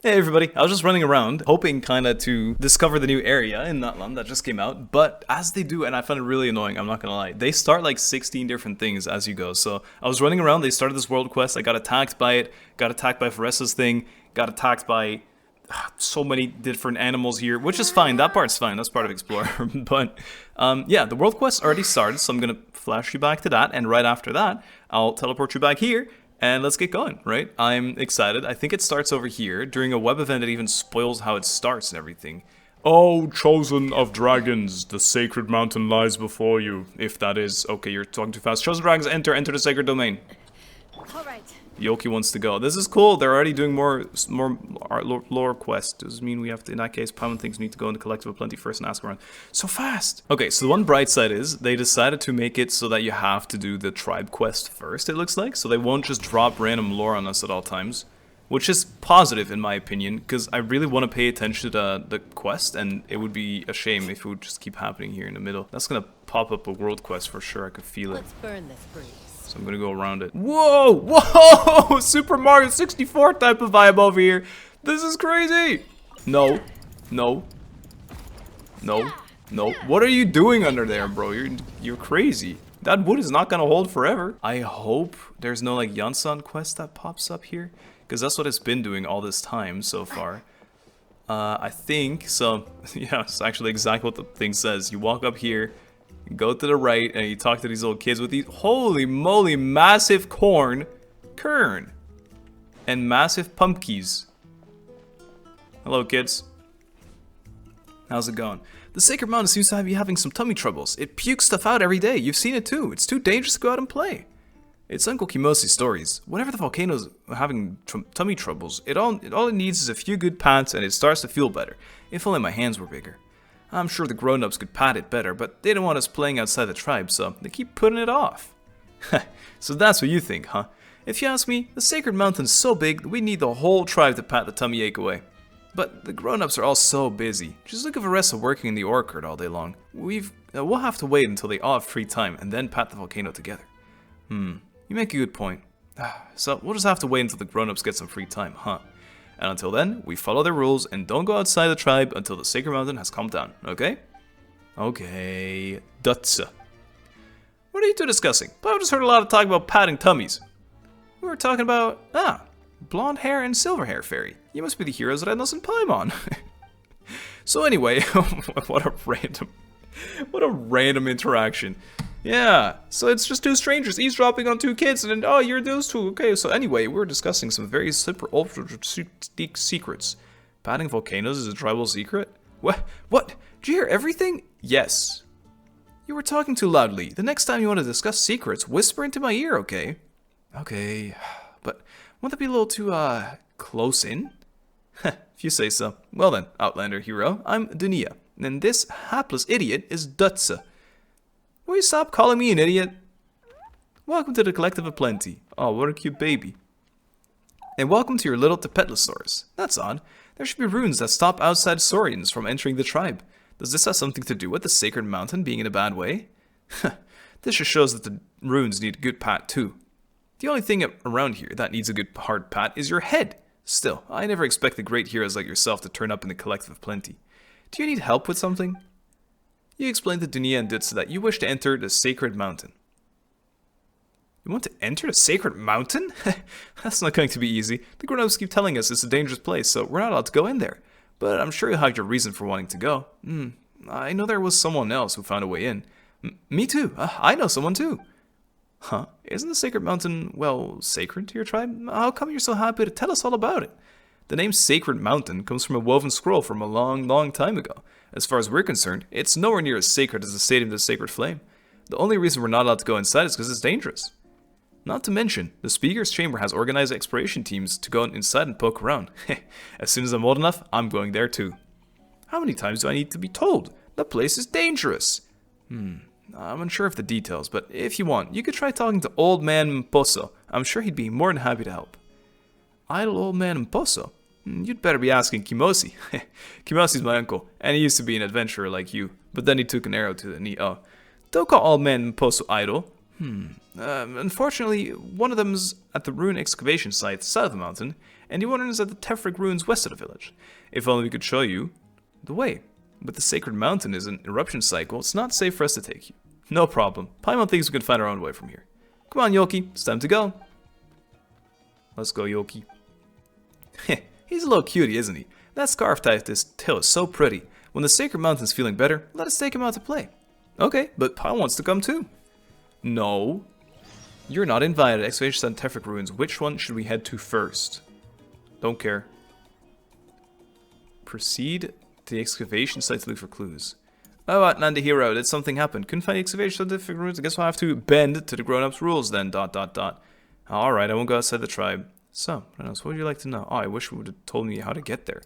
Hey everybody, I was just running around, hoping kinda to discover the new area in Nutland that just came out, but as they do, and I found it really annoying, I'm not gonna lie, they start like 16 different things as you go. So I was running around, they started this world quest, I got attacked by it, got attacked by Faressa's thing, got attacked by so many different animals here, which is fine, that part's fine, that's part of Explorer, but yeah, the world quest already started, so I'm gonna flash you back to that, and right after that, I'll teleport you back here, and let's get going, right? I'm excited. I think it starts over here. During a web event, it even spoils how it starts and everything. Oh, chosen of dragons, the sacred mountain lies before you. If that is... Okay, you're talking too fast. Chosen dragons, enter the sacred domain. Alright. Yoki wants to go. This is cool. They're already doing more lore quests. Does this mean we have to, in that case, Paimon things need to go in the collective of plenty first and ask around. So fast! Okay, so the one bright side is they decided to make it so that you have to do the tribe quest first, it looks like. So they won't just drop random lore on us at all times. Which is positive in my opinion, because I really want to pay attention to the quest, and it would be a shame if it would just keep happening here in the middle. That's gonna pop up a world quest for sure, I could feel it. Let's burn this breeze. So I'm gonna go around it. Whoa! Whoa! Super Mario 64 type of vibe over here. This is crazy! No. No. No. No. What are you doing under there, bro? You're crazy. That wood is not gonna hold forever. I hope there's no like Yansan quest that pops up here, because that's what it's been doing all this time so far. I think so. Yeah, it's actually exactly what the thing says. You walk up here, go to the right, and you talk to these old kids with these holy moly massive kern, and massive pumpkins. Hello, kids. How's it going? The Sacred Mountain seems to be having some tummy troubles. It pukes stuff out every day. You've seen it too. It's too dangerous to go out and play. It's Uncle Kimosi's stories. Whenever the volcano's having tummy troubles, all it needs is a few good pats and it starts to feel better. If only my hands were bigger. I'm sure the grown-ups could pat it better, but they don't want us playing outside the tribe, so they keep putting it off. So that's what you think, huh? If you ask me, the Sacred Mountain's so big that we need the whole tribe to pat the tummy ache away. But the grown-ups are all so busy. Just look at Faressa working in the orchard all day long. We'll have to wait until they all have free time and then pat the volcano together. You make a good point. So we'll just have to wait until the grown-ups get some free time, huh? And until then, we follow their rules and don't go outside the tribe until the Sacred Mountain has calmed down, okay? Okay, Dutsa. What are you two discussing? But I just heard a lot of talk about patting tummies. We were talking about, blonde hair and silver hair fairy. You must be the heroes that Ednos and Paimon. So anyway, what a random interaction. Yeah, so it's just two strangers eavesdropping on two kids, and then, oh, you're those two. Okay, so anyway, we're discussing some very super ultra secrets. Patting volcanoes is a tribal secret? What? Did you hear everything? Yes. You were talking too loudly. The next time you want to discuss secrets, whisper into my ear, okay? Okay, but won't that be a little too, close in? If you say so. Well then, Outlander hero, I'm Dunia, and this hapless idiot is Dutsa. Will you stop calling me an idiot? Welcome to the Collective of Plenty. Oh, what a cute baby. And welcome to your little Tepetlosaurus. That's odd. There should be runes that stop outside Saurians from entering the tribe. Does this have something to do with the Sacred Mountain being in a bad way? This just shows that the runes need a good pat too. The only thing around here that needs a good hard pat is your head. Still, I never expected great heroes like yourself to turn up in the Collective of Plenty. Do you need help with something? You explained to Dunia and Dutsa that you wish to enter the Sacred Mountain. You want to enter the Sacred Mountain? That's not going to be easy. The grown-ups keep telling us it's a dangerous place, so we're not allowed to go in there. But I'm sure you'll have your reason for wanting to go. I know there was someone else who found a way in. Me too. I know someone too. Huh? Isn't the Sacred Mountain, well, sacred to your tribe? How come you're so happy to tell us all about it? The name Sacred Mountain comes from a woven scroll from a long, long time ago. As far as we're concerned, it's nowhere near as sacred as the Stadium of the Sacred Flame. The only reason we're not allowed to go inside is because it's dangerous. Not to mention, the Speaker's Chamber has organized exploration teams to go inside and poke around. As soon as I'm old enough, I'm going there too. How many times do I need to be told? The place is dangerous. I'm unsure of the details, but if you want, you could try talking to Old Man Mposo. I'm sure he'd be more than happy to help. Idle Old Man Mposo? You'd better be asking Kimosi. Kimosi's my uncle, and he used to be an adventurer like you, but then he took an arrow to the knee. Oh, don't call Old Man Mposo idle. Unfortunately, one of them's at the rune excavation site south of the mountain, and the one is at the Tephric ruins west of the village. If only we could show you the way. But the sacred mountain is an eruption cycle, it's not safe for us to take you. No problem. Paimon thinks we can find our own way from here. Come on, Yoki, it's time to go. Let's go, Yoki. Heh, he's a little cutie, isn't he? That scarf tied to his tail is so pretty. When the sacred mountain's feeling better, let us take him out to play. Okay, but Paimon wants to come too. No. You're not invited. Excavation and Tephric ruins. Which one should we head to first? Don't care. Proceed to the excavation site to look for clues. Oh, Nutland the hero, did something happen? Couldn't find the excavation of the Tephric ruins. I guess we'll have to bend to the grown-ups' rules then. ... Alright, I won't go outside the tribe. So, what else? What would you like to know? Oh, I wish you would have told me how to get there.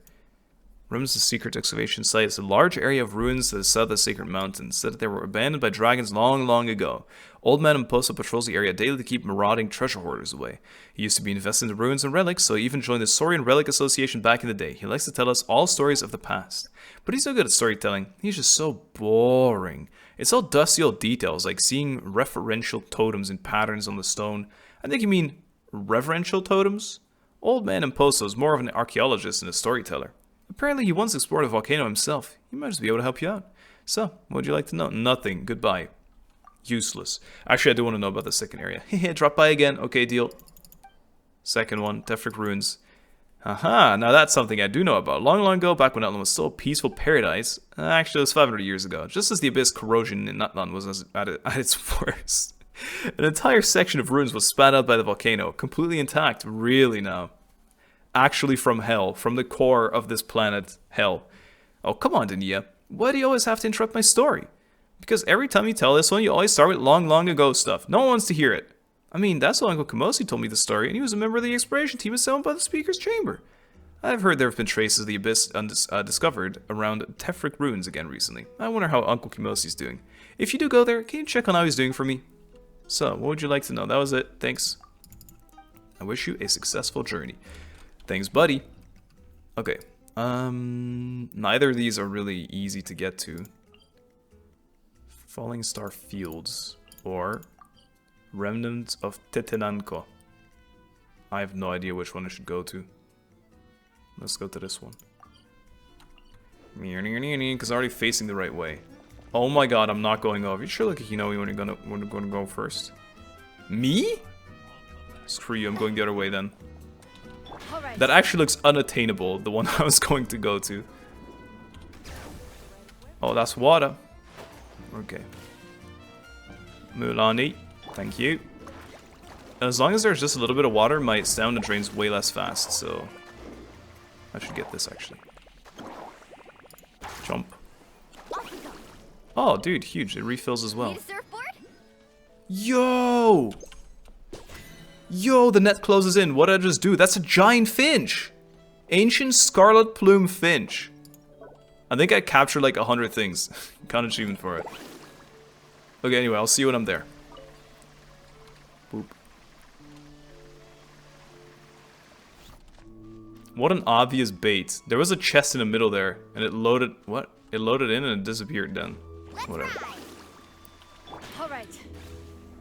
Remnants of the secret excavation site is a large area of ruins to the south of the sacred mountains, said that they were abandoned by dragons long, long ago. Old Man Mposo patrols the area daily to keep marauding treasure hoarders away. He used to be invested in the ruins and relics, so he even joined the Saurian Relic Association back in the day. He likes to tell us all stories of the past. But he's no good at storytelling. He's just so boring. It's all dusty old details, like seeing referential totems and patterns on the stone. I think you mean reverential totems? Old Man Mposo is more of an archaeologist than a storyteller. Apparently he once explored a volcano himself. He might just be able to help you out. So, what would you like to know? Nothing. Goodbye. Useless. Actually, I do want to know about the second area. Hehe, drop by again. Okay, deal. Second one, Tephric ruins. Aha, now that's something I do know about. Long, long ago, back when Nutland was still a peaceful paradise. Actually, it was 500 years ago. Just as the abyss corrosion in Nutland was at its worst. An entire section of ruins was spat out by the volcano. Completely intact. Really now. Actually from hell, from the core of this planet, hell. Oh, come on, Nzaya. Why do you always have to interrupt my story? Because every time you tell this one, you always start with long, long ago stuff. No one wants to hear it. I mean, that's why Uncle Kimosi told me the story, and he was a member of the exploration team assembled by the Speaker's Chamber. I've heard there have been traces of the abyss discovered around Tephric ruins again recently. I wonder how Uncle Kimosi's doing. If you do go there, can you check on how he's doing for me? So, what would you like to know? That was it. Thanks. I wish you a successful journey. Thanks, buddy. Okay. Neither of these are really easy to get to. Falling Star Fields or Remnants of Tetenanko. I have no idea which one I should go to. Let's go to this one. Because I'm already facing the right way. Oh my god, I'm not going over. You sure look like you know when you're gonna go first. Me? Screw you, I'm going the other way then. That actually looks unattainable, the one I was going to go to. Oh, that's water. Okay. Mulani, thank you. As long as there's just a little bit of water, my stamina drains way less fast, so... I should get this, actually. Jump. Oh, dude, huge. It refills as well. Yo! Yo, the net closes in. What did I just do? That's a giant finch! Ancient Scarlet Plume Finch. I think I captured like 100 things. Got an achievement for it. Okay, anyway, I'll see you when I'm there. Boop. What an obvious bait. There was a chest in the middle there, and it loaded... What? It loaded in and it disappeared then. Whatever.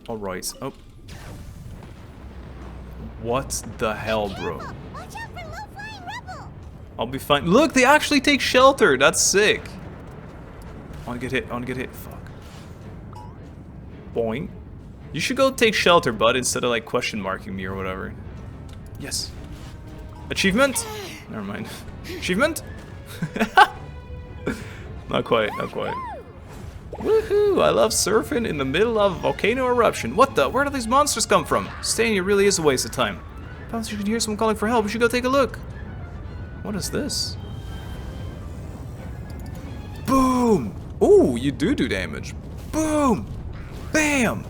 Alright. Oh. What the hell, bro? I'll be fine. Look, they actually take shelter. That's sick. I wanna get hit. I wanna get hit. Fuck. Boing. You should go take shelter, bud, instead of like question marking me or whatever. Yes. Achievement? Never mind. Achievement? Not quite, not quite. Woohoo! I love surfing in the middle of a volcano eruption. What the? Where do these monsters come from? Staying here really is a waste of time. Perhaps you can hear someone calling for help. We should go take a look. What is this? Boom! Ooh, you do damage. Boom! Bam!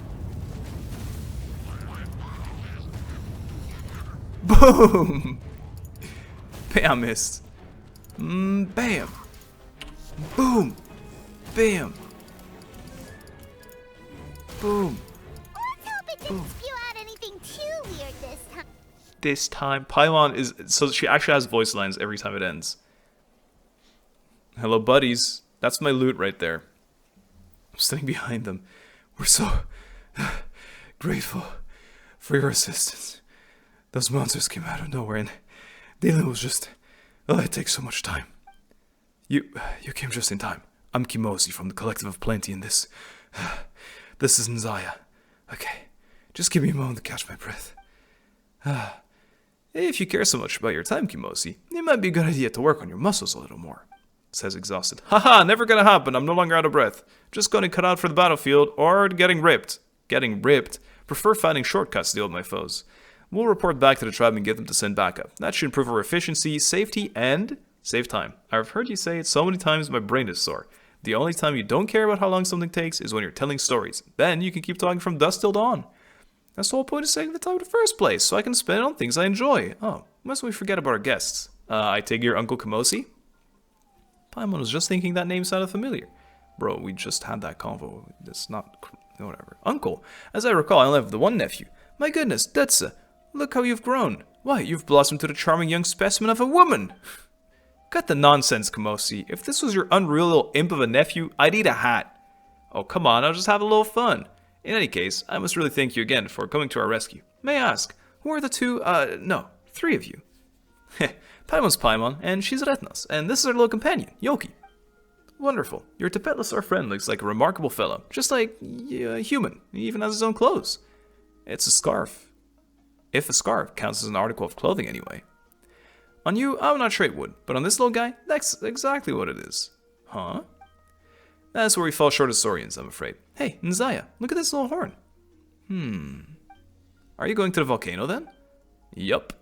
Boom! Bam, missed. Bam! Boom! Bam! Boom! Let's hope it didn't spew out anything too weird this time. This time, Paimon is... So she actually has voice lines every time it ends. Hello, buddies. That's my loot right there. I'm standing behind them. We're so grateful for your assistance. Those monsters came out of nowhere and Dealing was just... Oh, it takes so much time. You came just in time. I'm Kimosi from the Collective of Plenty, and this... This is Nzaya. Okay, just give me a moment to catch my breath. If you care so much about your time, Kimosi, it might be a good idea to work on your muscles a little more. Says exhausted. Haha, never gonna happen, I'm no longer out of breath. Just gonna cut out for the battlefield, or getting ripped. Getting ripped? Prefer finding shortcuts to deal with my foes. We'll report back to the tribe and get them to send backup. That should improve our efficiency, safety, and save time. I've heard you say it so many times my brain is sore. The only time you don't care about how long something takes is when you're telling stories. Then you can keep talking from dusk till dawn. That's the whole point of saving the time in the first place, so I can spend it on things I enjoy. Oh, must we forget about our guests? I take your Uncle Kimosi? Paimon was just thinking that name sounded familiar. Bro, we just had that convo. It's not... whatever. Uncle, as I recall, I only have the one nephew. My goodness, Detsa, look how you've grown. Why, you've blossomed to the charming young specimen of a woman. Cut the nonsense, Kimosi. If this was your unreal little imp of a nephew, I'd eat a hat. Oh, come on, I'll just have a little fun. In any case, I must really thank you again for coming to our rescue. May I ask, who are the two, no, three of you? Paimon's Paimon, and she's Retnas, and this is our little companion, Yoki. Wonderful. Your Tepetlessar friend looks like a remarkable fellow, just like a human. He even has his own clothes. It's a scarf. If a scarf counts as an article of clothing anyway. On you, I'm not sure it would, but on this little guy, that's exactly what it is. Huh? That's where we fall short as Saurians, I'm afraid. Hey, Nzaya, look at this little horn. Are you going to the volcano then? Yup.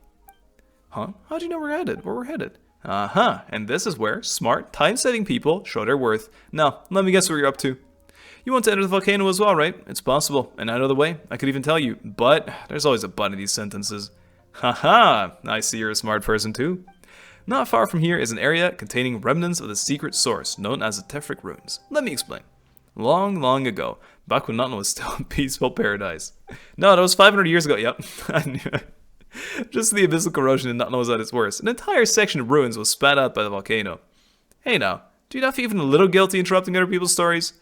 Huh? How'd you know we're headed? Where we're headed? And this is where smart, time-saving people show their worth. Now, let me guess what you're up to. You want to enter the volcano as well, right? It's possible, and I know the way. I could even tell you, but there's always a but in these sentences. Haha, I see you're a smart person too. Not far from here is an area containing remnants of the secret source known as the Tephric ruins. Let me explain. Long, long ago, back when Nutland was still a peaceful paradise. No, that was 500 years ago, yep. I knew it. Just the abyssal corrosion in Nutland was at its worst. An entire section of ruins was spat out by the volcano. Hey now, do you not feel even a little guilty interrupting other people's stories?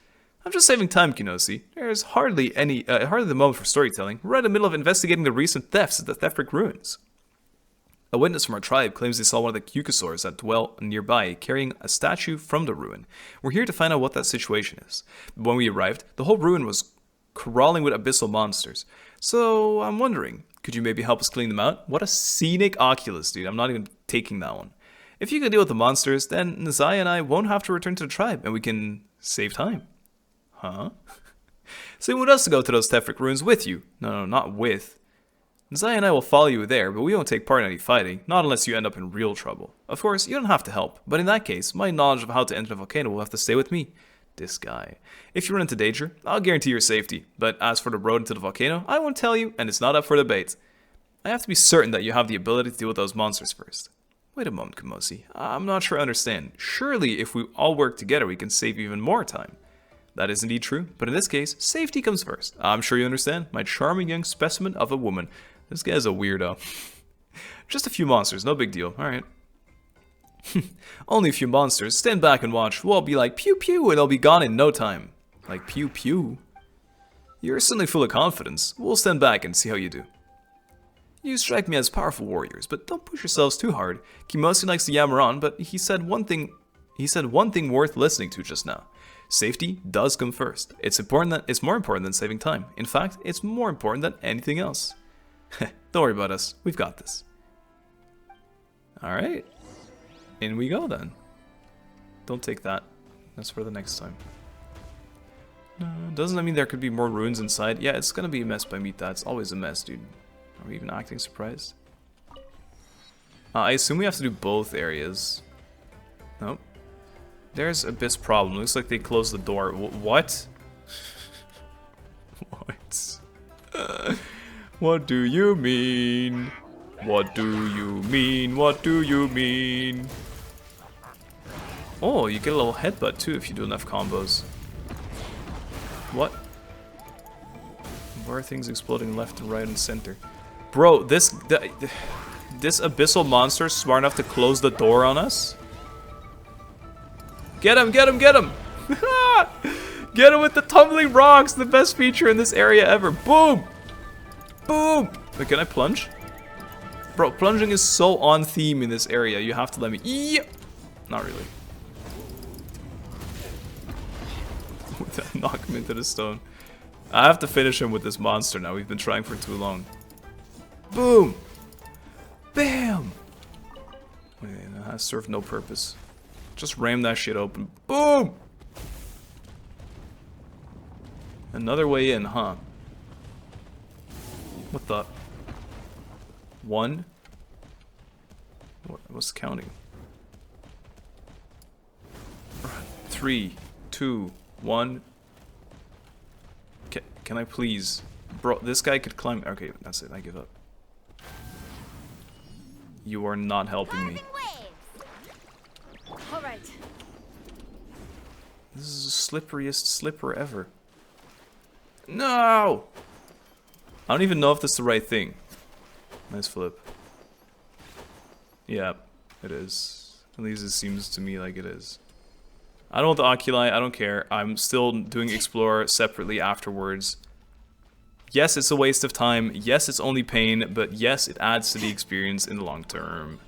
I'm just saving time, Kimosi. There's hardly the moment for storytelling. We're right in the middle of investigating the recent thefts at the Tephric ruins. A witness from our tribe claims they saw one of the Kukasaurs that dwell nearby carrying a statue from the ruin. We're here to find out what that situation is. When we arrived, the whole ruin was crawling with abyssal monsters. So I'm wondering, could you maybe help us clean them out? What a scenic Oculus, dude. I'm not even taking that one. If you can deal with the monsters, then Nzaya and I won't have to return to the tribe, and we can save time. Huh? So you want us to go to those Tephric ruins with you? No, not with. Nzaya and I will follow you there, but we won't take part in any fighting, not unless you end up in real trouble. Of course, you don't have to help, but in that case, my knowledge of how to enter the volcano will have to stay with me. This guy. If you run into danger, I'll guarantee your safety, but as for the road into the volcano, I won't tell you, and it's not up for debate. I have to be certain that you have the ability to deal with those monsters first. Wait a moment, Kimosi. I'm not sure I understand. Surely, if we all work together, we can save even more time. That is indeed true, but in this case, safety comes first. I'm sure you understand. My charming young specimen of a woman. This guy's a weirdo. Just a few monsters, no big deal. Alright. Only a few monsters. Stand back and watch. We'll all be like, pew pew, and they'll be gone in no time. Like, pew pew. You're certainly full of confidence. We'll stand back and see how you do. You strike me as powerful warriors, but don't push yourselves too hard. Kimosi likes to yammer on, but he said one thing worth listening to just now. Safety does come first. It's more important than saving time. In fact, it's more important than anything else. Don't worry about us. We've got this. Alright. In we go then. Don't take that. That's for the next time. Doesn't that mean there could be more ruins inside? Yeah, it's gonna be a mess by Mita. It's always a mess, dude. Are we even acting surprised? I assume we have to do both areas. Nope. There's Abyss problem. Looks like they closed the door. What? What? What do you mean? What do you mean? What do you mean? Oh, you get a little headbutt too if you do enough combos. What? Why are things exploding left and right and center? Bro, this abyssal monster is smart enough to close the door on us? Get him, get him, get him! Get him with the tumbling rocks, the best feature in this area ever. Boom! Boom! Wait, can I plunge? Bro, plunging is so on theme in this area. You have to let me... Yep. Not really. Knock him into the stone. I have to finish him with this monster now. We've been trying for too long. Boom! Bam! Wait, that has served no purpose. Just ram that shit open. Boom! Another way in, huh? What the? 1? What's counting? 3, 2, 1. Can I please? Bro, this guy could climb. Okay, that's it. I give up. You are not helping me. All right. This is the slipperiest slipper ever. No! I don't even know if this is the right thing. Nice flip. Yeah, it is. At least it seems to me like it is. I don't want the oculi, I don't care. I'm still doing explore separately afterwards. Yes, it's a waste of time. Yes, it's only pain, but yes, it adds to the experience in the long term.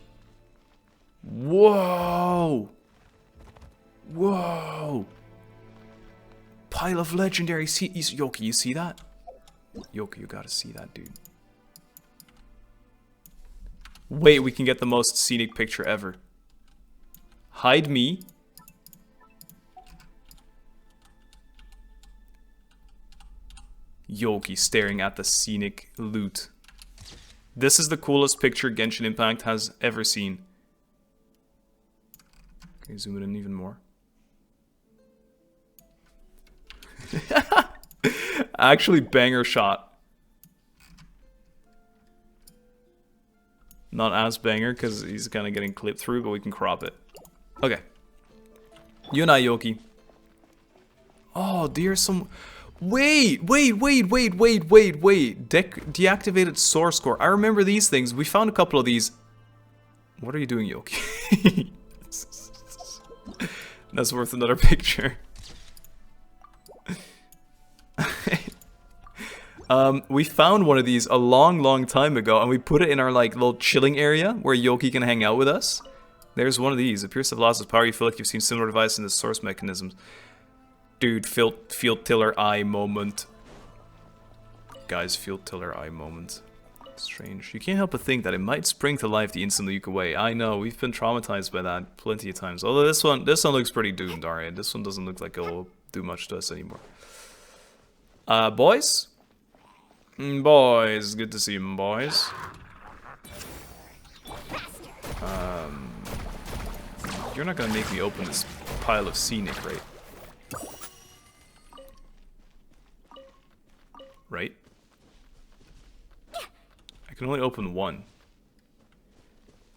Whoa! Whoa! Pile of legendary Yoki, you see that? Yoki, you gotta see that, dude. Wait, we can get the most scenic picture ever. Hide me. Yoki staring at the scenic loot. This is the coolest picture Genshin Impact has ever seen. Okay, zoom it in even more. Actually, banger shot. Not as banger because he's kind of getting clipped through, but we can crop it. Okay. You and I, Yoki. Oh, there's some... Wait. Deactivated source core. I remember these things. We found a couple of these. What are you doing, Yoki? That's worth another picture. We found one of these a long time ago, and we put it in our like little chilling area where Yoki can hang out with us. There's one of these. Appears to have lost its power. You feel like you've seen similar devices in the source mechanisms. Dude, field tiller eye moment. Guys, field tiller eye moment. Strange. You can't help but think that it might spring to life the instant you look away. I know, we've been traumatized by that plenty of times. Although this one looks pretty doomed, alright. This one doesn't look like it'll do much to us anymore. Boys? Boys, good to see you, boys. You're not gonna make me open this pile of scenic, right? Right? I can only open one.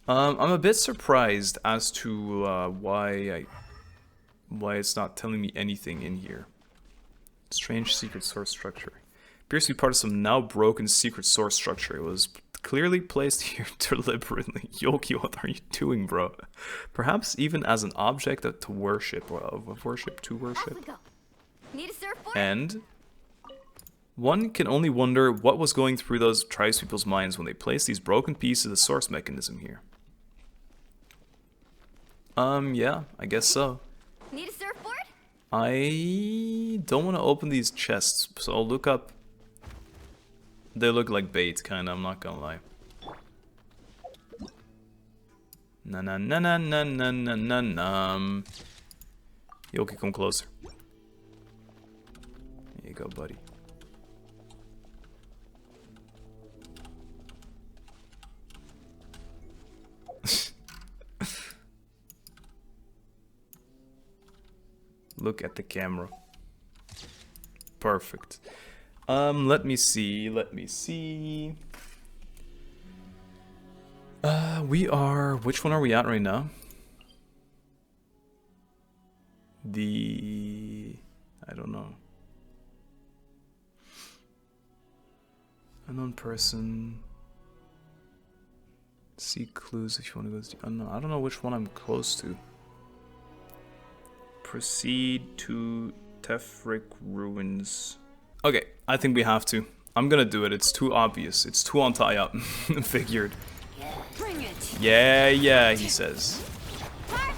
I'm a bit surprised as to why it's not telling me anything in here. Strange secret source structure. Appears to be part of some now broken secret source structure. It was clearly placed here deliberately. Yoki, what are you doing, bro? Perhaps even as an object to worship, or of worship to worship. Need a surfboard? And one can only wonder what was going through those tribespeople's minds when they placed these broken pieces of the source mechanism here. Yeah, I guess so. Need a surfboard? I don't want to open these chests, so I'll look up. They look like bait, kinda, I'm not gonna lie. Na na na na na na na na na. Yoki, come closer. There you go, buddy. Look at the camera. Perfect. Let me see. Which one are we at right now? I don't know. Unknown person. Seek clues if you want to go to the unknown. I don't know which one I'm close to. Proceed to Tephric ruins. Okay, I think we have to. I'm gonna do it. It's too obvious. It's too on tie up. Figured. Yeah, yeah, he says.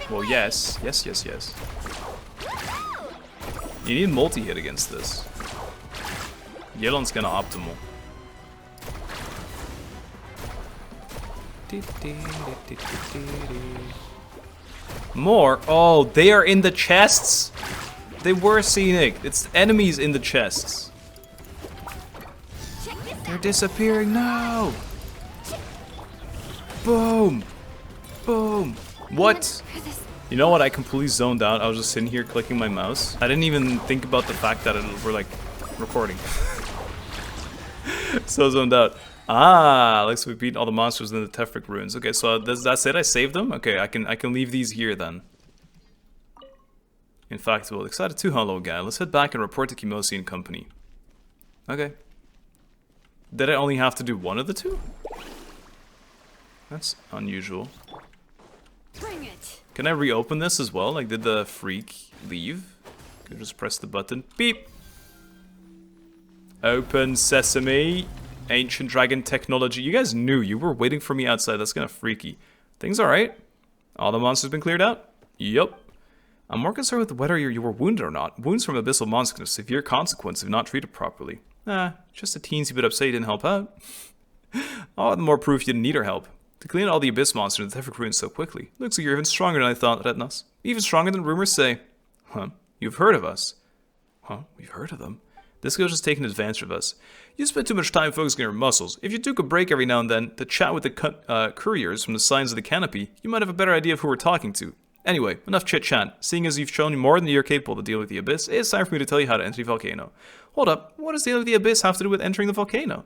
Well, yes. Yes, yes, yes. You need multi-hit against this. Yelan's kinda optimal. More? Oh, they are in the chests? They were scenic. It's enemies in the chests. They're disappearing now. Boom. Boom. What? You know what? I completely zoned out. I was just sitting here clicking my mouse. I didn't even think about the fact that we're like recording. So zoned out. Ah, looks like we've beaten all the monsters in the Tephric ruins. Okay, so that's it. I saved them. Okay, I can leave these here then. In fact, well, excited too, hello guy. Let's head back and report to Kimosi and company. Okay. Did I only have to do one of the two? That's unusual. Bring it. Can I reopen this as well? Like, did the freak leave? Could just press the button. Beep. Open sesame. Ancient dragon technology. You guys knew. You were waiting for me outside. That's kind of freaky. Things alright? All the monsters been cleared out? Yup. I'm more concerned with whether you were wounded or not. Wounds from abyssal monsters have severe consequence if not treated properly. Just a teensy bit upset you didn't help out. All the more proof you didn't need our help. To clean out all the abyss monsters in the Tephric ruins so quickly. Looks like you're even stronger than I thought, Retnos. Even stronger than rumors say. Huh? You've heard of us? Huh? We've heard of them? This girl's just taking advantage of us. You spend too much time focusing on your muscles. If you took a break every now and then to chat with the couriers from the signs of the canopy, you might have a better idea of who we're talking to. Anyway, enough chit-chat. Seeing as you've shown more than you're capable to deal with the Abyss, it's time for me to tell you how to enter the volcano. Hold up, what does dealing with the Abyss have to do with entering the volcano?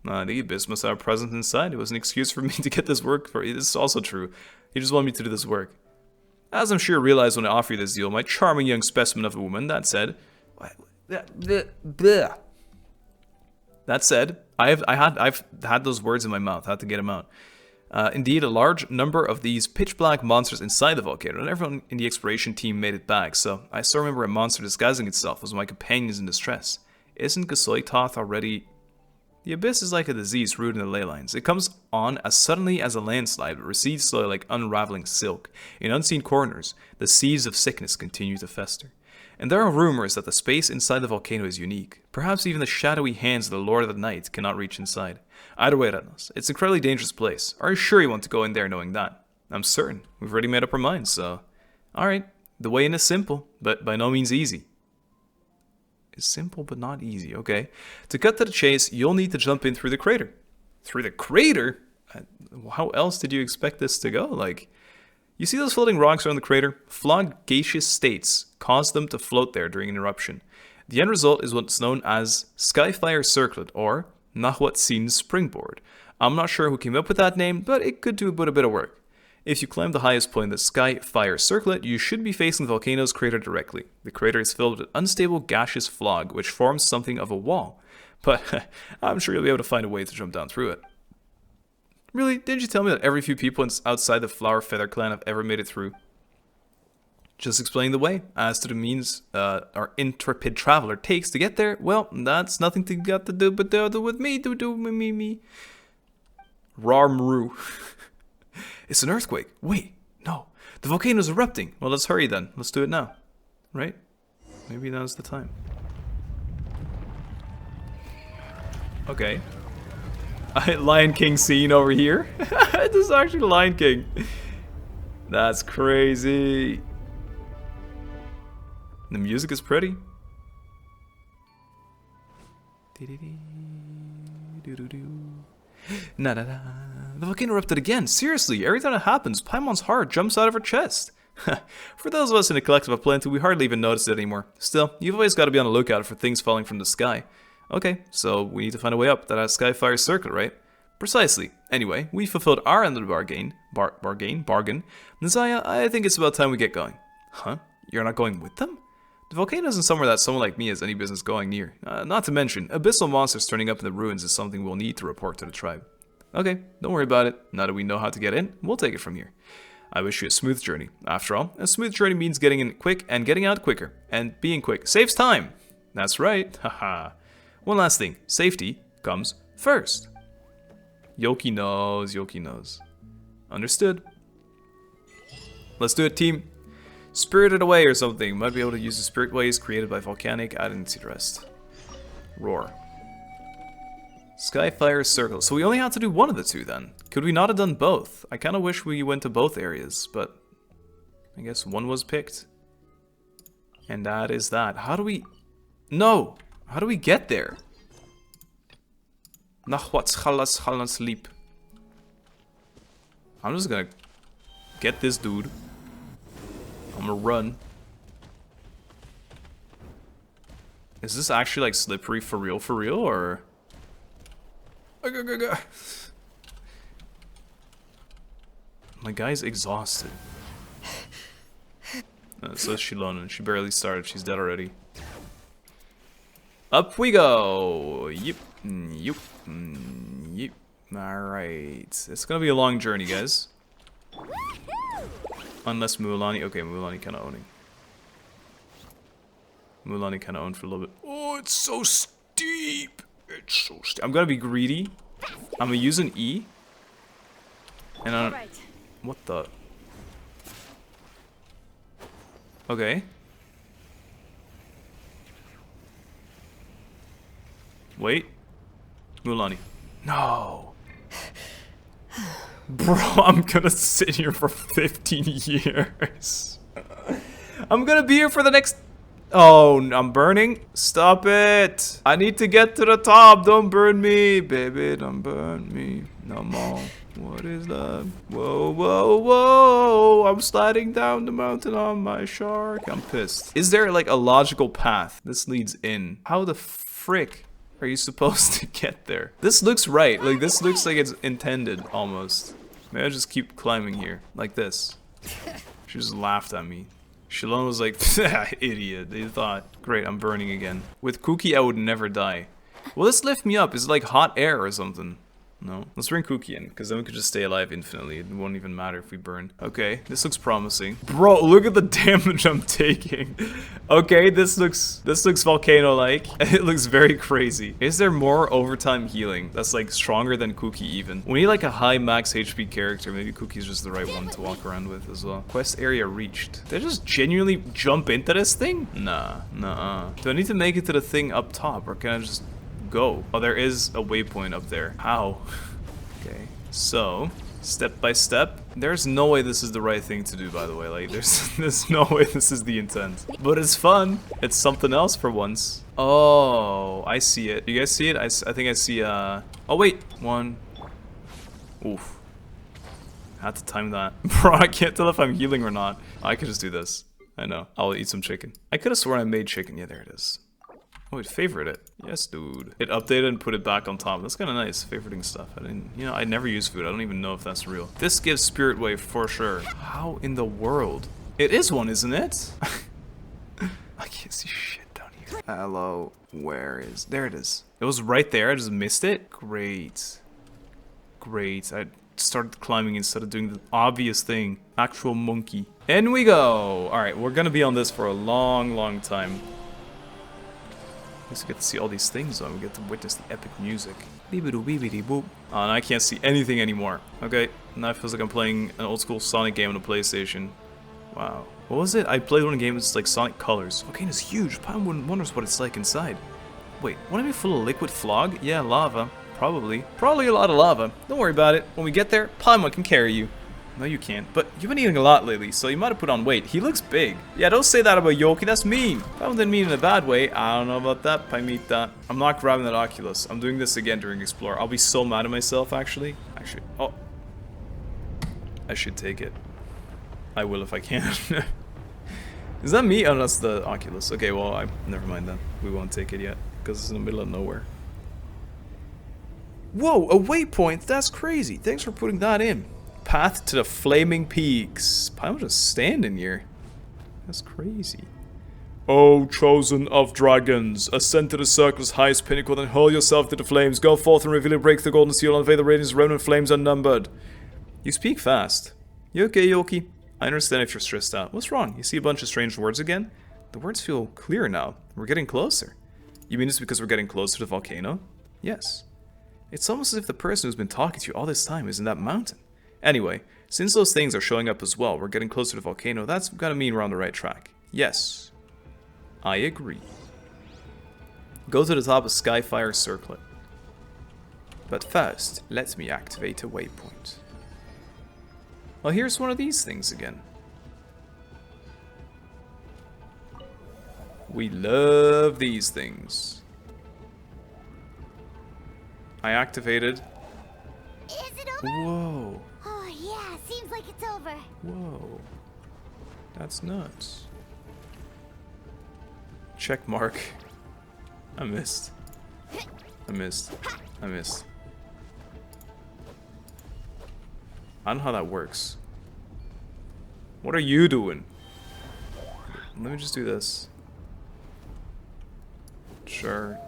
The Abyss must have a presence inside. It was an excuse for me to get this work for you. This is also true. He just wanted me to do this work. As I'm sure you realize when I offer you this deal, my charming young specimen of a woman, that said... That said, I've had those words in my mouth. I had to get them out. Indeed, a large number of these pitch-black monsters inside the volcano, and everyone in the exploration team made it back, so I still remember a monster disguising itself as my companions in distress. Isn't Ehecatl already... The Abyss is like a disease rooted in the ley lines. It comes on as suddenly as a landslide, but recedes slowly like unraveling silk. In unseen corners, the seeds of sickness continue to fester. And there are rumors that the space inside the volcano is unique. Perhaps even the shadowy hands of the Lord of the Night cannot reach inside. Either way, Retnos, it's an incredibly dangerous place. Are you sure you want to go in there knowing that? I'm certain. We've already made up our minds, so... Alright, the way in is simple, but by no means easy. It's simple, but not easy, okay. To cut to the chase, you'll need to jump in through the crater. Through the crater? How else did you expect this to go? Like... You see those floating rocks around the crater? Flawed gaseous states cause them to float there during an eruption. The end result is what's known as Skyfire Cirlet, or Nahwatsin's Springboard. I'm not sure who came up with that name, but it could do a bit of work. If you climb the highest point of the Skyfire Circlet, you should be facing the volcano's crater directly. The crater is filled with unstable gaseous fog, which forms something of a wall. But I'm sure you'll be able to find a way to jump down through it. Really? Didn't you tell me that every few people outside the Flower Feather clan have ever made it through? Just explain the way. As to the means our intrepid traveler takes to get there, well, that's nothing to got to do but do with me, do me. Rarmru. It's an earthquake. Wait, no. The volcano's erupting. Well, let's hurry then. Let's do it now. Right? Maybe now's the time. Okay. Lion King scene over here. This is actually Lion King. That's crazy. The music is pretty. The volcano erupted again. Seriously, every time it happens, Paimon's heart jumps out of her chest. For those of us in the collective of Plenty, we hardly even notice it anymore. Still, you've always got to be on the lookout for things falling from the sky. Okay, so we need to find a way up that has Skyfire Circle, right? Precisely. Anyway, we fulfilled our end of the bargain. Nzaya, I think it's about time we get going. Huh? You're not going with them? The volcano isn't somewhere that someone like me has any business going near. Not to mention, abyssal monsters turning up in the ruins is something we'll need to report to the tribe. Okay, don't worry about it. Now that we know how to get in, we'll take it from here. I wish you a smooth journey. After all, a smooth journey means getting in quick and getting out quicker. And being quick saves time. That's right. Haha. One last thing, safety comes first. Yoki knows, Yoki knows. Understood. Let's do it, team. Spirited Away or something. Might be able to use the spirit ways created by volcanic. I didn't see the rest. Roar. Skyfire, Circle. So we only had to do one of the two then. Could we not have done both? I kind of wish we went to both areas, but I guess one was picked. And that is that. How do we... No! How do we get there? Nach sleep. I'm just gonna get this dude. I'm gonna run. Is this actually like slippery for real, or? My guy's exhausted. So is Shilona, and she barely started. She's dead already. Up we go. Yep. Yep. Yep. Alright. It's gonna be a long journey, guys. Unless Mualani. Okay, Mualani kinda owning. Mualani kinda owned for a little bit. Oh, it's so steep! It's so steep. I'm gonna be greedy. I'm gonna use an E. And I don't... What the... Okay. Wait. Mualani. No! Bro, I'm gonna sit here for 15 years. I'm gonna be here for the next... Oh, I'm burning? Stop it! I need to get to the top. Don't burn me, baby. Don't burn me no more. What is that? Whoa, whoa, whoa! I'm sliding down the mountain on my shark. I'm pissed. Is there like a logical path? This leads in. How the frick are you supposed to get there? This looks right. Like, this looks like it's intended, almost. Maybe I just keep climbing here, like this. She just laughed at me. Shalom was like, idiot. They thought, great, I'm burning again. With Cookie, I would never die. Will this lift me up? Is it like hot air or something? No. Let's bring Cookie in, because then we could just stay alive infinitely. It won't even matter if we burn. Okay, this looks promising. Bro, look at the damage I'm taking. Okay, this looks volcano-like. It looks very crazy. Is there more overtime healing that's like stronger than Cookie even? We need like a high max HP character. Maybe Cookie's just the right one to walk around with as well. Quest area reached. Did I just genuinely jump into this thing? Nah. Do I need to make it to the thing up top, or can I just go? Oh, there is a waypoint up there. How? Okay, so step by step. There's no way this is the right thing to do, by the way. Like, there's no way this is the intent. But it's fun. It's something else for once. Oh, I see it. You guys see it? I think I see. Oh wait, one. Oof. I had to time that. Bro, I can't tell if I'm healing or not. I could just do this. I know. I'll eat some chicken. I could have sworn I made chicken. Yeah, there it is. Oh, it favored it. Yes, dude. It updated and put it back on top. That's kind of nice, favoriting stuff. I didn't, you know, I never use food. I don't even know if that's real. This gives Spirit Wave for sure. How in the world? It is one, isn't it? I can't see shit down here. Hello, where is... There it is. It was right there. I just missed it. Great. Great. I started climbing instead of doing the obvious thing. Actual monkey. In we go. All right, we're gonna be on this for a long time. We get to see all these things, though. We get to witness the epic music. Beep-a-doo-beep-a-dee-boop. Oh, and I can't see anything anymore. Okay, now it feels like I'm playing an old school Sonic game on a PlayStation. Wow. What was it? I played one game that's like Sonic Colors. Okay, and it's huge. Paimon wonders what it's like inside. Wait, wouldn't it be full of liquid flog? Yeah, lava. Probably. Probably a lot of lava. Don't worry about it. When we get there, Paimon can carry you. No, you can't. But you've been eating a lot lately, so you might have put on weight. He looks big. Yeah, don't say that about Yoki. That's mean. I didn't mean in a bad way. I don't know about that, Paimita. I'm not grabbing that Oculus. I'm doing this again during Explore. I'll be so mad at myself, actually. Oh. I should take it. I will if I can. Is that me? Oh, that's the Oculus. Okay, well, never mind then. We won't take it yet, because it's in the middle of nowhere. Whoa, a waypoint? That's crazy. Thanks for putting that in. Path to the Flaming Peaks. I'm just standing here. That's crazy. Oh, chosen of dragons, ascend to the circle's highest pinnacle, then hurl yourself to the flames. Go forth and reveal it, break the golden seal, unveil the radiance of remnant flames unnumbered. You speak fast. You okay, Yoki? I understand if you're stressed out. What's wrong? You see a bunch of strange words again? The words feel clearer now. We're getting closer. You mean it's because we're getting closer to the volcano? Yes. It's almost as if the person who's been talking to you all this time is in that mountain. Anyway, Since those things are showing up as well, we're getting closer to the volcano. That's gotta mean we're on the right track. Yes, I agree. Go to the top of Skyfire Cirlet. But first, let me activate a waypoint. Well, here's one of these things again. We love these things. I activated. Is it over? Whoa. Oh yeah, seems like it's over. Whoa. That's nuts. Check mark. I missed. I missed. I missed. I don't know how that works. What are you doing? Let me just do this. Sure.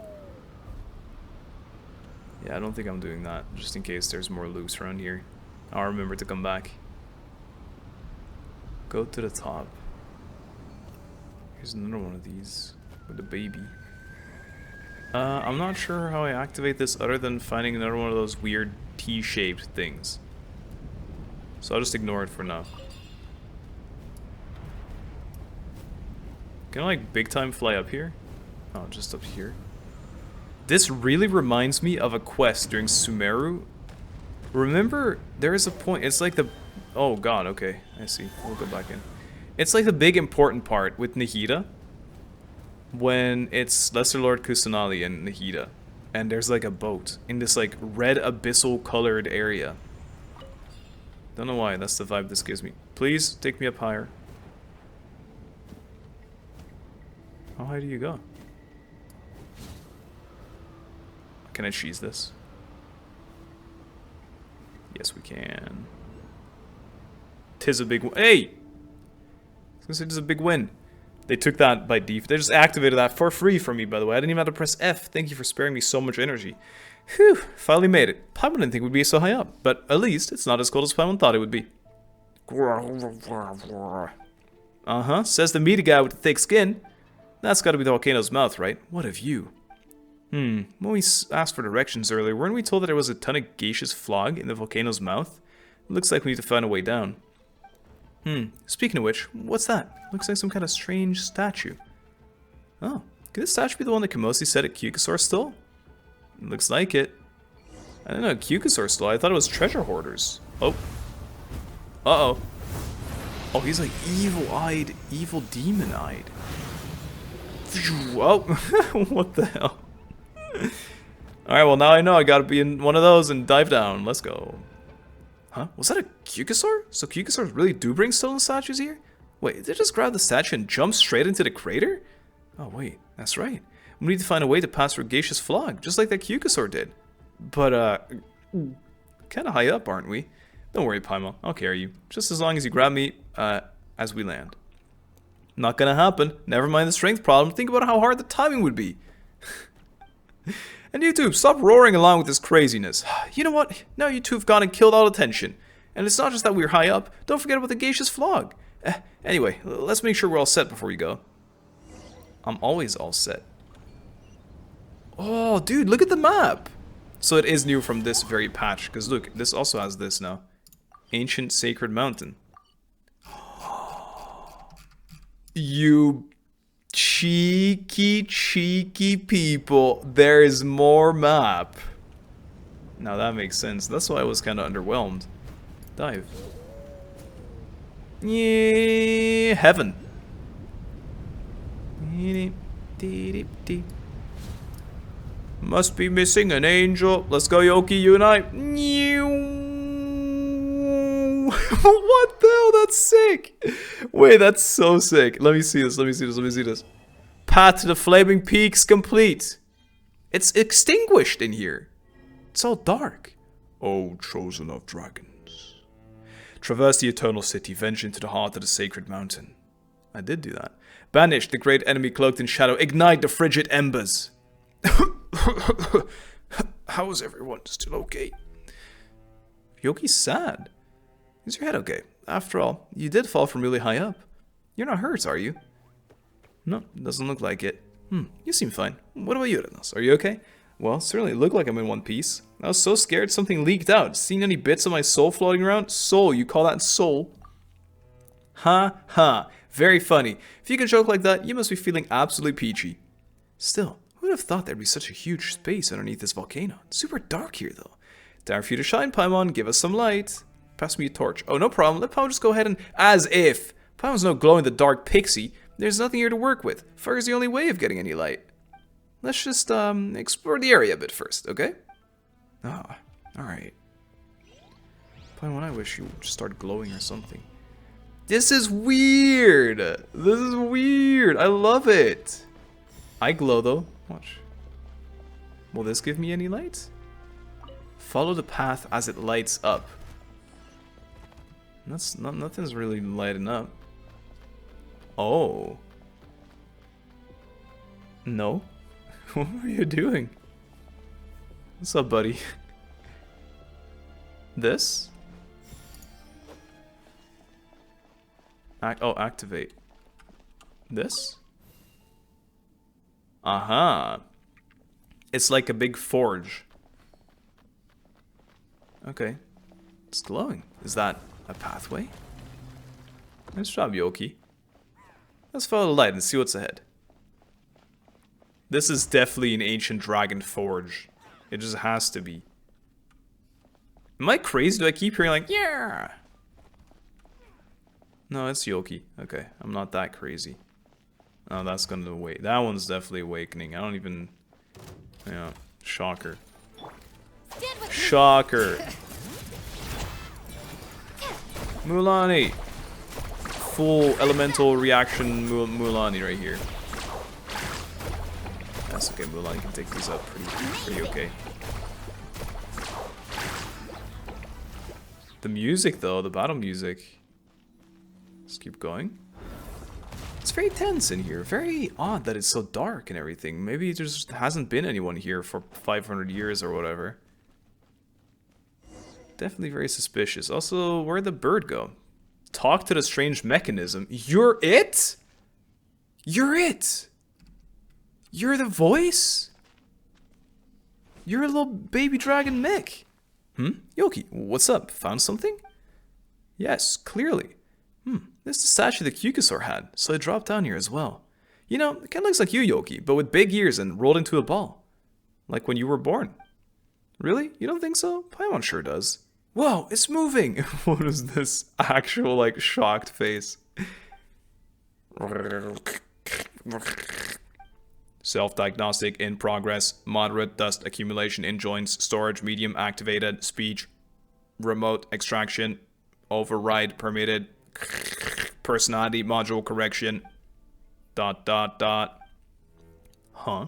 Yeah, I don't think I'm doing that, just in case there's more loops around here. I'll remember to come back. Go to the top. Here's another one of these with a baby. I'm not sure how I activate this other than finding another one of those weird T-shaped things. So I'll just ignore it for now. Can I like big time fly up here? Oh, just up here. This really reminds me of a quest during Sumeru. Remember, there is a point, it's like the... Oh god, okay, I see. We'll go back in. It's like the big important part with Nahida. When it's Lesser Lord Kusanali and Nahida. And there's like a boat in this like red abyssal colored area. Don't know why, that's the vibe this gives me. Please, take me up higher. How high do you go? Can I cheese this? Yes, we can. Tis a big win. Hey! I was gonna say tis a big win. They took that by default. They just activated that for free for me, by the way. I didn't even have to press F. Thank you for sparing me so much energy. Whew, finally made it. Paimon didn't think we'd be so high up, but at least it's not as cold as Paimon thought it would be. Uh-huh, says the meaty guy with the thick skin. That's gotta be the volcano's mouth, right? What of you? When we asked for directions earlier, weren't we told that there was a ton of gaseous flog in the volcano's mouth? It looks like we need to find a way down. Speaking of which, what's that? Looks like some kind of strange statue. Oh, could this statue be the one that Kimosi said at Kukasor stole? Looks like it. I didn't know Kukasor stole. I thought it was treasure hoarders. Oh. Uh-oh. Oh, he's like evil-eyed, evil demon-eyed. Whoa. What the hell? Alright, well now I know I gotta be in one of those and dive down. Let's go. Huh? Was that a Kukasor? So Kukasors really do bring stolen statues here? Wait, did they just grab the statue and jump straight into the crater? Oh wait, that's right. We need to find a way to pass through gaseous flog, just like that Kukasor did. But, kinda high up, aren't we? Don't worry, Paimon, I'll carry you. Just as long as you grab me, as we land. Not gonna happen. Never mind the strength problem. Think about how hard the timing would be. And YouTube, stop roaring along with this craziness. You know what? Now you two have gone and killed all attention. And it's not just that we're high up. Don't forget about the gaseous flog. Anyway, let's make sure we're all set before we go. I'm always all set. Oh, dude, look at the map. So it is new from this very patch. Because look, this also has this now. Ancient Sacred Mountain. You cheeky, cheeky people. There is more map. Now that makes sense. That's why I was kind of underwhelmed. Dive. Yeah, heaven. Must be missing an angel. Let's go, Yoki, you and I. What the hell? That's sick. Wait, that's so sick. Let me see this. Let me see this. Let me see this. Path to the Flaming Peaks complete. It's extinguished in here. It's all dark. Oh, chosen of dragons. Traverse the Eternal City. Venture into the heart of the Sacred Mountain. I did do that. Banish the great enemy cloaked in shadow. Ignite the frigid embers. How is everyone? Still okay? Yoki's sad. Is your head okay? After all, you did fall from really high up. You're not hurt, are you? No, doesn't look like it. You seem fine. What about you, Renos? Are you okay? Well, certainly looked like I'm in one piece. I was so scared something leaked out. Seen any bits of my soul floating around? Soul, you call that soul? Ha ha. Very funny. If you can joke like that, you must be feeling absolutely peachy. Still, who would have thought there'd be such a huge space underneath this volcano? It's super dark here, though. Time for you to shine, Paimon. Give us some light. Pass me a torch. Oh, no problem. Let Paimon just go ahead and... As if! Paimon's no glow-in-the-dark pixie. There's nothing here to work with. Fire's the only way of getting any light. Let's just, explore the area a bit first, okay? Ah, alright. Paimon, I wish you would just start glowing or something. This is weird! This is weird! I love it! I glow, though. Watch. Will this give me any light? Follow the path as it lights up. Nothing's really lighting up. Oh. No? What are you doing? What's up, buddy? This? Oh, activate. This? Aha. It's like a big forge. Okay. It's glowing. Is that a pathway? Nice job, Yoki. Let's follow the light and see what's ahead. This is definitely an ancient dragon forge. It just has to be. Am I crazy? Do I keep hearing like, yeah? No, it's Yoki. Okay, I'm not that crazy. Oh, that's gonna wait. That one's definitely awakening. I don't even... Yeah, shocker. Shocker. Mulani. Full elemental reaction Mulani right here. That's okay, Mulani can take these up pretty okay. The music though, the battle music. Let's keep going. It's very tense in here. Very odd that it's so dark and everything. Maybe there just hasn't been anyone here for 500 years or whatever. Definitely very suspicious. Also, where'd the bird go? Talk to the strange mechanism. You're it? You're it? You're the voice? You're a little baby dragon mech. Yoki, what's up? Found something? Yes, clearly. This is the statue the Kyukasaur had, so I dropped down here as well. You know, it kinda looks like you, Yoki, but with big ears and rolled into a ball. Like when you were born. Really? You don't think so? Paimon sure does. Whoa, it's moving! What is this actual, like, shocked face? Self-diagnostic in progress. Moderate dust accumulation in joints. Storage medium activated. Speech. Remote extraction. Override permitted. Personality module correction. ... Huh?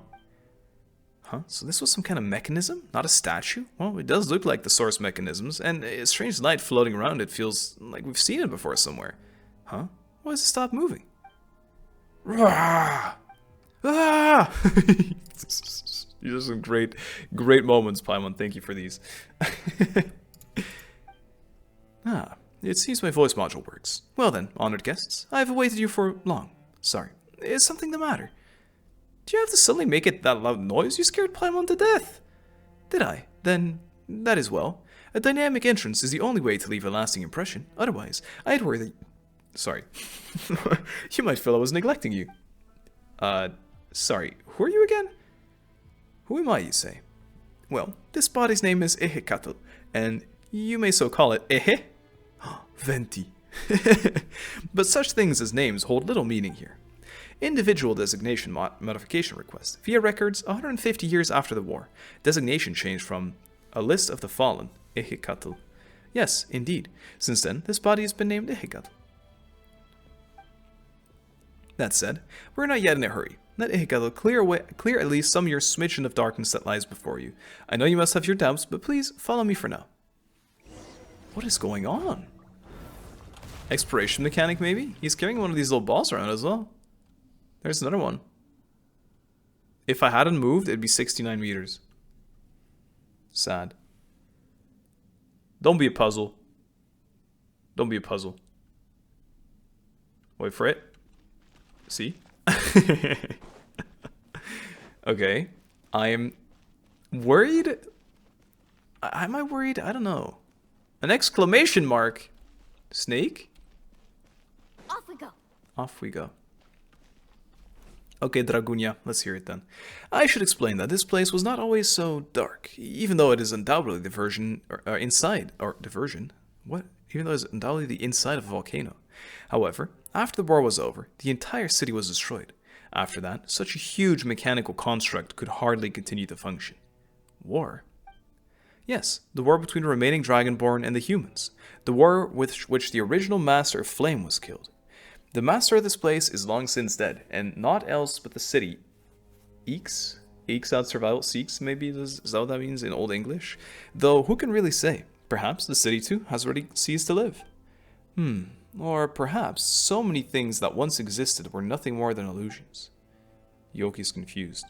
So this was some kind of mechanism? Not a statue? Well, it does look like the source mechanisms, and a strange light floating around it feels like we've seen it before somewhere. Huh? Why does it stop moving? Ah! These are some great moments, Paimon. Thank you for these. It seems my voice module works. Well then, honored guests, I've awaited you for long. Sorry, is something the matter? Do you have to suddenly make it that loud noise? You scared Paimon to death. Did I? Then, that is well. A dynamic entrance is the only way to leave a lasting impression. Otherwise, I'd worry that... Sorry. You might feel I was neglecting you. Sorry, who are you again? Who am I, you say? Well, this body's name is Ehecatl, and you may so call it Ehe? Venti. But such things as names hold little meaning here. Individual designation modification request. Via records, 150 years after the war. Designation changed from a list of the fallen, Ehecatl. Yes, indeed. Since then, this body has been named Ehecatl. That said, we're not yet in a hurry. Let Ehecatl clear at least some of your smidgen of darkness that lies before you. I know you must have your doubts, but please follow me for now. What is going on? Exploration mechanic, maybe? He's carrying one of these little balls around as well. There's another one. If I hadn't moved, it'd be 69 meters. Sad. Don't be a puzzle. Don't be a puzzle. Wait for it. See? Okay. I'm Worried? Am I worried? I don't know. An exclamation mark? Snake? Off we go. Off we go. Okay, Dragunia, let's hear it then. I should explain that this place was not always so dark, even though it is undoubtedly the version, diversion? What? Even though it's undoubtedly the inside of a volcano. However, after the war was over, the entire city was destroyed. After that, such a huge mechanical construct could hardly continue to function. War? Yes, the war between the remaining Dragonborn and the humans. The war with which the original Master of Flame was killed. The master of this place is long since dead, and naught else but the city ekes out survival, seeks maybe, is that what that means in Old English? Though, who can really say? Perhaps the city too has already ceased to live. Or perhaps so many things that once existed were nothing more than illusions. Yoki is confused.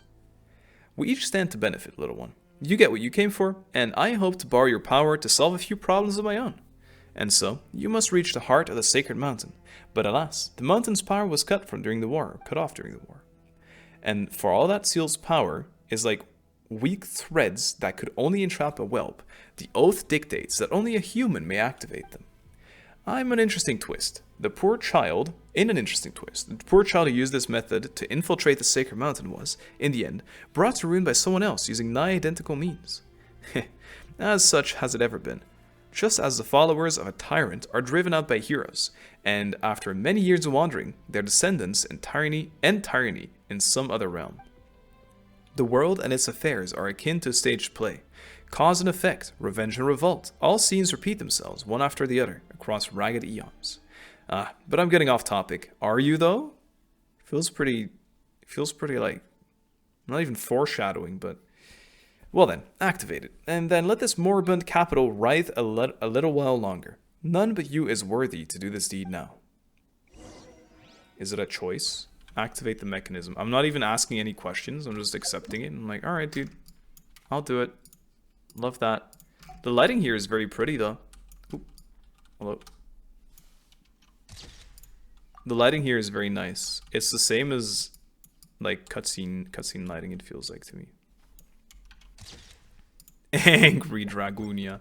We each stand to benefit, little one. You get what you came for, and I hope to borrow your power to solve a few problems of my own. And so, you must reach the heart of the sacred mountain. But alas, the mountain's power was cut off during the war. And for all that seal's power is like weak threads that could only entrap a whelp, the oath dictates that only a human may activate them. I'm an interesting twist. The poor child who used this method to infiltrate the sacred mountain was, in the end, brought to ruin by someone else using nigh identical means. As such has it ever been. Just as the followers of a tyrant are driven out by heroes, and after many years of wandering, their descendants end tyranny in some other realm. The world and its affairs are akin to a staged play. Cause and effect, revenge and revolt, all scenes repeat themselves, one after the other, across ragged eons. But I'm getting off topic. Are you, though? Feels pretty like, not even foreshadowing, but... Well then, activate it, and then let this moribund capital writhe a little while longer. None but you is worthy to do this deed now. Is it a choice? Activate the mechanism. I'm not even asking any questions, I'm just accepting it. I'm like, alright dude, I'll do it. Love that. The lighting here is very pretty though. Oop. Hello. The lighting here is very nice. It's the same as like cutscene lighting, it feels like to me. Angry Dragunia.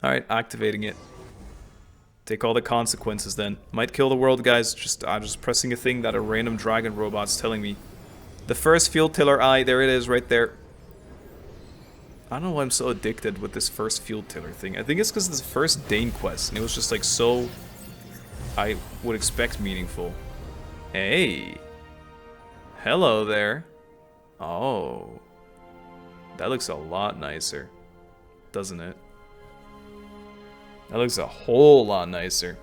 Alright, activating it. Take all the consequences then. Might kill the world, guys. Just pressing a thing that a random dragon robot's telling me. The first field tiller eye, there it is right there. I don't know why I'm so addicted with this first field tiller thing. I think it's because it's the first Dane quest, and it was just like so... I would expect meaningful. Hey. Hello there. Oh. That looks a lot nicer, doesn't it? That looks a whole lot nicer.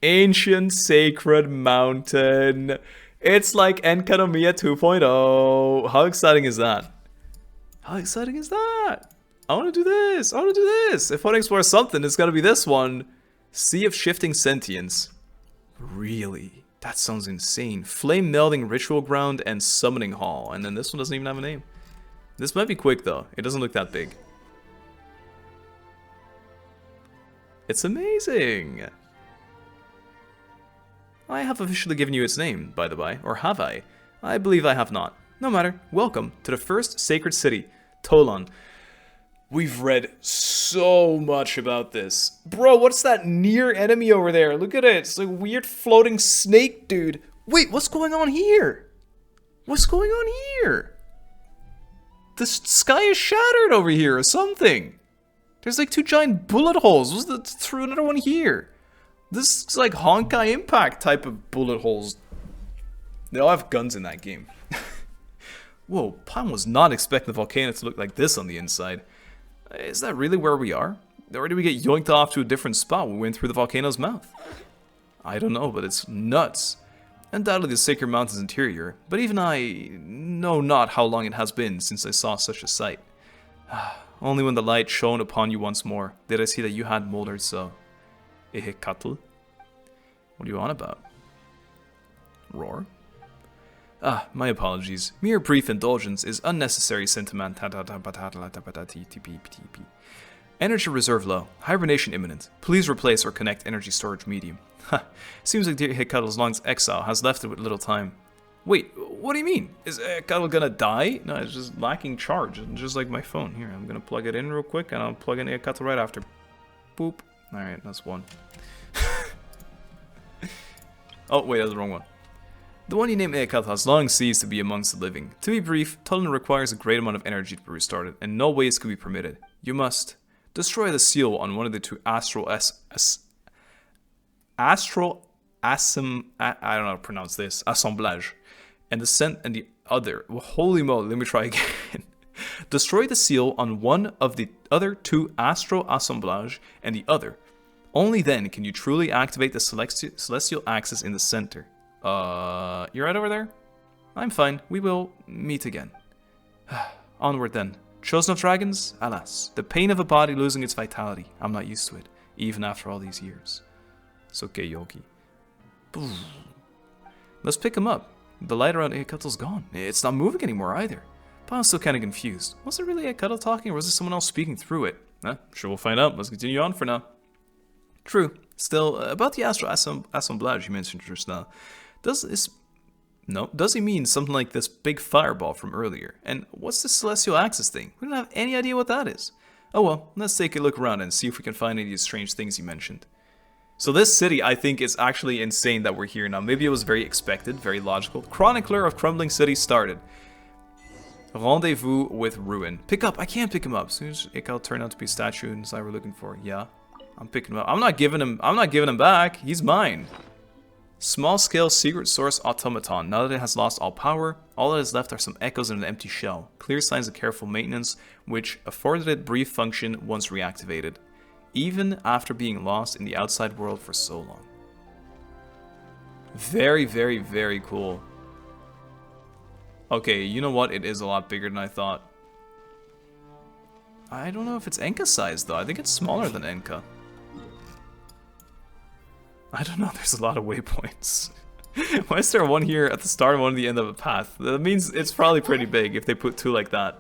Ancient Sacred Mountain. It's like Enkanomiya 2.0. How exciting is that? How exciting is that? I want to do this. I want to do this. If I want to explore something, it's got to be this one. Sea of Shifting Sentience. Really? That sounds insane. Flame Melding Ritual Ground and Summoning Hall. And then this one doesn't even have a name. This might be quick though. It doesn't look that big. It's amazing. I have officially given you its name, by the by. Or have I? I believe I have not. No matter. Welcome to the first sacred city, Tolan. We've read so much about this. Bro, what's that near enemy over there? Look at it. It's like a weird floating snake, dude. Wait, what's going on here? What's going on here? The sky is shattered over here or something. There's like two giant bullet holes. Let's throw another one here. This is like Honkai Impact type of bullet holes. They all have guns in that game. Whoa, Pan was not expecting the volcano to look like this on the inside. Is that really where we are? Or did we get yoinked off to a different spot when we went through the volcano's mouth? I don't know, but it's nuts. Undoubtedly the Sacred Mountain's interior, but even I know not how long it has been since I saw such a sight. Only when the light shone upon you once more did I see that you had moldered so. Ehecatl? What are you on about? Roar? My apologies. Mere brief indulgence is unnecessary sentiment. Energy reserve low. Hibernation imminent. Please replace or connect energy storage medium. Seems like dear Ehecatl, as long as exile, has left it with little time. Wait, What do you mean? Is Ehecatl gonna die? No, it's just lacking charge, just like my phone. Here, I'm gonna plug it in real quick, and I'll plug in Ehecatl right after. Boop. Alright, that's one. Oh, wait, that's the wrong one. The one you named Ehecatl has long ceased to be amongst the living. To be brief, Nutland requires a great amount of energy to be restarted, and no ways can be permitted. You must destroy the seal on one of the two astral I don't know how to pronounce this, assemblage, and the other. Well, holy moly, let me try again. Destroy the seal on one of the other two astral assemblage and the other. Only then can you truly activate the celestial axis in the center. You're right over there? I'm fine. We will meet again. Onward then. Chosen of dragons? Alas, the pain of a body losing its vitality. I'm not used to it, even after all these years. It's okay, Yogi. Let's pick him up. The light around Ehecatl's gone. It's not moving anymore either. But I'm still kind of confused. Was it really Ehecatl talking, or was it someone else speaking through it? Sure, we'll find out. Let's continue on for now. True. Still, about the astral assemblage you mentioned just now. Does he mean something like this big fireball from earlier? And what's this celestial axis thing? We don't have any idea what that is. Oh well, let's take a look around and see if we can find any of these strange things he mentioned. So this city, I think, is actually insane that we're here now. Maybe it was very expected, very logical. Chronicler of Crumbling City started. Rendezvous with Ruin. Pick up. I can't pick him up. As soon as Ehecatl turned out to be a statue and Nzaya we're looking for. Yeah, I'm picking him up. I'm not giving him back. He's mine. Small-scale secret source automaton. Now that it has lost all power, all that is left are some echoes in an empty shell. Clear signs of careful maintenance, which afforded it brief function once reactivated, even after being lost in the outside world for so long. Very, very, very cool. Okay, you know what? It is a lot bigger than I thought. I don't know if it's Enka size though. I think it's smaller than Enka. I don't know, there's a lot of waypoints. Why is there one here at the start and one at the end of a path? That means it's probably pretty big if they put two like that.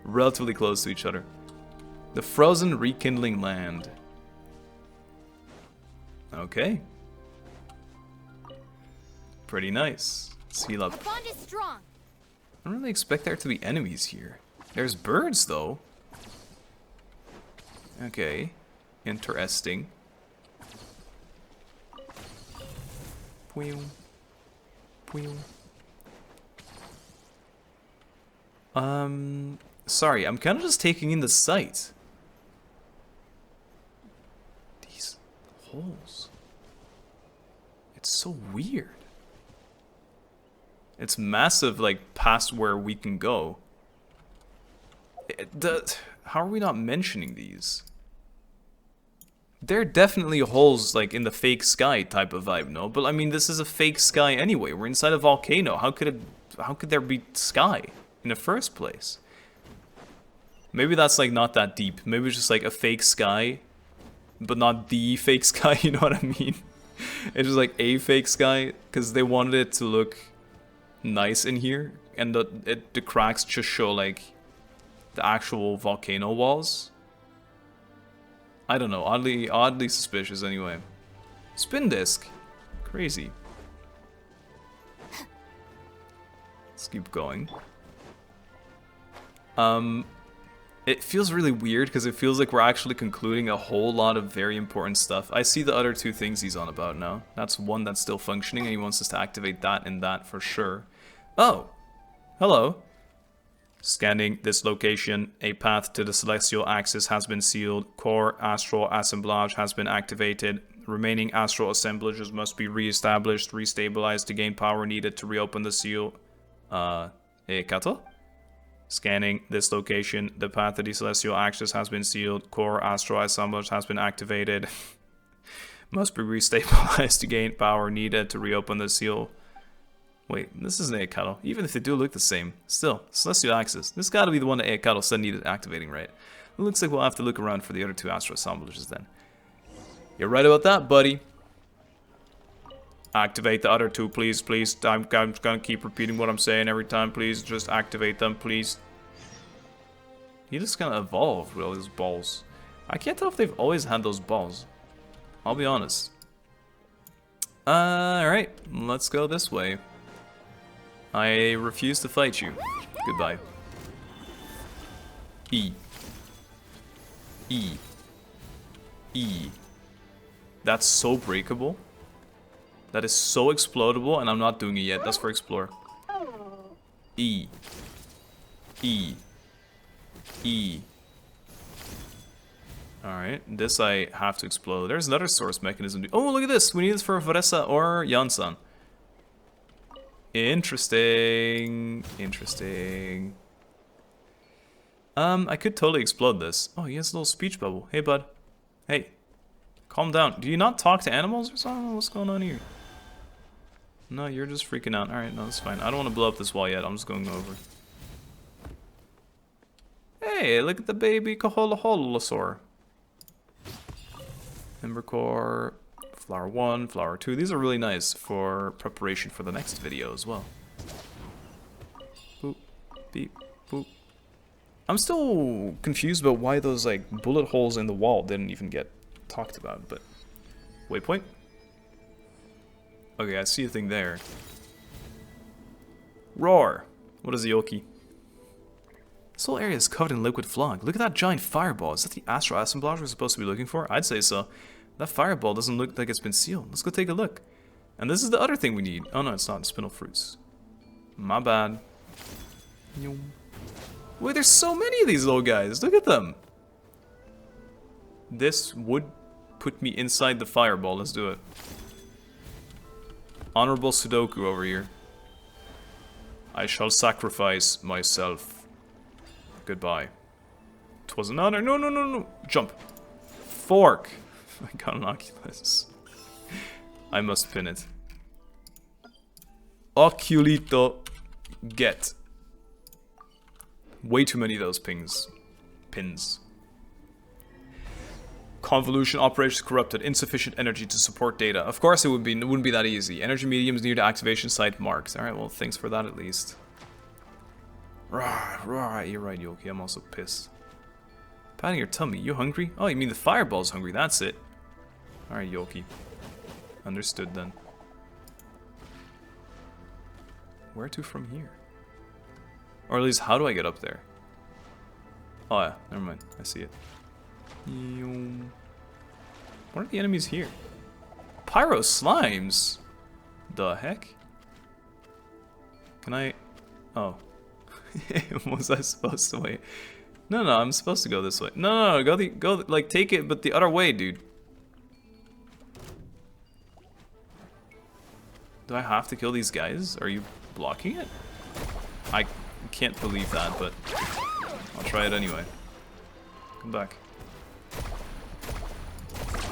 Relatively close to each other. The Frozen Rekindling Land. Okay. Pretty nice. Let's heal up. Our bond is strong. I don't really expect there to be enemies here. There's birds though. Okay. Interesting. Sorry, I'm kind of just taking in the sight. These holes. It's so weird. It's massive, like, past where we can go. How are we not mentioning these? There are definitely holes, like, in the fake sky type of vibe, no? But, I mean, this is a fake sky anyway. We're inside a volcano. How could there be sky in the first place? Maybe that's, like, not that deep. Maybe it's just, like, a fake sky, but not the fake sky, you know what I mean? It's just, like, a fake sky, because they wanted it to look nice in here, and the cracks just show, like, the actual volcano walls. I don't know, oddly suspicious anyway. Spin disc. Crazy. Let's keep going. It feels really weird because it feels like we're actually concluding a whole lot of very important stuff. I see the other two things he's on about now. That's one that's still functioning and he wants us to activate that and that for sure. Oh, hello. Scanning this location, a path to the celestial axis has been sealed. Core astral assemblage has been activated. Remaining astral assemblages must be re-established, restabilized to gain power needed to reopen the seal. Ehecatl? Scanning this location, the path to the celestial axis has been sealed. Core astral assemblage has been activated. Must be restabilized to gain power needed to reopen the seal. Wait, this isn't Ehecatl. Even if they do look the same. Still, celestial axis. This gotta be the one that Ehecatl said needed activating, right? It looks like we'll have to look around for the other two astral assemblages then. You're right about that, buddy. Activate the other two, please, please. I'm gonna keep repeating what I'm saying every time. Please, just activate them, please. He just kind of evolved with all these balls. I can't tell if they've always had those balls. I'll be honest. Alright, let's go this way. I refuse to fight you. Goodbye. E. E. E. That's so breakable. That is so explodable, and I'm not doing it yet. That's for explore. E. E. E. Alright, this I have to explode. There's another source mechanism. Oh, look at this! We need this for Varessa or Jansan. Interesting. Interesting. I could totally explode this. Oh, he has a little speech bubble. Hey, bud. Hey. Calm down. Do you not talk to animals or something? What's going on here? No, you're just freaking out. Alright, no, that's fine. I don't want to blow up this wall yet. I'm just going over. Hey, look at the baby Koholaholosaur. Ember core, flower 1, flower 2. These are really nice for preparation for the next video as well. Boop, beep, boop. I'm still confused about why those like bullet holes in the wall didn't even get talked about, but waypoint. Okay, I see a thing there. Roar. What is the Yoki? This whole area is covered in liquid fog. Look at that giant fireball. Is that the astral assemblage we're supposed to be looking for? I'd say so. That fireball doesn't look like it's been sealed. Let's go take a look. And this is the other thing we need. Oh no, it's not. Spinel fruits. My bad. Wait, there's so many of these little guys. Look at them. This would put me inside the fireball. Let's do it. Honorable Sudoku over here. I shall sacrifice myself. Goodbye. 'Twas an honor. No, no, no, no. Jump. Fork. I got an Oculus. I must pin it. Oculito. Get. Way too many of those pins. Convolution operations corrupted. Insufficient energy to support data. Of course it wouldn't be that easy. Energy mediums near the activation site marked. Alright, well thanks for that at least. Rah, rah, you're right, Yoki. I'm also pissed. Patting your tummy. You hungry? Oh, you mean the fireball's hungry. That's it. Alright, Yoki. Understood then. Where to from here? Or at least, how do I get up there? Oh yeah, never mind. I see it. What are the enemies here? Pyro slimes? The heck? Can I... Oh. Was I supposed to wait? No, no, I'm supposed to go this way. No, no, no, go like, take it, but the other way, dude. Do I have to kill these guys? Are you blocking it? I can't believe that, but I'll try it anyway. Come back.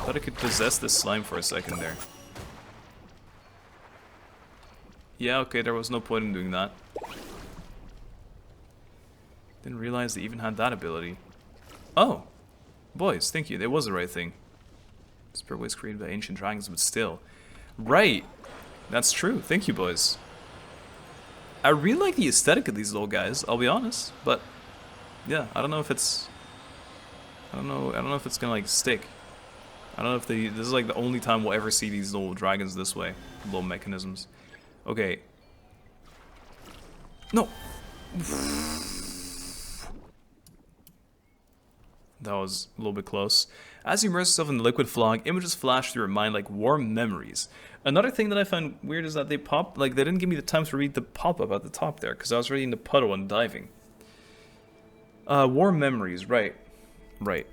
Thought I could possess this slime for a second there. Yeah, okay, there was no point in doing that. Didn't realize they even had that ability. Oh! Boys, thank you, that was the right thing. Spirit was created by ancient dragons, but still. Right! That's true, thank you, boys. I really like the aesthetic of these little guys, I'll be honest, but yeah, I don't know if it's... I don't know if it's gonna like stick. I don't know if this is like the only time we'll ever see these little dragons this way. Little mechanisms. Okay. No! That was a little bit close. As you immerse yourself in the liquid fog, images flash through your mind like warm memories. Another thing that I found weird is that they didn't give me the time to read the pop-up at the top there, because I was reading the puddle and diving. Warm memories, right. Right.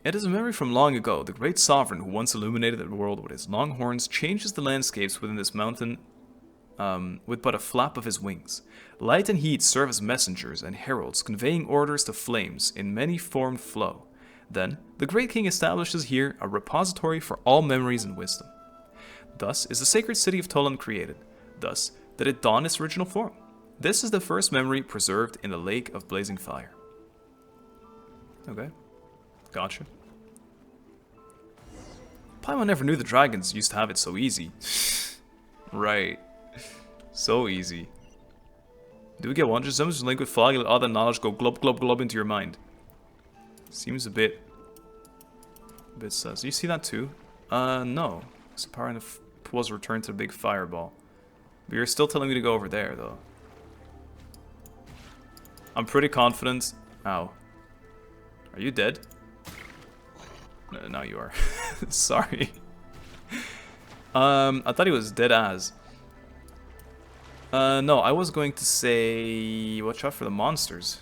It is a memory from long ago. The great sovereign who once illuminated the world with his long horns changes the landscapes within this mountain with but a flap of his wings. Light and heat serve as messengers and heralds, conveying orders to flames in many-formed flow. Then, the great king establishes here a repository for all memories and wisdom. Thus is the sacred city of Toland created. Thus did it don its original form. This is the first memory preserved in the lake of blazing fire. Okay. Gotcha. Paimon never knew the dragons used to have it so easy. Right. So easy. Do we get one? Just summons liquid fog and let all that knowledge go glub glub glub into your mind. Seems a bit sus. Do you see that too? No. This power was returned to the big fireball. But you're still telling me to go over there, though. I'm pretty confident. Ow. Are you dead? No, now you are. Sorry. I thought he was dead as. No, I was going to say... Watch out for the monsters.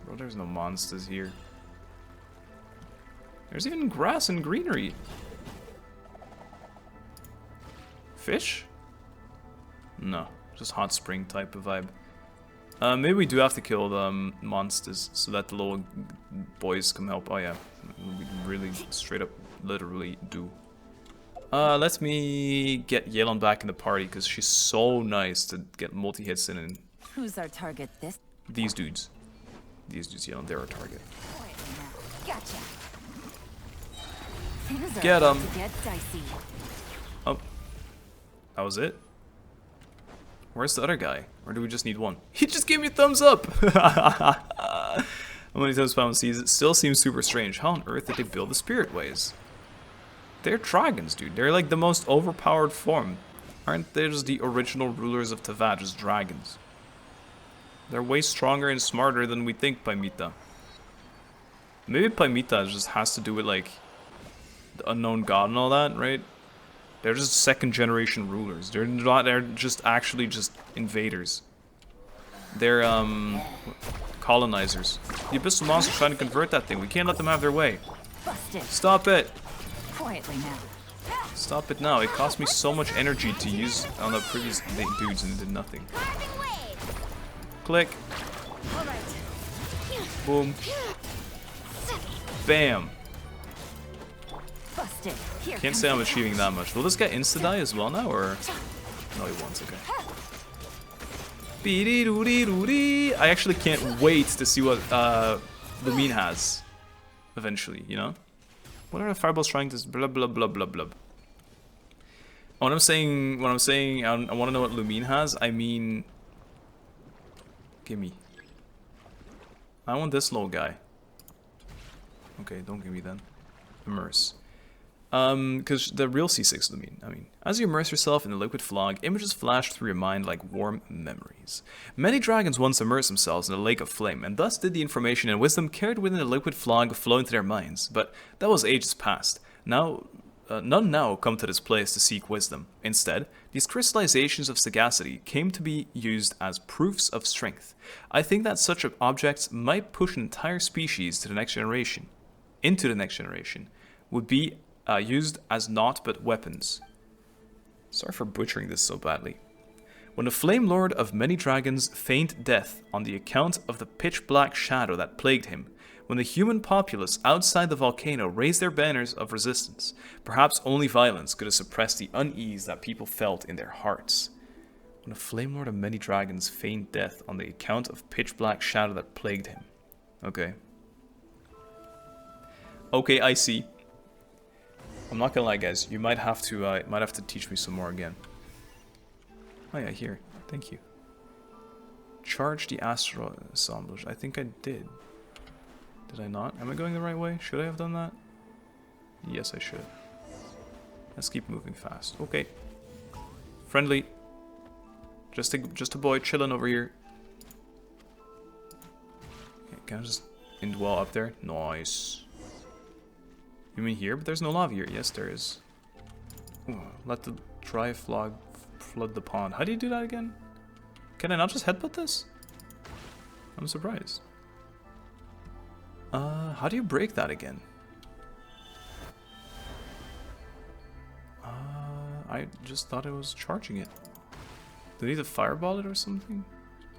Bro, there's no monsters here. There's even grass and greenery. Fish? No, just hot spring type of vibe. Maybe we do have to kill the monsters so that the little boys can help. Oh yeah, we really straight up literally do. Let me get Yelan back in the party because she's so nice to get multi-hits in. And Who's our target this? these dudes. These dudes, Yelan, they're our target. Gotcha. Things are Get about 'em. to get dicey. Oh. That was it? Where's the other guy? Or do we just need one? He just gave me a thumbs up! How many times Pound sees it? Still seems super strange. How on earth did they build the spirit ways? They're dragons, dude. They're like the most overpowered form. Aren't they just the original rulers of Tavad, just dragons? They're way stronger and smarter than we think, Paimita. Maybe Paimita just has to do with like the unknown god and all that, right? They're just second generation rulers. They're not, they're just actually just invaders. They're colonizers. The abyssal monster's trying to convert that thing. We can't let them have their way. Busted. Stop it! Quietly now. Stop it now. It cost me so much energy to use on the previous dudes and it did nothing. Carving wave. Click. All right. Boom. Bam. Busted. Here Can't comes say I'm the achieving catch. that much. Will this guy insta-die as well now, or...? No, he won't, okay. Beedee-doo-dee-doo-dee. I actually can't wait to see what Lumine has. Eventually, you know? What are the fireballs trying to... Blah, blah, blah, blah, blah. When I'm saying I want to know what Lumine has, I mean... Gimme. I want this little guy. Okay, don't give me then. Immerse. Because the real C6 Lumine, I mean, as you immerse yourself in the liquid fog, images flash through your mind like warm memories. Many dragons once immersed themselves in a lake of flame, and thus did the information and wisdom carried within the liquid fog flow into their minds. But that was ages past. None now come to this place to seek wisdom. Instead, these crystallizations of sagacity came to be used as proofs of strength. I think that such objects might push an entire species to the next generation. Into the next generation. Would be used as naught but weapons. Sorry for butchering this so badly. When the Flame Lord of many dragons feigned death on the account of the pitch-black shadow that plagued him, when the human populace outside the volcano raised their banners of resistance, perhaps only violence could have suppressed the unease that people felt in their hearts. When the Flame Lord of many dragons feigned death on the account of pitch-black shadow that plagued him. Okay. Okay, I see. I'm not gonna lie, guys. You might have to teach me some more again. Oh yeah, here. Thank you. Charge the astral assemblage. I think I did. Did I not? Am I going the right way? Should I have done that? Yes, I should. Let's keep moving fast. Okay. Friendly. Just a boy chilling over here. Okay, can I just indwell up there? Nice. You mean here? But there's no lava here. Yes, there is. Ooh, let the dry fog flood the pond. How do you do that again? Can I not just headbutt this? I'm surprised. How do you break that again? I just thought it was charging it. Do I need to fireball it or something?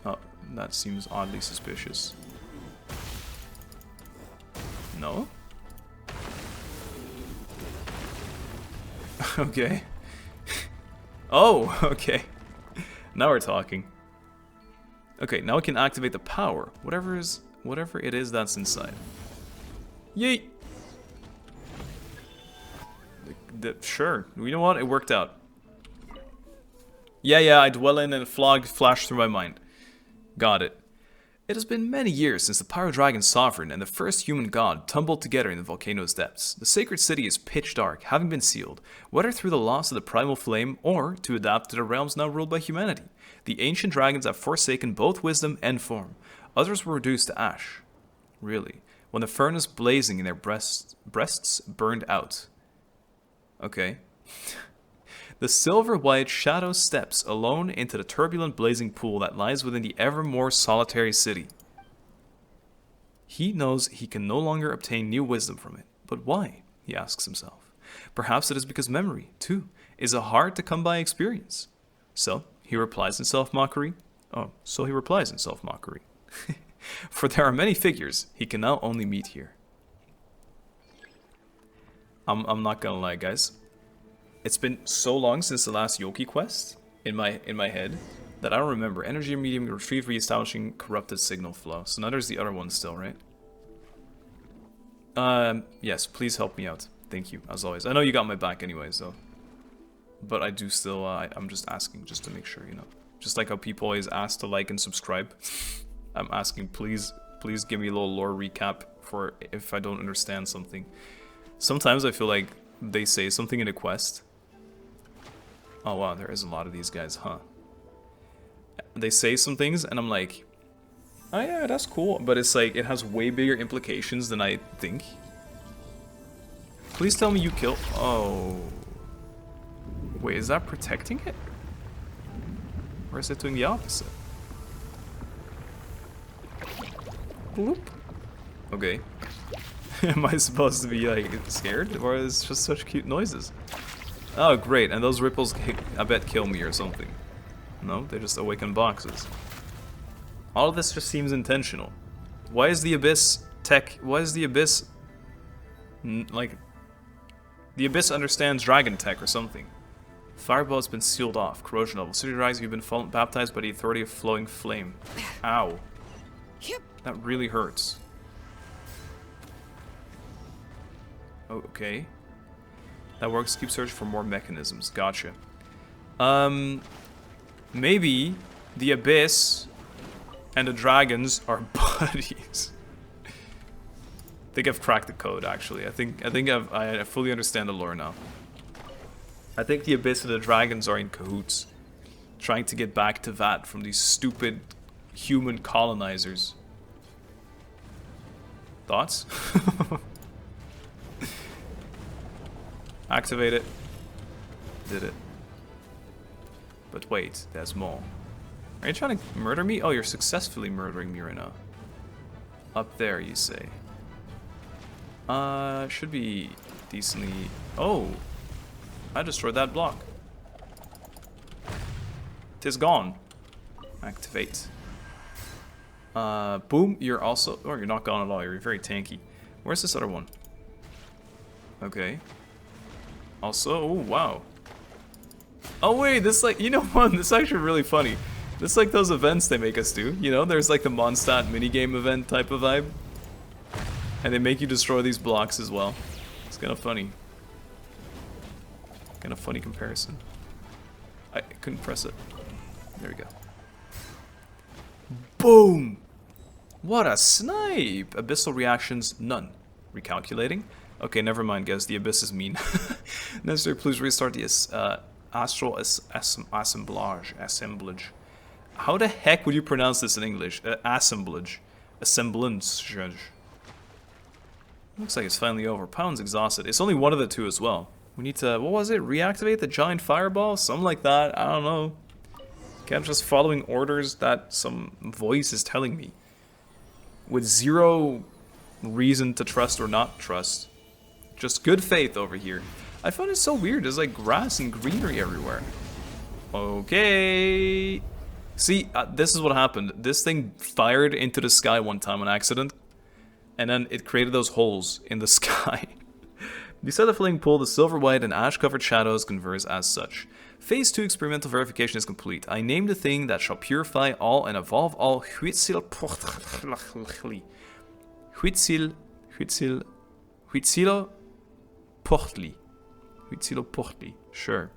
Oh, that seems oddly suspicious. No? Okay. Oh, okay. Now we're talking. Okay, now we can activate the power. Whatever it is that's inside. Yeet! Sure. You know what? It worked out. Yeah, I dwell in and a fog flashed through my mind. Got it. It has been many years since the Pyro Dragon Sovereign and the first human god tumbled together in the volcano's depths. The sacred city is pitch dark, having been sealed, whether through the loss of the primal flame or to adapt to the realms now ruled by humanity. The ancient dragons have forsaken both wisdom and form. Others were reduced to ash. Really? When the furnace blazing in their breasts burned out. Okay. The silver-white shadow steps alone into the turbulent blazing pool that lies within the ever more solitary city. He knows he can no longer obtain new wisdom from it. But why? He asks himself. Perhaps it is because memory, too, is a hard-to-come-by experience. So, he replies in self-mockery. For there are many figures he can now only meet here. I'm not gonna lie, guys. It's been so long since the last Yoki quest in my head that I don't remember. Energy medium retrieve reestablishing corrupted signal flow. So now there's the other one still, right? Yes, please help me out. Thank you, as always. I know you got my back anyways, though. But I do still, I'm just asking, just to make sure, you know. Just like how people always ask to like and subscribe. I'm asking, please give me a little lore recap for if I don't understand something. Sometimes I feel like they say something in a quest. Oh wow, there is a lot of these guys, huh? They say some things and I'm like, oh yeah, that's cool. But it's like, it has way bigger implications than I think. Please tell me you kill. Oh. Wait, is that protecting it? Or is it doing the opposite? Bloop. Okay. Am I supposed to be like scared? Or is it just such cute noises? Oh great, and those ripples I bet kill me or something. No, they just awaken boxes. All of this just seems intentional. Why is the Abyss tech, why is the Abyss like, the Abyss understands dragon tech or something. Fireball has been sealed off. Corrosion level. City rise, you've been baptized by the authority of flowing flame. Ow. That really hurts. Oh, okay. That works. Keep searching for more mechanisms. Gotcha. Maybe the Abyss and the dragons are buddies. I think I've cracked the code, actually. I think I fully understand the lore now. I think the Abyss and the dragons are in cahoots, trying to get back to Vat from these stupid human colonizers. Thoughts? Activate it. Did it. But wait, there's more. Are you trying to murder me? Oh, you're successfully murdering me right now. Up there, you say. Should be decently... Oh! I destroyed that block. 'Tis gone. Activate. Boom, you're also... Oh, you're not gone at all. You're very tanky. Where's this other one? Okay. Also, oh, wow. Oh, wait, this like... You know what? This is actually really funny. This is like those events they make us do. You know, there's like the Mondstadt minigame event type of vibe. And they make you destroy these blocks as well. It's kind of funny. Kind of funny comparison. I couldn't press it. There we go. Boom! What a snipe! Abyssal reactions, none. Recalculating? Okay, never mind, guys. The Abyss is mean. Necessary, please restart the astral assemblage. How the heck would you pronounce this in English? Assemblage. Assemblance. Looks like it's finally over. Pound's exhausted. It's only one of the two as well. We need to, what was it? Reactivate the giant fireball? Something like that. I don't know. I'm just following orders that some voice is telling me. With zero reason to trust or not trust. Just good faith over here. I find it so weird. There's like grass and greenery everywhere. Okay. See, this is what happened. This thing fired into the sky one time on accident. And then it created those holes in the sky. Beside the flame pool, the silver white and ash covered shadows converse as such. Phase 2 experimental verification is complete. I name the thing that shall purify all and evolve all Huitzilopotli. Huitzilopotli. Sure.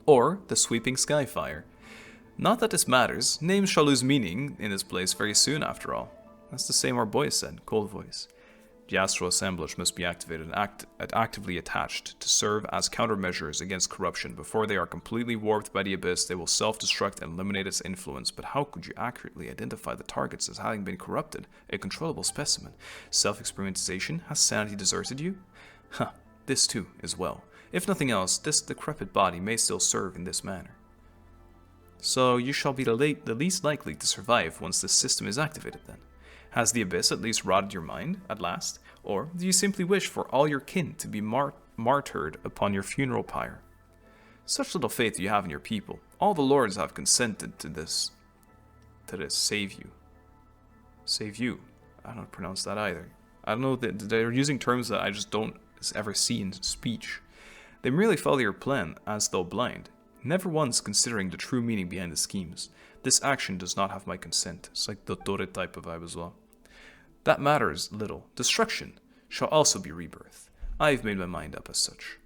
Or the sweeping Skyfire. Not that this matters. Names shall lose meaning in this place very soon, after all. That's the same our boy said, cold voice. The astral assemblage must be activated and actively attached to serve as countermeasures against corruption. Before they are completely warped by the abyss, they will self-destruct and eliminate its influence. But how could you accurately identify the targets as having been corrupted? A controllable specimen. Self-experimentization? Has sanity deserted you? Huh, this too, as well. If nothing else, this decrepit body may still serve in this manner. So you shall be the least likely to survive once this system is activated then. Has the abyss at least rotted your mind, at last? Or do you simply wish for all your kin to be martyred upon your funeral pyre? Such little faith you have in your people. All the lords have consented to this. Save you. Save you. I don't pronounce that either. I don't know, they're using terms that I just don't ever see in speech. They merely follow your plan, as though blind, never once considering the true meaning behind the schemes. This action does not have my consent. It's like the Dore type of vibe as well. That matters little. Destruction shall also be rebirth. I've made my mind up as such.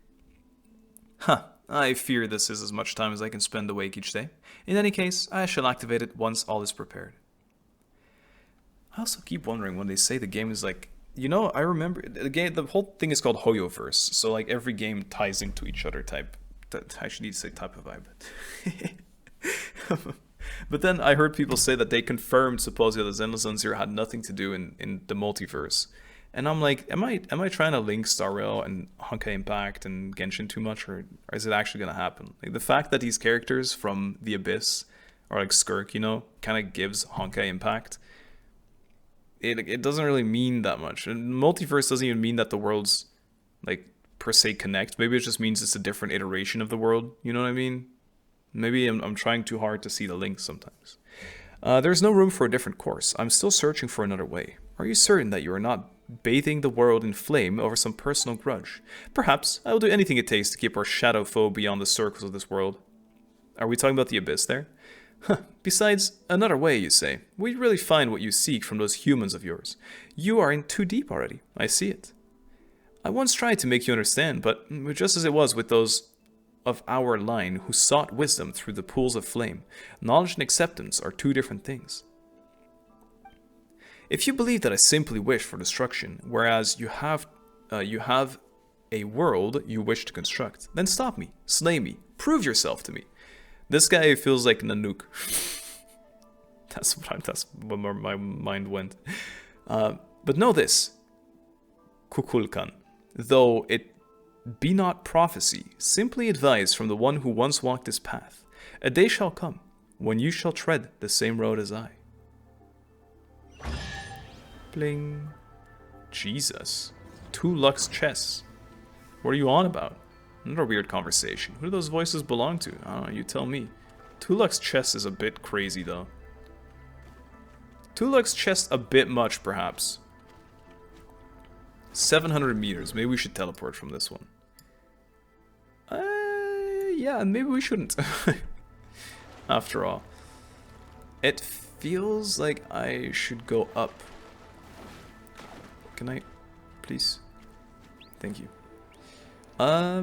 Huh, I fear this is as much time as I can spend awake each day. In any case, I shall activate it once all is prepared. I also keep wondering when they say the game is like, you know, I remember the whole thing is called Hoyoverse, so like every game ties into each other type. I should need to say type of vibe. But then I heard people say that they confirmed supposedly that Zenless Zone Zero had nothing to do in the multiverse. And I'm like, am I trying to link Star Rail and Honkai Impact and Genshin too much, or is it actually gonna happen? Like the fact that these characters from the Abyss or like Skirk, you know, kind of gives Honkai Impact. It doesn't really mean that much. And multiverse doesn't even mean that the worlds like per se connect. Maybe it just means it's a different iteration of the world. You know what I mean? Maybe I'm trying too hard to see the links sometimes. There's no room for a different course. I'm still searching for another way. Are you certain that you are not bathing the world in flame over some personal grudge? Perhaps I will do anything it takes to keep our shadow foe beyond the circles of this world. Are we talking about the Abyss there? Huh. Besides, another way, you say. Will you really find what you seek from those humans of yours? You are in too deep already. I see it. I once tried to make you understand, but just as it was with those of our line who sought wisdom through the pools of flame, knowledge and acceptance are two different things. If you believe that I simply wish for destruction, whereas you have a world you wish to construct, then stop me, slay me, prove yourself to me. This guy feels like Nanook. That's where my mind went. But know this, Kukulkan, though it be not prophecy, simply advice from the one who once walked this path. A day shall come when you shall tread the same road as I. Bling. Jesus. 2 Lux chests. What are you on about? Another weird conversation. Who do those voices belong to? I don't know, you tell me. 2 Lux chest is a bit crazy though. 2 Lux chest a bit much perhaps. 700 meters. Maybe we should teleport from this one. Yeah, maybe we shouldn't. After all. It feels like I should go up. Can I? Please? Thank you. I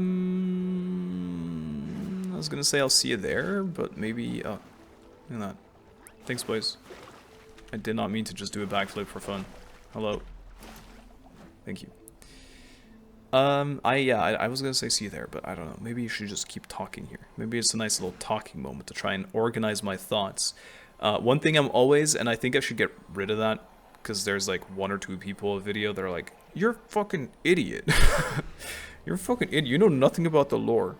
was gonna say I'll see you there, but maybe... Oh, look at that. Thanks, boys. I did not mean to just do a backflip for fun. Hello. Thank you. I was gonna say see you there, but I don't know. Maybe you should just keep talking here. Maybe it's a nice little talking moment to try and organize my thoughts. One thing I'm always, and I think I should get rid of that, because there's like 1 or 2 people in a video that are like, you're a fucking idiot. You're a fucking idiot. You know nothing about the lore.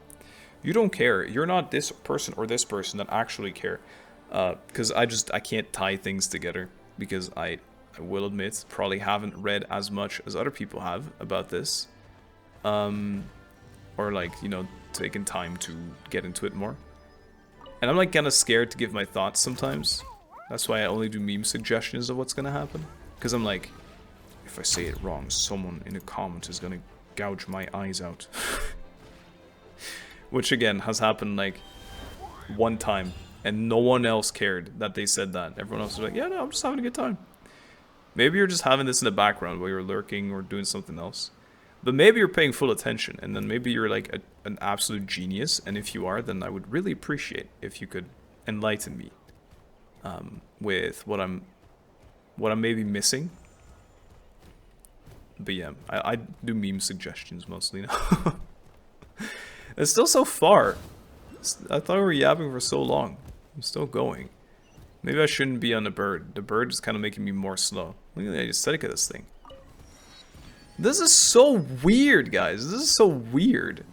You don't care. You're not this person or this person that actually care. Because I can't tie things together, because I will admit, probably haven't read as much as other people have about this. Or like, you know, taken time to get into it more. And I'm like kind of scared to give my thoughts sometimes. That's why I only do meme suggestions of what's gonna happen. Because I'm like, if I say it wrong, someone in the comments is gonna gouge my eyes out. Which again, has happened like 1 time. And no one else cared that they said that. Everyone else was like, yeah, no, I'm just having a good time. Maybe you're just having this in the background while you're lurking or doing something else. But maybe you're paying full attention, and then maybe you're like an absolute genius, and if you are, then I would really appreciate if you could enlighten me with what I'm maybe missing. But yeah, I do meme suggestions mostly now. It's still so far. I thought we were yapping for so long. I'm still going. Maybe I shouldn't be on the bird. The bird is kind of making me more slow. Look at the aesthetic of this thing. This is so weird, guys. This is so weird.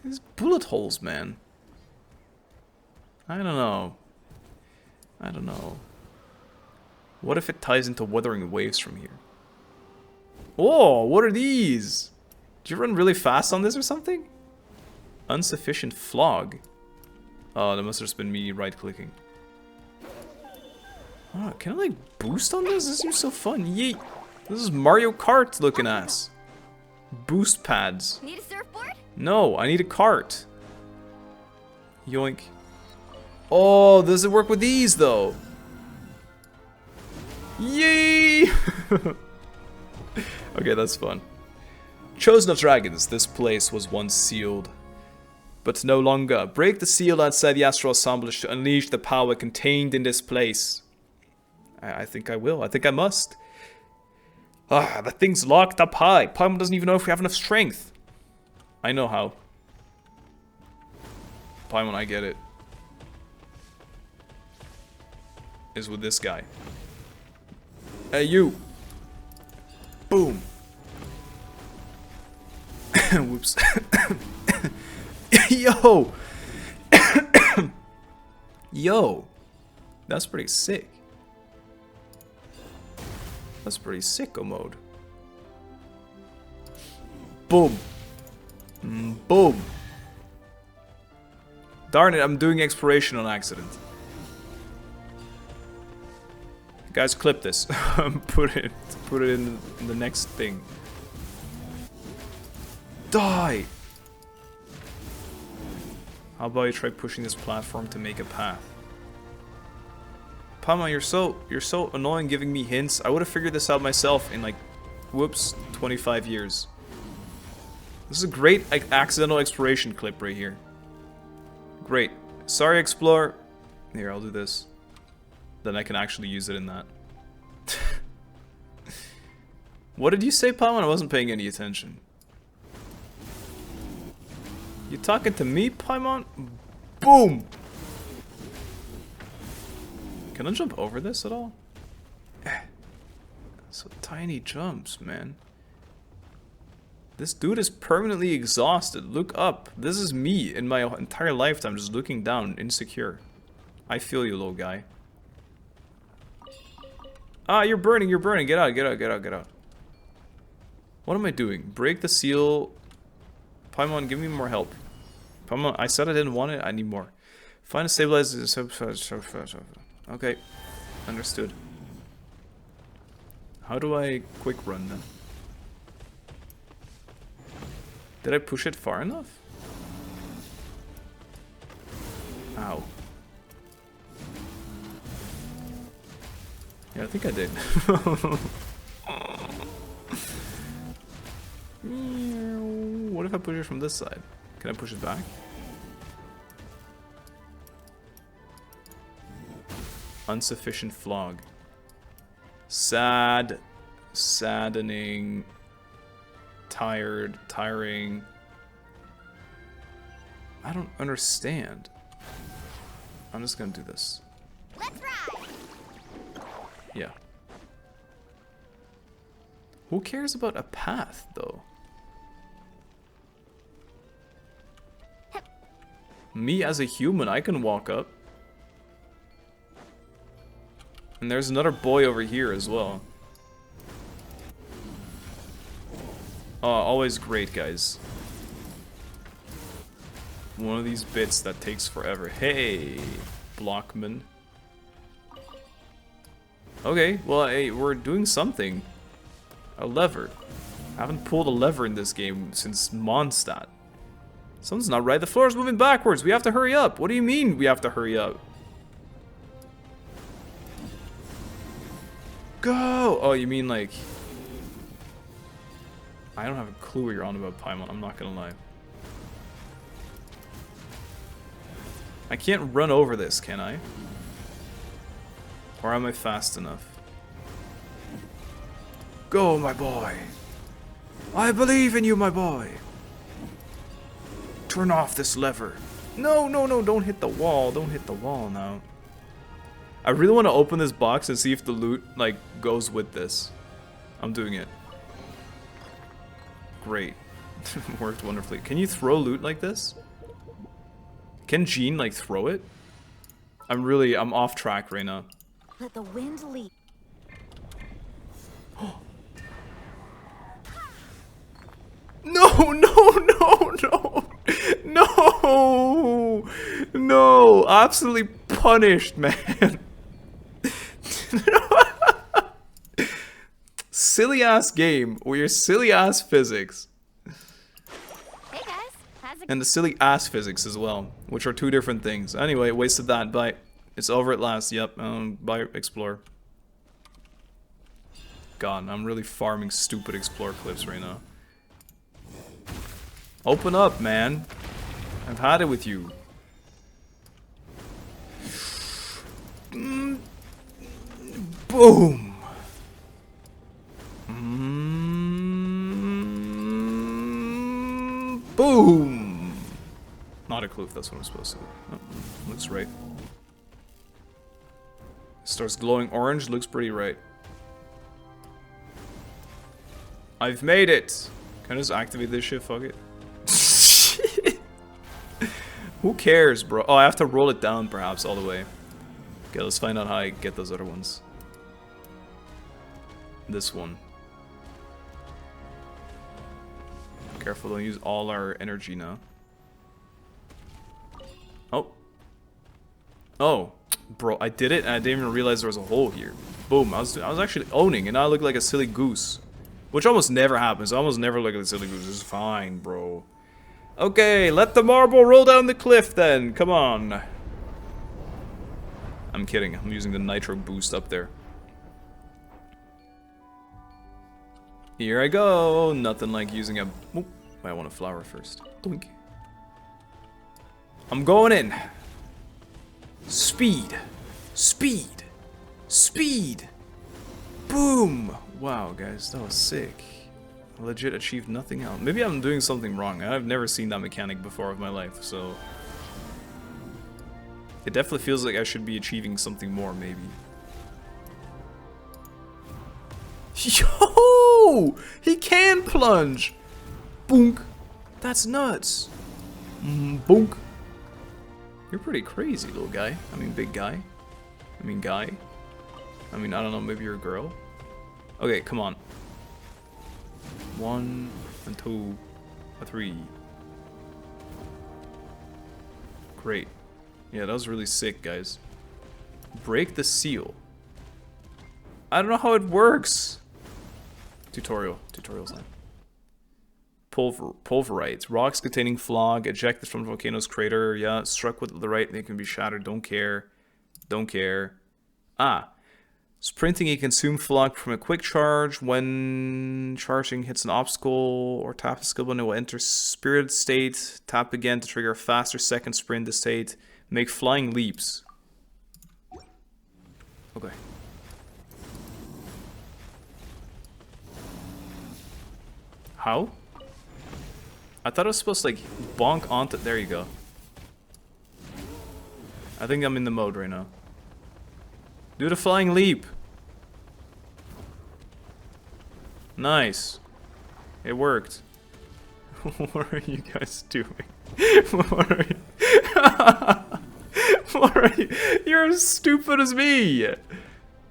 These bullet holes, man. I don't know. I don't know. What if it ties into Wuthering Waves from here? Oh, what are these? Did you run really fast on this or something? Insufficient flog. Oh, that must have just been me right-clicking. Oh, can I like boost on this? This seems so fun. Yeet. This is Mario Kart looking ass. Boost pads. Need a surfboard? No, I need a cart. Yoink. Oh, does it work with these though? Yay! Okay, that's fun. Chosen of Dragons, this place was once sealed, but no longer. Break the seal outside the astral assemblage to unleash the power contained in this place. I think I will. I think I must. Ah, the thing's locked up high. Paimon doesn't even know if we have enough strength. I know how. Paimon, I get it. Is with this guy. Hey, you. Boom. Whoops. Yo. Yo. That's pretty sick. That's pretty sicko mode. Boom. Boom. Darn it, I'm doing exploration on accident. Guys, clip this. put it in the next thing. Die! How about you try pushing this platform to make a path? Paimon, you're so annoying giving me hints. I would have figured this out myself in like, whoops, 25 years. This is a great accidental exploration clip right here. Great. Sorry, Explorer. Here, I'll do this. Then I can actually use it in that. What did you say, Paimon? I wasn't paying any attention. You talking to me, Paimon? Boom! Can I jump over this at all? So tiny jumps, man. This dude is permanently exhausted. Look up. This is me in my entire lifetime just looking down, insecure. I feel you, little guy. Ah, you're burning, you're burning. Get out, get out, get out, get out. What am I doing? Break the seal. Paimon, give me more help. Paimon, I said I didn't want it. I need more. Find a stabilizer. Okay, understood. How do I quick run then? Did I push it far enough? Ow. Yeah, I think I did. What if I push it from this side? Can I push it back? Insufficient flog. Sad. Saddening. Tired. Tiring. I don't understand. I'm just gonna do this. Let's ride. Yeah. Who cares about a path, though? Me as a human, I can walk up. And there's another boy over here as well. Oh, always great, guys. One of these bits that takes forever. Hey, Blockman. Okay, well, hey, we're doing something. A lever. I haven't pulled a lever in this game since Mondstadt. Something's not right. The floor is moving backwards. We have to hurry up. What do you mean we have to hurry up? Go! Oh, you mean like... I don't have a clue what you're on about, Paimon. I'm not gonna lie. I can't run over this, can I? Or am I fast enough? Go, my boy. I believe in you, my boy. Turn off this lever. No, no, no, don't hit the wall. Don't hit the wall now. I really want to open this box and see if the loot, like, goes with this. I'm doing it. Great. Worked wonderfully. Can you throw loot like this? Can Jean, like, throw it? I'm off track right now. Let the wind lead. No, no, no, no. No. No. Absolutely punished, man. Silly ass game with your silly ass physics. Hey guys, how's it And the silly ass physics as well, which are two different things. Anyway, wasted that. Bye. It's over at last. Yep. Bye, Explore. God, I'm really farming stupid Explore clips right now. Open up, man. I've had it with you. Boom. Boom. Not a clue if that's what I'm supposed to do. Oh, looks right. Starts glowing orange. Looks pretty right. I've made it. Can I just activate this shit? Fuck it. Who cares, bro? Oh, I have to roll it down, perhaps, all the way. Okay, let's find out how I get those other ones. This one. Careful, don't use all our energy now. Oh. Oh. Bro, I did it, and I didn't even realize there was a hole here. Boom, I was actually owning, and now I look like a silly goose. Which almost never happens. I almost never look like a silly goose. It's fine, bro. Okay, let the marble roll down the cliff then. Come on. I'm kidding. I'm using the nitro boost up there. Here I go. Nothing like using a... Oop, I want a flower first. Doink. I'm going in. Speed. Speed. Speed. Boom. Wow, guys, that was sick. I legit achieved nothing else. Maybe I'm doing something wrong. I've never seen that mechanic before in my life, so... It definitely feels like I should be achieving something more, maybe. Yo! He can plunge! Boonk! That's nuts! Boonk! You're pretty crazy, little guy. I mean, big guy. I mean, guy. I mean, I don't know, maybe you're a girl? Okay, come on. 1 and 2 and 3. Great. Yeah, that was really sick, guys. Break the seal. I don't know how it works. Tutorial. Tutorial's time. Pulverites. Rocks containing fog ejected from the volcano's crater. Yeah, struck with the right, they can be shattered. Don't care. Don't care. Ah. Sprinting a consumed flock from a quick charge. When charging hits an obstacle or tap a skill button, it will enter spirit state. Tap again to trigger a faster second sprint to state. Make flying leaps. Okay. How? I thought I was supposed to like bonk onto... There you go. I think I'm in the mode right now. Do the flying leap. Nice. It worked. What are you guys doing? What are you? What are you? You're as stupid as me.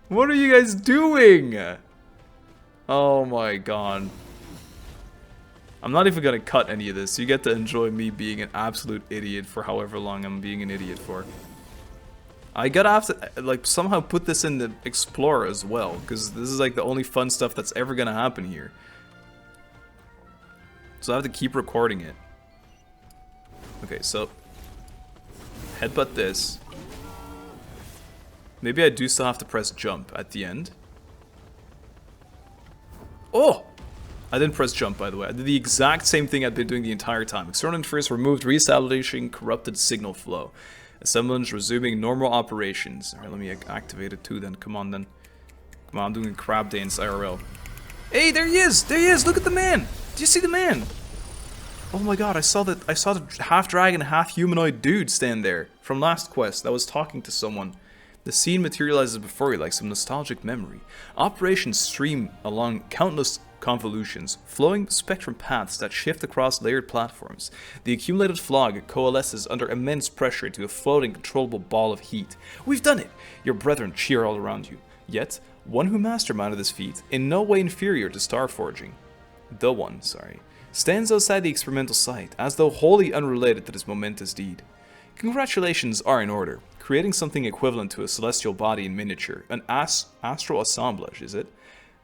What are you guys doing? Oh my god. I'm not even gonna cut any of this. You get to enjoy me being an absolute idiot for however long I'm being an idiot for. I gotta have to, like, somehow put this in the Explorer as well, because this is, like, the only fun stuff that's ever gonna happen here. So I have to keep recording it. Okay, so... Headbutt this. Maybe I do still have to press jump at the end. Oh! I didn't press jump, by the way. I did the exact same thing I've been doing the entire time. External interference removed, reestablishing corrupted signal flow. Assemblage resuming normal operations. Alright, let me activate it too then. Come on then. Come on, I'm doing a crab dance IRL. Hey, there he is! There he is! Look at the man! Do you see the man? Oh my god, I saw the half dragon, half humanoid dude stand there from last quest that was talking to someone. The scene materializes before you like some nostalgic memory. Operations stream along countless convolutions, flowing spectrum paths that shift across layered platforms. The accumulated fog coalesces under immense pressure into a floating, controllable ball of heat. We've done it! Your brethren cheer all around you. Yet, one who masterminded this feat, in no way inferior to star forging, stands outside the experimental site, as though wholly unrelated to this momentous deed. Congratulations are in order. Creating something equivalent to a celestial body in miniature, an astral assemblage, is it?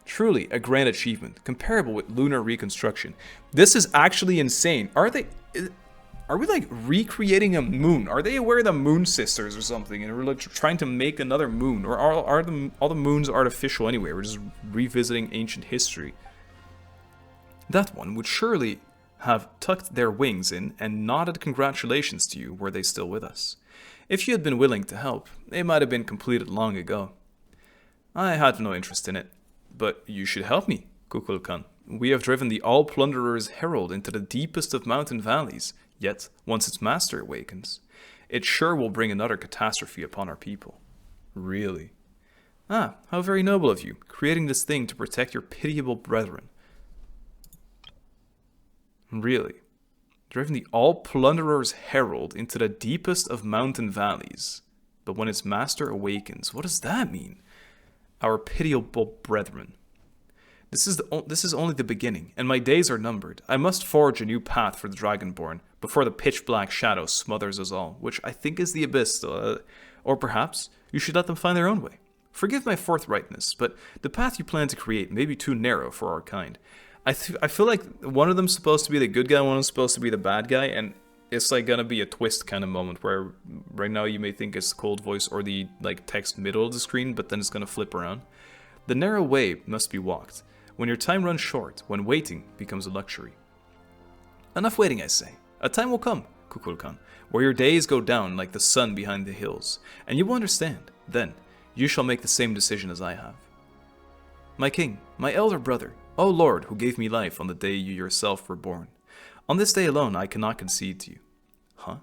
Truly a grand achievement, comparable with lunar reconstruction. This is actually insane. Are we like recreating a moon? Are they aware of the Moon Sisters or something, and we're like trying to make another moon? Or are all the moons artificial anyway? We're just revisiting ancient history. That one would surely have tucked their wings in and nodded congratulations to you were they still with us. If you had been willing to help, it might have been completed long ago. I had no interest in it, but you should help me, Kukulkan. We have driven the all-plunderer's herald into the deepest of mountain valleys, yet, once its master awakens, it sure will bring another catastrophe upon our people. Really? Ah, how very noble of you, creating this thing to protect your pitiable brethren. Really? Driven the all-plunderer's herald into the deepest of mountain valleys. But when its master awakens, what does that mean? Our pitiable brethren. This is only the beginning, and my days are numbered. I must forge a new path for the Dragonborn, before the pitch-black shadow smothers us all, which I think is the abyss, or perhaps you should let them find their own way. Forgive my forthrightness, but the path you plan to create may be too narrow for our kind. I feel like one of them's supposed to be the good guy, one of them's supposed to be the bad guy, and it's like gonna be a twist kind of moment where right now you may think it's the cold voice or the like text middle of the screen, but then it's gonna flip around. The narrow way must be walked. When your time runs short, when waiting becomes a luxury. Enough waiting, I say. A time will come, Kukulkan, where your days go down like the sun behind the hills, and you will understand. Then, you shall make the same decision as I have. My king, my elder brother, O Lord, who gave me life on the day you yourself were born. On this day alone, I cannot concede to you. Huh?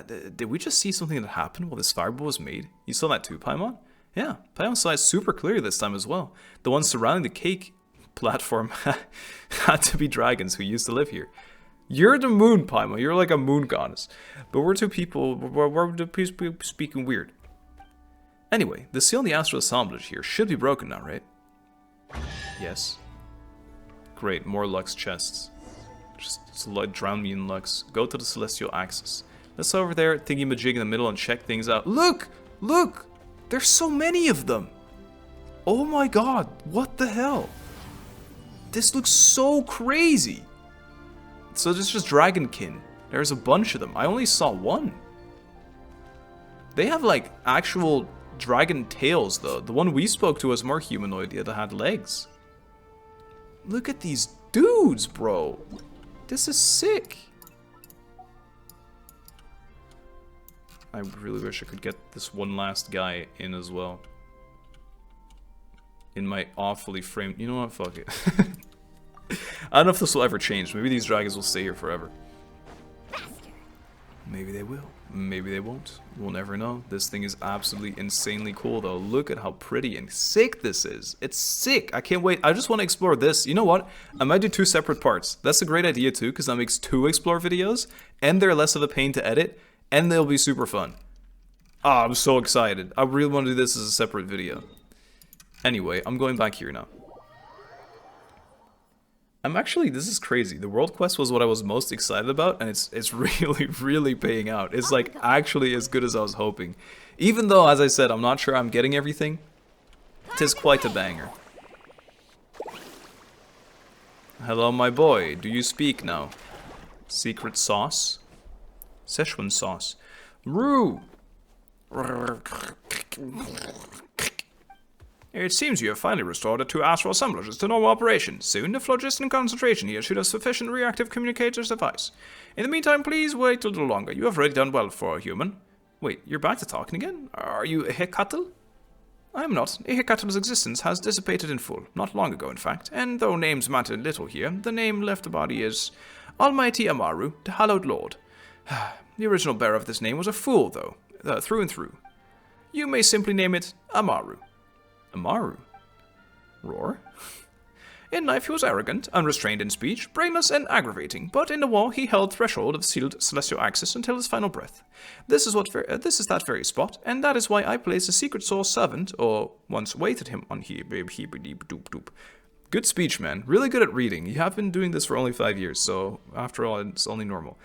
Did we just see something that happened while this fireball was made? You saw that too, Paimon? Yeah, Paimon saw it super clear this time as well. The ones surrounding the cake platform had to be dragons who used to live here. You're the moon, Paimon. You're like a moon goddess. But we're two people, we're speaking weird. Anyway, the seal on the astral assemblage here should be broken now, right? Yes. Great, more Lux chests. Just drown me in Lux. Go to the celestial axis. Let's over there, thingy-majig in the middle and check things out. Look! Look! There's so many of them! Oh my god, what the hell? This looks so crazy! So there's just Dragonkin. There's a bunch of them. I only saw one. They have like actual dragon tails though. The one we spoke to was more humanoid, yet it had legs. Look at these dudes, bro. This is sick. I really wish I could get this one last guy in as well. In my awfully framed... You know what? Fuck it. I don't know if this will ever change. Maybe these dragons will stay here forever. Maybe they will. Maybe they won't. We'll never know. This thing is absolutely insanely cool though. Look at how pretty and sick this is. It's sick. I can't wait. I just want to explore this. You know what? I might do 2 separate parts. That's a great idea too, because that makes 2 explore videos, and they're less of a pain to edit, and they'll be super fun. Ah, I'm so excited. I really want to do this as a separate video. Anyway, I'm going back here now. This is crazy. The world quest was what I was most excited about, and it's really, really paying out. It's like actually as good as I was hoping. Even though, as I said, I'm not sure I'm getting everything, it is quite a banger. Hello, my boy. Do you speak now? Secret sauce? Szechuan sauce. Roo! It seems you have finally restored the 2 astral assemblages to normal operation. Soon, the phlogiston concentration here should have sufficient reactive communicators device. In the meantime, please wait a little longer. You have already done well for a human. Wait, you're back to talking again? Are you Ehecatl? I am not. Ehecatl's existence has dissipated in full, not long ago in fact, and though names matter little here, the name left the body is Almighty Amaru, the Hallowed Lord. The original bearer of this name was a fool, though, through and through. You may simply name it Amaru. Amaru? Roar? In life he was arrogant, unrestrained in speech, brainless and aggravating, but in the war he held threshold of sealed celestial access until his final breath. This is that very spot, and that is why I placed a secret source servant, or once waited him on here. Good speech, man. Really good at reading. You have been doing this for only 5 years, so after all, it's only normal.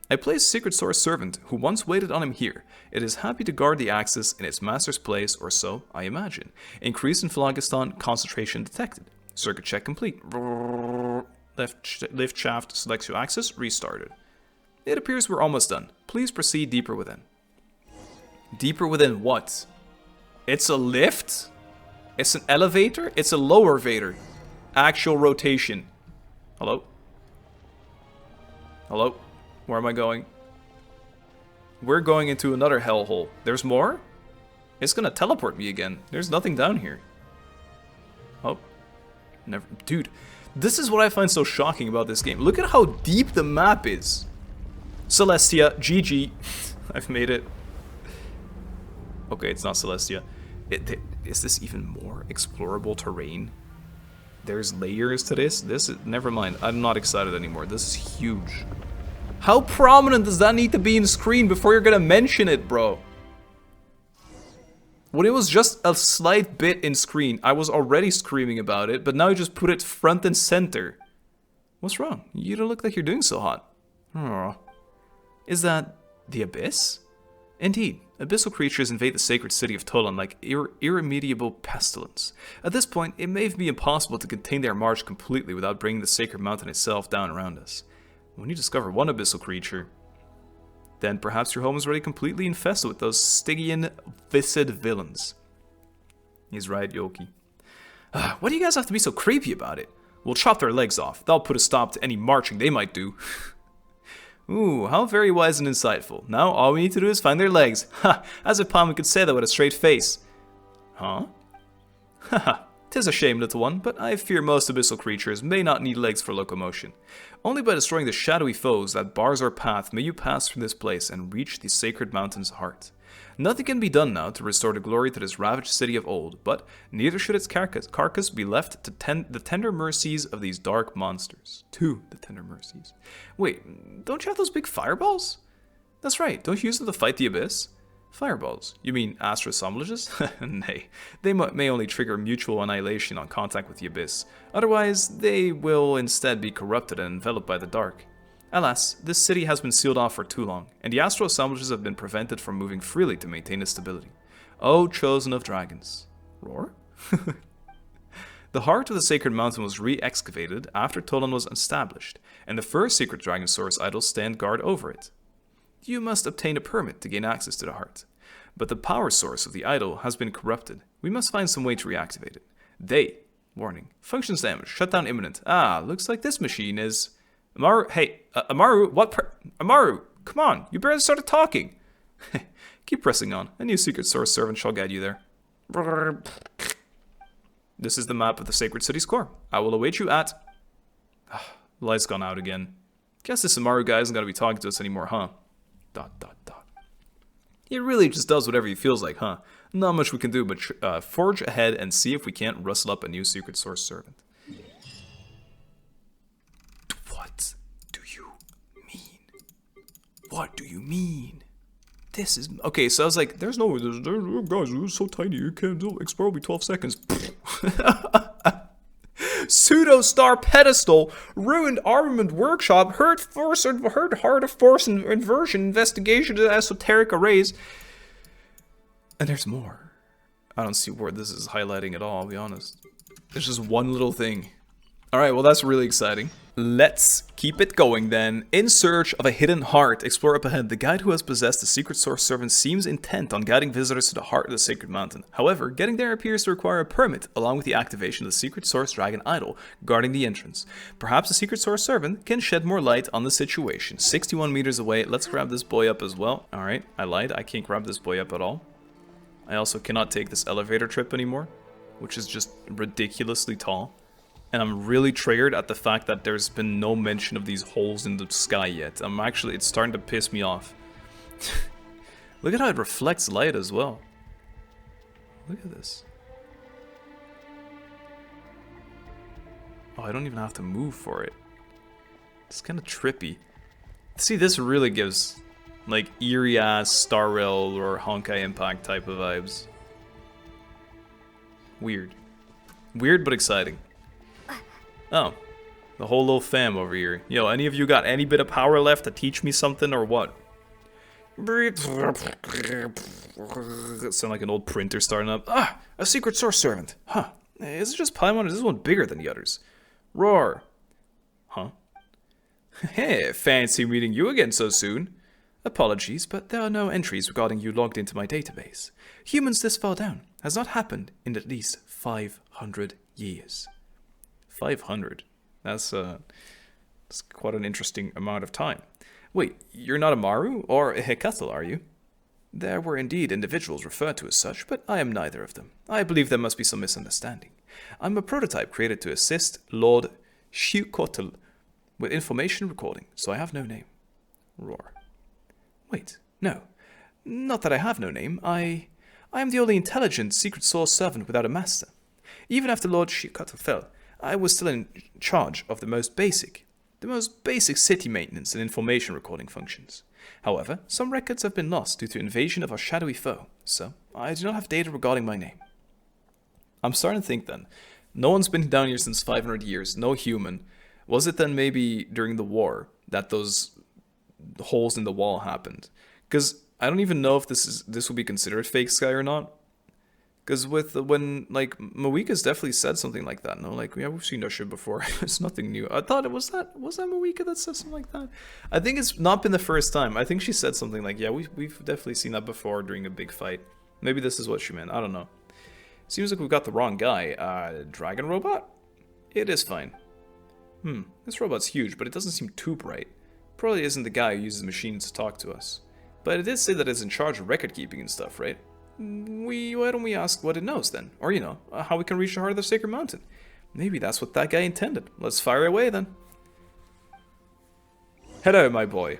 I placed a secret source servant who once waited on him here. It is happy to guard the access in its master's place, or so I imagine. Increase in phlogiston concentration detected. Circuit check complete. Lift shaft selects your access. Restarted. It appears we're almost done. Please proceed deeper within. Deeper within what? It's a lift? It's an elevator? It's a lower vator. Actual rotation. Hello? Hello? Where am I going? We're going into another hellhole. There's more? It's gonna teleport me again. There's nothing down here. Oh. Never. Dude, this is what I find so shocking about this game. Look at how deep the map is. Celestia, GG. I've made it. Okay, it's not Celestia. Is this even more explorable terrain? There's layers to this? Never mind. I'm not excited anymore. This is huge. How prominent does that need to be in screen before you're gonna mention it, bro? When it was just a slight bit in screen, I was already screaming about it, but now you just put it front and center. What's wrong? You don't look like you're doing so hot. Oh. Is that the Abyss? Indeed, abyssal creatures invade the sacred city of Tolan like irremediable pestilence. At this point, it may be impossible to contain their march completely without bringing the sacred mountain itself down around us. When you discover one abyssal creature, then perhaps your home is already completely infested with those Stygian viscid villains. He's right, Yoki. Why do you guys have to be so creepy about it? We'll chop their legs off. That'll put a stop to any marching they might do. Ooh, how very wise and insightful. Now all we need to do is find their legs. Ha! As if Palmer could say that with a straight face. Huh? Haha. 'Tis a shame, little one, but I fear most abyssal creatures may not need legs for locomotion. Only by destroying the shadowy foes that bars our path may you pass through this place and reach the sacred mountain's heart. Nothing can be done now to restore the glory to this ravaged city of old, but neither should its carcass be left to the tender mercies of these dark monsters. To the tender mercies. Wait, don't you have those big fireballs? That's right, don't you use them to fight the abyss? Fireballs? You mean astral assemblages? Nay, they may only trigger mutual annihilation on contact with the abyss. Otherwise, they will instead be corrupted and enveloped by the dark. Alas, this city has been sealed off for too long, and the astral assemblages have been prevented from moving freely to maintain its stability. O chosen of dragons. Roar? The heart of the sacred mountain was re-excavated after Tolan was established, and the first secret dragon source idols stand guard over it. You must obtain a permit to gain access to the heart. But the power source of the idol has been corrupted. We must find some way to reactivate it. Warning, functions damaged, shutdown imminent. Looks like this machine is... Amaru, hey, Amaru, Amaru, come on, you barely started talking. Keep pressing on, a new secret source servant shall guide you there. This is the map of the sacred city's core. I will await you at... The light's gone out again. Guess this Amaru guy isn't gonna be talking to us anymore, huh? ... He really just does whatever he feels like, huh? Not much we can do but forge ahead and see if we can't rustle up a new secret source servant. What do you mean? What do you mean? This is... Okay, so I was like, there's guys, it's so tiny, you can't explore be 12 seconds. Pseudo-star pedestal, ruined armament workshop, hard of force inversion, investigation of esoteric arrays. And there's more. I don't see where this is highlighting at all, I'll be honest. There's just one little thing. Alright, well that's really exciting. Let's keep it going then. In search of a hidden heart, explore up ahead. The guide who has possessed the secret source servant seems intent on guiding visitors to the heart of the sacred mountain. However, getting there appears to require a permit, along with the activation of the secret source dragon idol guarding the entrance. Perhaps the secret source servant can shed more light on the situation. 61 meters away, let's grab this boy up as well. Alright, I lied, I can't grab this boy up at all. I also cannot take this elevator trip anymore, which is just ridiculously tall. And I'm really triggered at the fact that there's been no mention of these holes in the sky yet. It's starting to piss me off. Look at how it reflects light as well. Look at this. Oh, I don't even have to move for it. It's kind of trippy. See, this really gives like eerie-ass Star Rail or Honkai Impact type of vibes. Weird. Weird but exciting. Oh, the whole little fam over here. Yo, any of you got any bit of power left to teach me something or what? Sound like an old printer starting up. Ah, a secret source servant. Huh. Is it just Paimon or is this one bigger than the others? Roar. Huh? Hey, fancy meeting you again so soon. Apologies, but there are no entries regarding you logged into my database. Humans this far down has not happened in at least 500 years. 500. That's quite an interesting amount of time. Wait, you're not a Maru or a Ehecatl, are you? There were indeed individuals referred to as such, but I am neither of them. I believe there must be some misunderstanding. I'm a prototype created to assist Lord Ehecatl with information recording, so I have no name. Roar. Wait, no. Not that I have no name. I am the only intelligent secret source servant without a master. Even after Lord Ehecatl fell, I was still in charge of the most basic city maintenance and information recording functions. However, some records have been lost due to invasion of our shadowy foe, so I do not have data regarding my name. I'm starting to think then, no one's been down here since 500 years, no human. Was it then maybe during the war that those holes in the wall happened? Because I don't even know if this will be considered fake sky or not. Because when like Mawika's definitely said something like that, no, like yeah, we've seen that shit before. It's nothing new. I thought it was that Mawika that said something like that. I think it's not been the first time. I think she said something like, yeah, we've definitely seen that before during a big fight. Maybe this is what she meant. I don't know. Seems like we've got the wrong guy. Dragon robot? It is fine. This robot's huge, but it doesn't seem too bright. Probably isn't the guy who uses machines to talk to us. But it did say that it's in charge of record keeping and stuff, right? Why don't we ask what it knows then? Or, you know, how we can reach the heart of the sacred mountain. Maybe that's what that guy intended. Let's fire away then. Hello, my boy.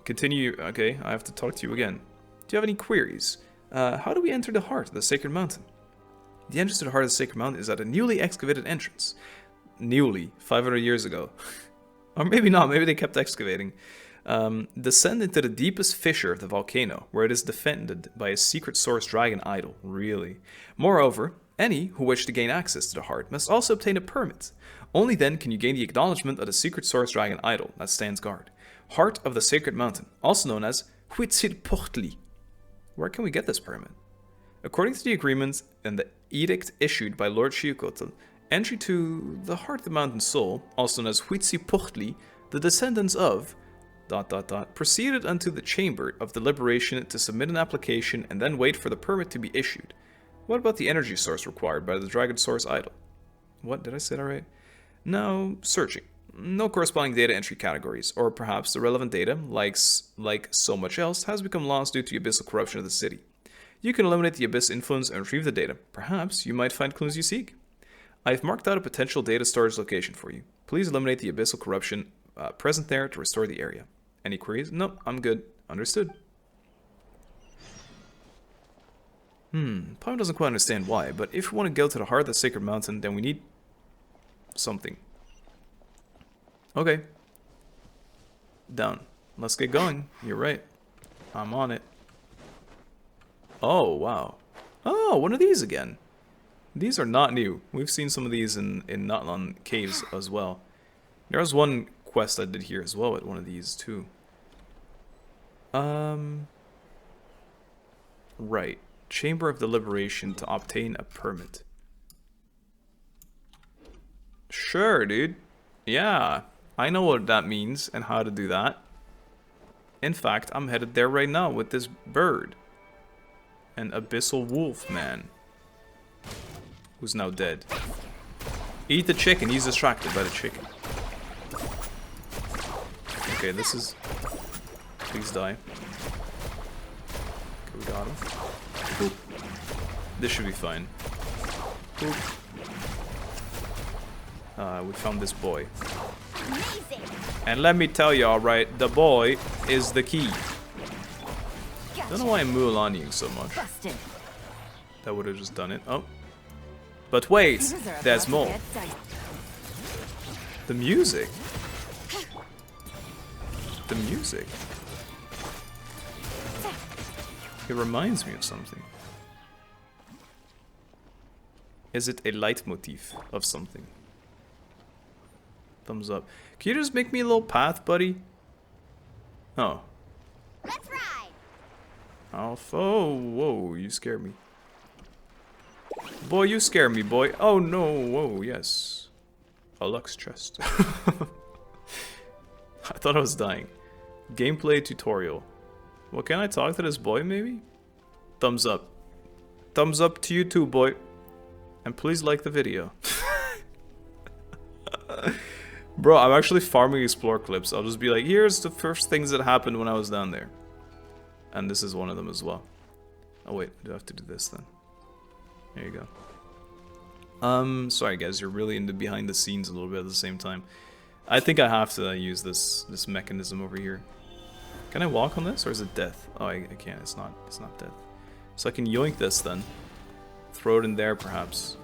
Continue. Okay, I have to talk to you again. Do you have any queries? How do we enter the heart of the sacred mountain? The entrance to the heart of the sacred mountain is at a newly excavated entrance. Newly, 500 years ago. Or maybe not, maybe they kept excavating. Descend into the deepest fissure of the volcano, where it is defended by a secret source dragon idol. Really? Moreover, any who wish to gain access to the heart must also obtain a permit. Only then can you gain the acknowledgement of the secret source dragon idol that stands guard. Heart of the sacred mountain, also known as Ehecatl. Where can we get this permit? According to the agreement and the edict issued by Lord Ehecatl, entry to the heart of the mountain soul, also known as Ehecatl, the descendants of proceeded unto the chamber of deliberation to submit an application and then wait for the permit to be issued. What about the energy source required by the dragon source idol? What, did I say that right? No, searching. No corresponding data entry categories, or perhaps the relevant data, like so much else, has become lost due to abyssal corruption of the city. You can eliminate the abyss influence and retrieve the data. Perhaps you might find clues you seek. I have marked out a potential data storage location for you. Please eliminate the abyssal corruption present there to restore the area. Any queries? Nope, I'm good. Understood. Paimon doesn't quite understand why, but if we want to go to the heart of the sacred mountain, then we need something. Okay. Down. Let's get going. You're right. I'm on it. Oh, wow. Oh, one of these again. These are not new. We've seen some of these in Nutland caves as well. There was one quest I did here as well at one of these too. Right. Chamber of Deliberation to obtain a permit. Sure, dude. Yeah, I know what that means and how to do that. In fact, I'm headed there right now with this bird. An abyssal wolf man. Who's now dead. Eat the chicken, he's distracted by the chicken. Okay, this is... Please die. Okay, we got him. Boop. This should be fine. Boop. We found this boy. Amazing. And let me tell you, alright, the boy is the key. Don't know why I'm Mulaniing so much. Busted. That would have just done it. Oh. But wait, there's more. The music. The music. It reminds me of something. Is it a leitmotif of something? Thumbs up. Can you just make me a little path, buddy? Oh. Let's ride. Oh, whoa, you scare me. Boy, you scare me, boy. Oh no, whoa, yes. A Lux chest. I thought I was dying. Gameplay tutorial. Well, can I talk to this boy, maybe? Thumbs up. Thumbs up to you too, boy. And please like the video. Bro, I'm actually farming explore clips. I'll just be like, here's the first things that happened when I was down there. And this is one of them as well. Oh wait, I do have to do this then. There you go. Sorry guys, you're really into behind the scenes a little bit at the same time. I think I have to use this mechanism over here. Can I walk on this, or is it death? Oh, I can't. It's not death. So I can yoink this then. Throw it in there, perhaps.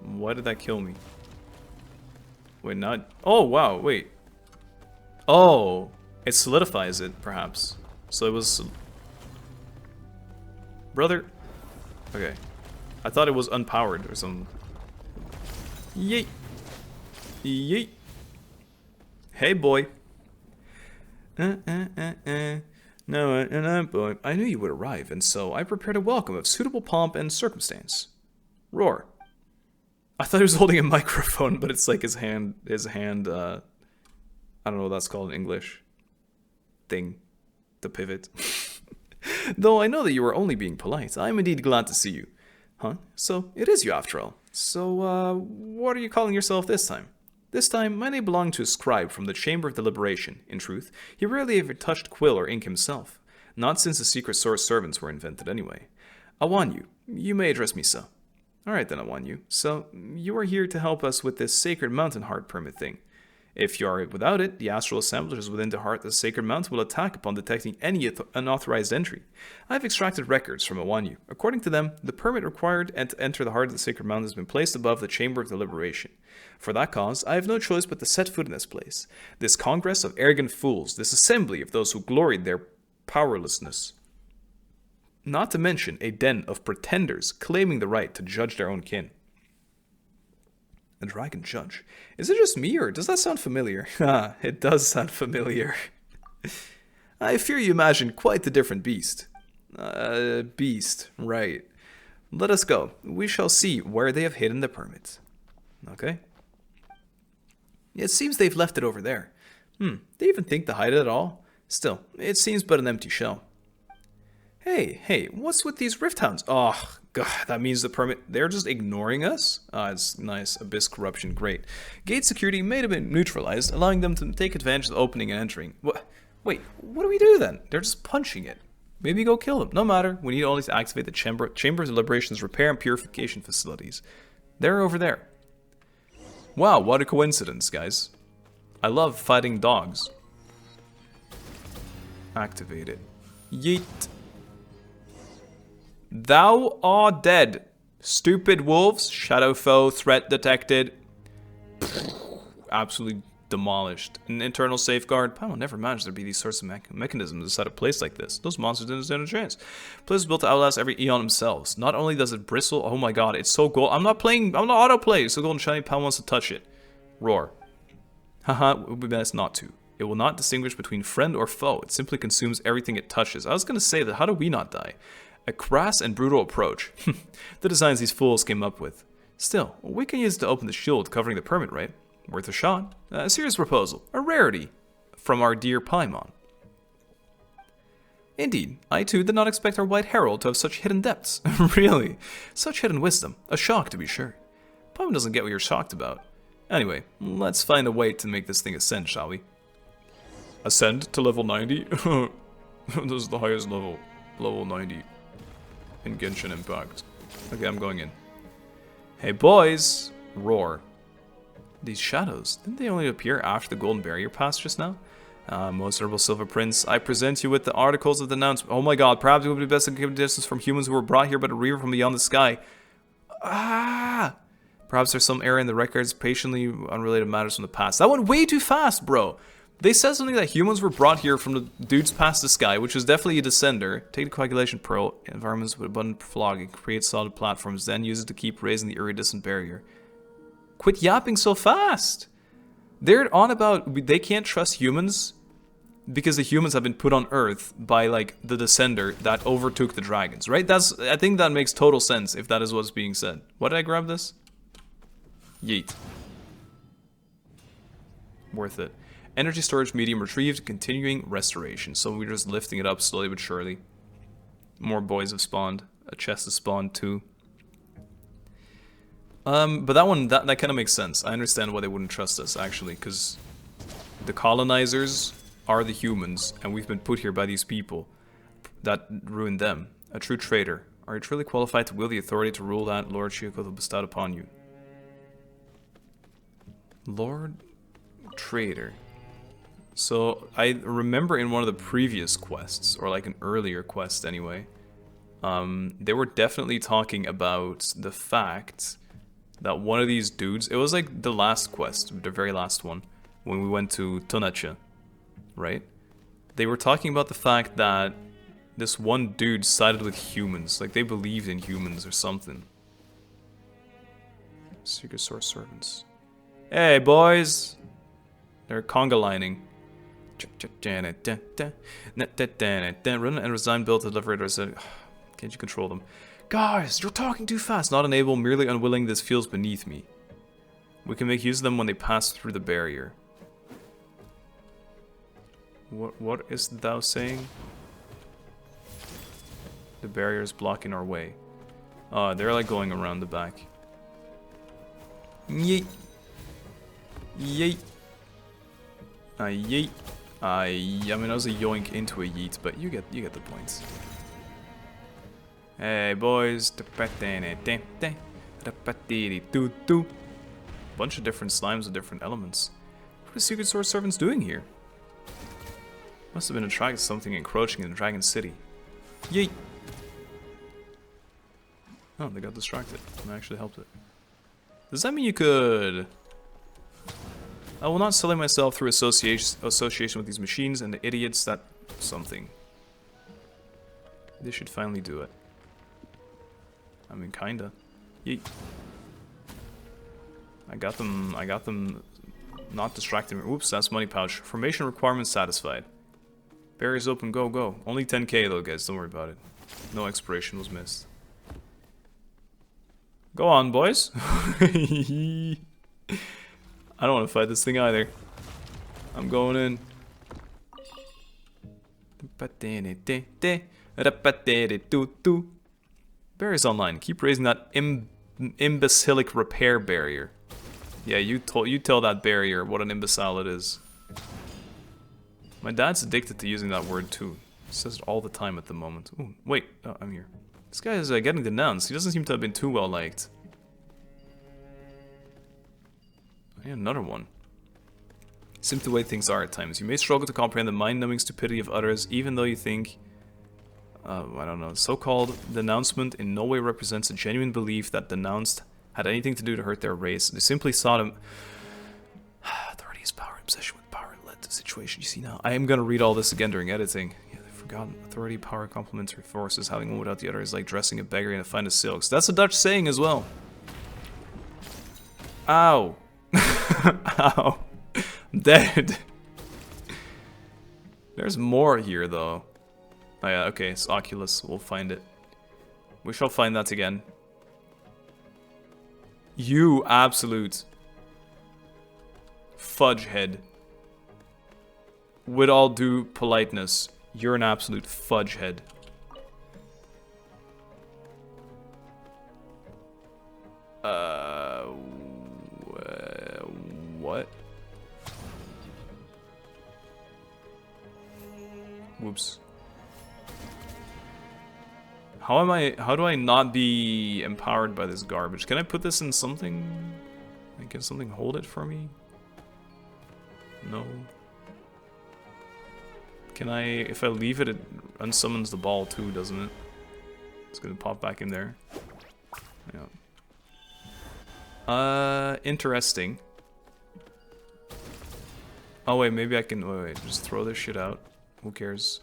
Why did that kill me? Wait, not... Oh, wow, wait. Oh, it solidifies it, perhaps. So it was... Brother. Okay. I thought it was unpowered or something. Yeet. Yeet. Hey, boy. No, boy. I knew you would arrive, and so I prepared a welcome of suitable pomp and circumstance. Roar. I thought he was holding a microphone, but it's like his hand, I don't know what that's called in English. Thing. The pivot. Though I know that you are only being polite, I am indeed glad to see you. Huh? So, it is you after all. So, what are you calling yourself this time? This time, my name belonged to a scribe from the Chamber of Deliberation. In truth, he rarely ever touched quill or ink himself. Not since the secret source servants were invented anyway. Awanyu, you may address me so. Alright then, Awanyu. So, you are here to help us with this Sacred Mountain Heart permit thing. If you are without it, the astral assemblage within the heart of the Sacred Mountain will attack upon detecting any unauthorized entry. I have extracted records from Awanyu. According to them, the permit required to enter the heart of the Sacred Mountain has been placed above the Chamber of Deliberation. For that cause, I have no choice but to set foot in this place. This congress of arrogant fools, this assembly of those who gloried their powerlessness. Not to mention a den of pretenders claiming the right to judge their own kin. A dragon judge. Is it just me, or does that sound familiar? Ah, it does sound familiar. I fear you imagine quite the different beast. Beast, right. Let us go. We shall see where they have hidden the permit. Okay. It seems they've left it over there. They even think to hide it at all? Still, it seems but an empty shell. Hey, what's with these rift hounds? Oh, God, that means the permit... They're just ignoring us? Ah, it's nice. Abyss corruption, great. Gate security may have been neutralized, allowing them to take advantage of opening and entering. Wait, what do we do then? They're just punching it. Maybe go kill them. No matter. We need only to activate the Chamber of Deliberation's repair and purification facilities. They're over there. Wow, what a coincidence, guys. I love fighting dogs. Activate it. Yeet. Thou art dead. Stupid wolves. Shadow foe. Threat detected. Absolutely demolished. An internal safeguard. I will never imagine there'd be these sorts of mechanisms inside a place like this. Those monsters didn't stand a chance. Place was built to outlast every eon themselves. Not only does it bristle, oh my god, it's so gold. I'm not autoplay, so Golden Shiny Pal wants to touch it. Roar. Haha, it would be best not to. It will not distinguish between friend or foe. It simply consumes everything it touches. I was gonna say that, how do we not die? A crass and brutal approach. The designs these fools came up with. Still, we can use it to open the shield covering the permit, right? Worth a shot. A serious proposal. A rarity. From our dear Paimon. Indeed, I too did not expect our White Herald to have such hidden depths. Really. Such hidden wisdom. A shock, to be sure. Paimon doesn't get what you're shocked about. Anyway, let's find a way to make this thing ascend, shall we? Ascend to level 90? This is the highest level. Level 90. In Genshin Impact. Okay, I'm going in. Hey boys! Roar. These shadows, didn't they only appear after the golden barrier passed just now? Most Honorable Silver Prince, I present you with the articles of the announcement. Oh my god, perhaps it would be best to keep a distance from humans who were brought here by the Reaver from beyond the sky. Ah! Perhaps there's some error in the records, patiently unrelated matters from the past. That went way too fast, bro! They said something that humans were brought here from the dudes past the sky, which is definitely a descender. Take the coagulation pearl, environments with abundant flogging, create solid platforms, then use it to keep raising the iridescent barrier. Quit yapping so fast! They're on about they can't trust humans because the humans have been put on Earth by like the descender that overtook the dragons, right? I think that makes total sense if that is what's being said. Why did I grab this? Yeet. Worth it. Energy storage medium retrieved, continuing restoration. So we're just lifting it up slowly but surely. More boys have spawned. A chest has spawned too. But that one, that kind of makes sense. I understand why they wouldn't trust us, actually, because the colonizers are the humans, and we've been put here by these people that ruined them. A true traitor. Are you truly qualified to wield the authority to rule that Lord Ehecatl bestowed upon you? Lord Traitor. So, I remember in one of the previous quests, or like an earlier quest anyway, they were definitely talking about the fact that one of these dudes, it was like the last quest, the very last one, when we went to Tonacha, right? They were talking about the fact that this one dude sided with humans, like they believed in humans or something. Secret Source Servants. Hey boys! They're conga lining. Run and resign build to deliver it. Can't you control them? Guys, you're talking too fast. Not unable, merely unwilling. This feels beneath me. We can make use of them when they pass through the barrier. What is thou saying? The barrier is blocking our way. They're like going around the back. Yeet. Yeet. Yeet. I mean, I was a yoink into a yeet, but you get the points. Hey boys, bunch of different slimes with different elements. What are Secret Source Servants doing here? Must have been attracted to something encroaching in the Dragon City. Yeet! Oh, they got distracted. I actually helped it. Does that mean you could... I will not sully myself through association with these machines and the idiots that... something. They should finally do it. I mean, kinda. Yeet. I got them not distracting me. Oops, that's money pouch. Formation requirements satisfied. Barriers open, go, go. Only 10k though, guys, don't worry about it. No expiration was missed. Go on, boys. I don't want to fight this thing either. I'm going in. Barriers online. Keep raising that imbecilic repair barrier. Yeah, you tell that barrier what an imbecile it is. My dad's addicted to using that word too. He says it all the time at the moment. Ooh, wait, I'm here. This guy is getting denounced. He doesn't seem to have been too well liked. I need another one. Seems the way things are at times. You may struggle to comprehend the mind-numbing stupidity of others, even though you think... I don't know. So-called denouncement in no way represents a genuine belief that denounced had anything to do to hurt their race. They simply saw them... Authority is power, obsession with power led to the situation you see now. I am going to read all this again during editing. Yeah, I've forgotten. Authority, power, complementary forces. Having one without the other is like dressing a beggar in a fine of silks. That's a Dutch saying as well. Ow. Ow. I'm dead. There's more here though. Oh yeah, okay, it's Oculus. We'll find it. We shall find that again. You absolute fudge head. With all due politeness, you're an absolute fudge head. What? Whoops. How do I not be empowered by this garbage? Can I put this in something? Like, can something hold it for me? No. Can I, if I leave it, it unsummons the ball too, doesn't it? It's gonna pop back in there. Yeah. Interesting. Oh wait, maybe I can, wait, just throw this shit out. Who cares?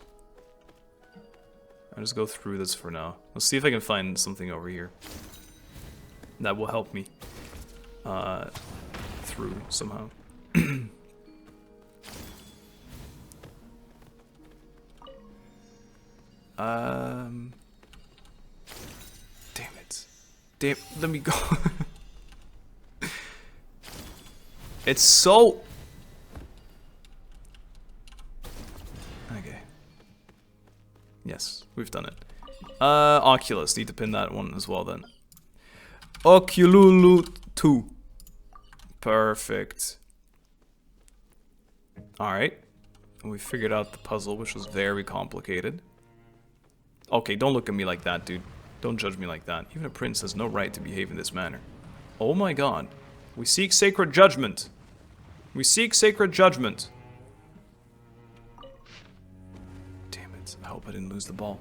I'll just go through this for now. Let's see if I can find something over here that will help me through somehow. Damn it. Damn, let me go. It's so... Okay. Yes, we've done it. Oculus. Need to pin that one as well then. Ocululu 2. Perfect. Alright. We figured out the puzzle, which was very complicated. Okay, don't look at me like that, dude. Don't judge me like that. Even a prince has no right to behave in this manner. Oh my god. We seek sacred judgment. We seek sacred judgment. Damn it. I hope I didn't lose the ball.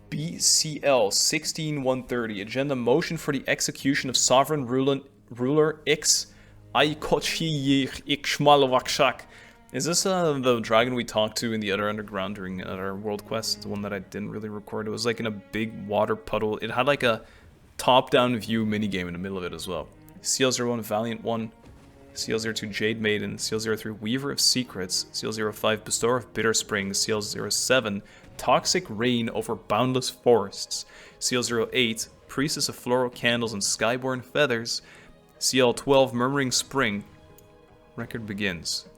BCL 16130. Agenda motion for the execution of sovereign ruler X. Is this the dragon we talked to in the other underground during our world quest? The one that I didn't really record. It was like in a big water puddle. It had like a top-down view minigame in the middle of it as well. CL01 Valiant 1. CL02 Jade Maiden. CL03 Weaver of Secrets. CL05 Bestower of Bitter Springs. CL07 Toxic Rain over Boundless Forests. CL08 Priestess of Floral Candles and Skyborn Feathers. CL12 Murmuring Spring. Record begins.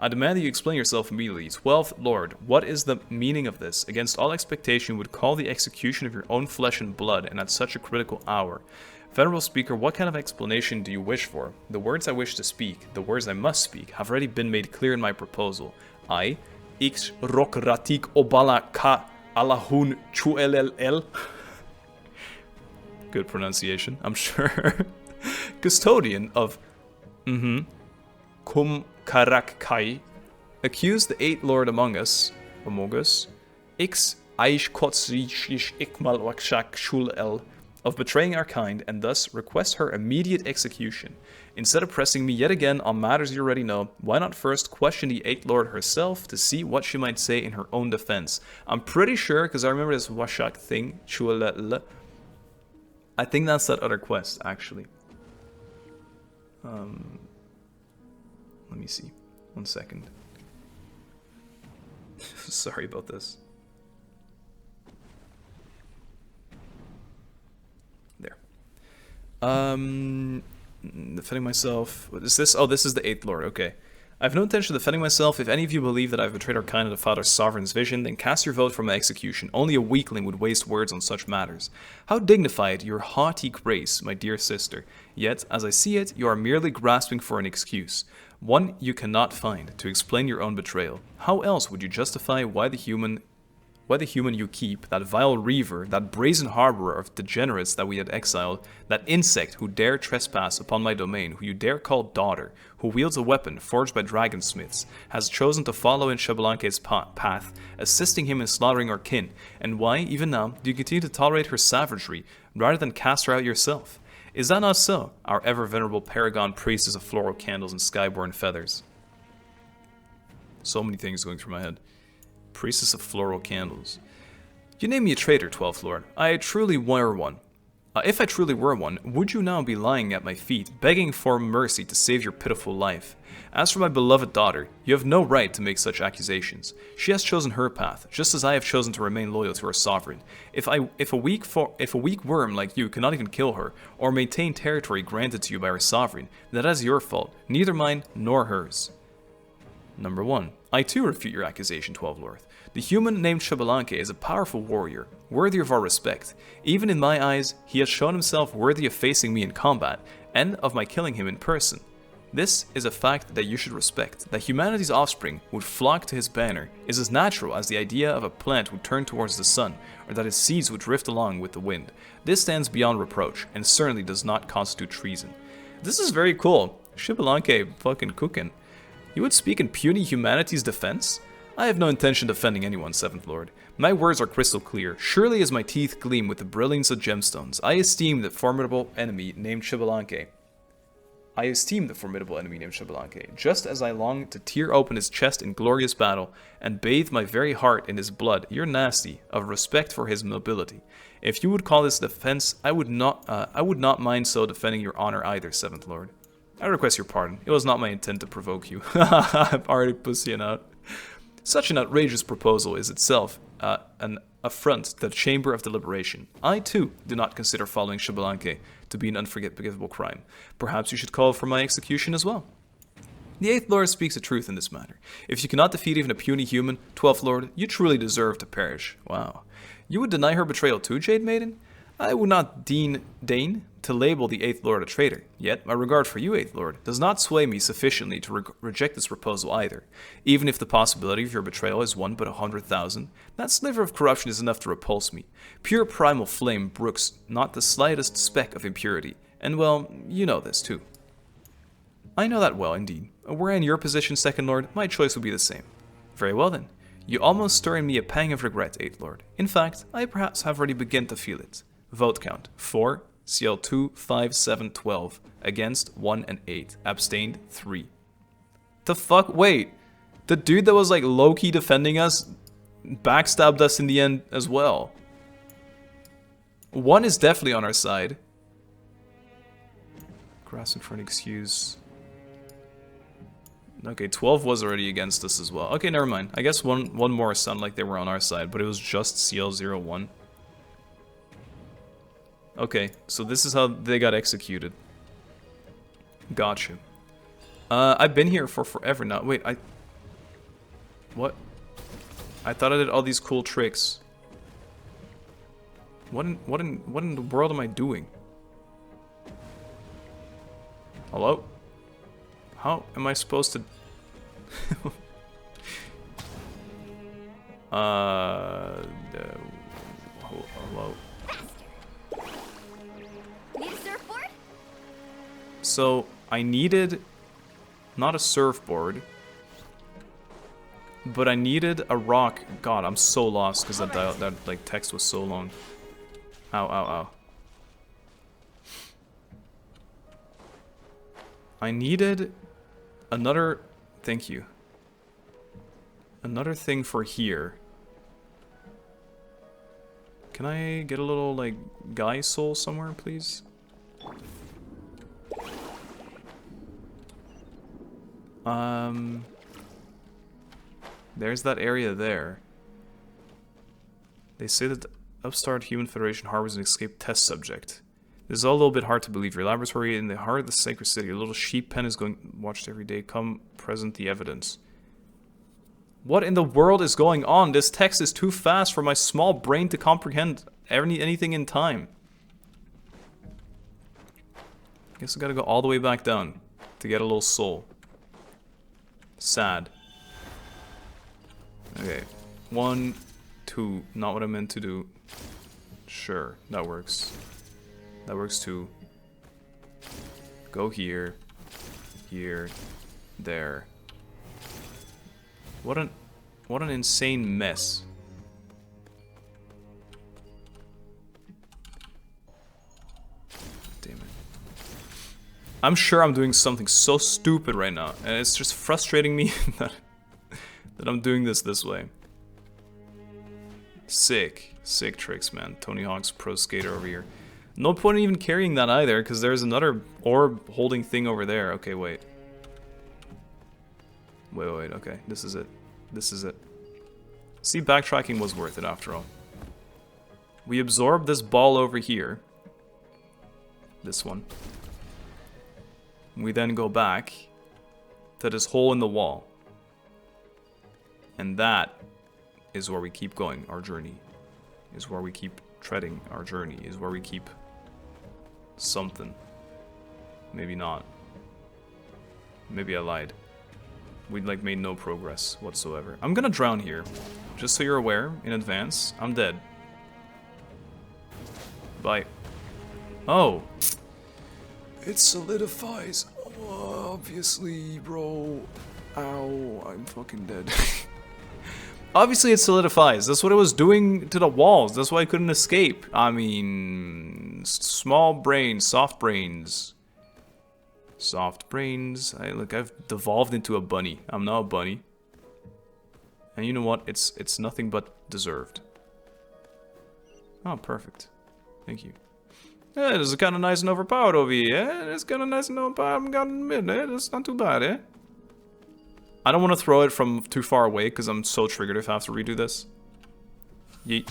I demand that you explain yourself immediately. 12th Lord, what is the meaning of this? Against all expectation, would call the execution of your own flesh and blood, and at such a critical hour. Venerable Speaker, what kind of explanation do you wish for? The words I wish to speak, the words I must speak, have already been made clear in my proposal. I, X Rokratik Obala Ka Alahun Chuellel. Good pronunciation, I'm sure. Custodian of Kum Karak Kai, accused the 8th Lord among us, X Aish Kotsrish Ikmal Wakshak Shul El, of betraying our kind, and thus request her immediate execution. Instead of pressing me yet again on matters you already know, why not first question the 8th Lord herself to see what she might say in her own defense? I'm pretty sure, because I remember this Washak thing, Chulel. I think that's that other quest, actually. Let me see. 1 second. Sorry about this. There. Defending myself. What is this? Oh, this is the 8th Lord. Okay. I have no intention of defending myself. If any of you believe that I have betrayed our kind and defiled our sovereign's vision, then cast your vote for my execution. Only a weakling would waste words on such matters. How dignified your haughty grace, my dear sister. Yet, as I see it, you are merely grasping for an excuse. One you cannot find, to explain your own betrayal. How else would you justify why the human you keep, that vile reaver, that brazen harborer of degenerates that we had exiled, that insect who dare trespass upon my domain, who you dare call daughter, who wields a weapon forged by dragonsmiths, has chosen to follow in Xbalanque's path, assisting him in slaughtering our kin, and why, even now, do you continue to tolerate her savagery, rather than cast her out yourself? Is that not so, our ever-venerable paragon priestess of floral candles and skyborn feathers? So many things going through my head. Priestess of floral candles. You name me a traitor, 12th Lord. I truly were one. If I truly were one, would you now be lying at my feet, begging for mercy to save your pitiful life? As for my beloved daughter, you have no right to make such accusations. She has chosen her path, just as I have chosen to remain loyal to our sovereign. If a weak worm like you cannot even kill her, or maintain territory granted to you by our sovereign, then that is your fault, neither mine nor hers. Number 1. I too refute your accusation, 12 Lord. The human named Xbalanque is a powerful warrior, worthy of our respect. Even in my eyes, he has shown himself worthy of facing me in combat, and of my killing him in person. This is a fact that you should respect. That humanity's offspring would flock to his banner is as natural as the idea of a plant would turn towards the sun, or that its seeds would drift along with the wind. This stands beyond reproach, and certainly does not constitute treason. This is very cool. Xbalanque fucking cooking. You would speak in puny humanity's defense? I have no intention of defending anyone, 7th Lord. My words are crystal clear. Surely as my teeth gleam with the brilliance of gemstones, I esteem the formidable enemy named Xbalanque. Just as I long to tear open his chest in glorious battle, and bathe my very heart in his blood, you're nasty, of respect for his nobility. If you would call this defense, I would not mind so defending your honor either, 7th Lord. I request your pardon. It was not my intent to provoke you. I'm already pussying out. Such an outrageous proposal is itself an affront to the chamber of deliberation. I, too, do not consider following Xbalanque to be an unforgivable crime. Perhaps you should call for my execution as well. The 8th Lord speaks the truth in this matter. If you cannot defeat even a puny human, 12th Lord, you truly deserve to perish. Wow. You would deny her betrayal too, Jade Maiden? I would not deign to label the 8th Lord a traitor, yet my regard for you, 8th Lord, does not sway me sufficiently to reject this proposal either. Even if the possibility of your betrayal is 1 but 100,000, that sliver of corruption is enough to repulse me. Pure primal flame brooks not the slightest speck of impurity, and well, you know this too. I know that well, indeed. Were I in your position, 2nd Lord, my choice would be the same. Very well then. You almost stir in me a pang of regret, 8th Lord. In fact, I perhaps have already begun to feel it. Vote count: 4, CL 2, 5, 7, 12. Against 1 and 8. Abstained 3. The fuck? Wait. The dude that was like low-key defending us backstabbed us in the end as well. 1 is definitely on our side. Grass in front excuse. Okay, 12 was already against us as well. Okay, never mind. I guess one more sounded like they were on our side, but it was just CL01. Okay, so this is how they got executed. Gotcha. I've been here for forever now. Wait, what? I thought I did all these cool tricks. What in the world am I doing? Hello? How am I supposed to... hello? Need a surfboard? So, I needed not a surfboard, but I needed a rock. God, I'm so lost because that like text was so long. Ow, ow, ow. I needed another, thank you. Another thing for here. Can I get a little, like, guy soul somewhere, please? There's that area there. They say that the upstart Human Federation harbors an escaped test subject. This is all a little bit hard to believe. Your laboratory in the heart of the sacred city. A little sheep pen is going watched every day. Come, present the evidence. What in the world is going on? This text is too fast for my small brain to comprehend anything in time. Guess I gotta go all the way back down to get a little soul. Sad. Okay. 1, 2. Not what I meant to do. Sure, that works. That works too. Go here. Here. There. What an insane mess. Damn it. I'm sure I'm doing something so stupid right now, and it's just frustrating me that I'm doing this way. Sick tricks, man. Tony Hawk's pro skater over here. No point in even carrying that either, because there's another orb holding thing over there. Okay, wait. Wait, okay. This is it. This is it. See, backtracking was worth it after all. We absorb this ball over here. This one. We then go back to this hole in the wall. And that is where we keep going, our journey. Is where we keep treading our journey. Is where we keep something. Maybe not. Maybe I lied. We like made no progress whatsoever. I'm gonna drown here. Just so you're aware, in advance, I'm dead. Bye. Oh. It solidifies. Oh, obviously, bro. Ow, I'm fucking dead. Obviously it solidifies. That's what it was doing to the walls. That's why I couldn't escape. I mean, small brains, soft brains. Soft brains. I've devolved into a bunny. I'm now a bunny. And you know what? It's nothing but deserved. Oh, perfect. Thank you. Yeah, this is kind of nice and overpowered over here. Yeah, it's kind of nice and overpowered. I'm gonna admit, it's not too bad, eh? I don't want to throw it from too far away because I'm so triggered if I have to redo this. Yeet.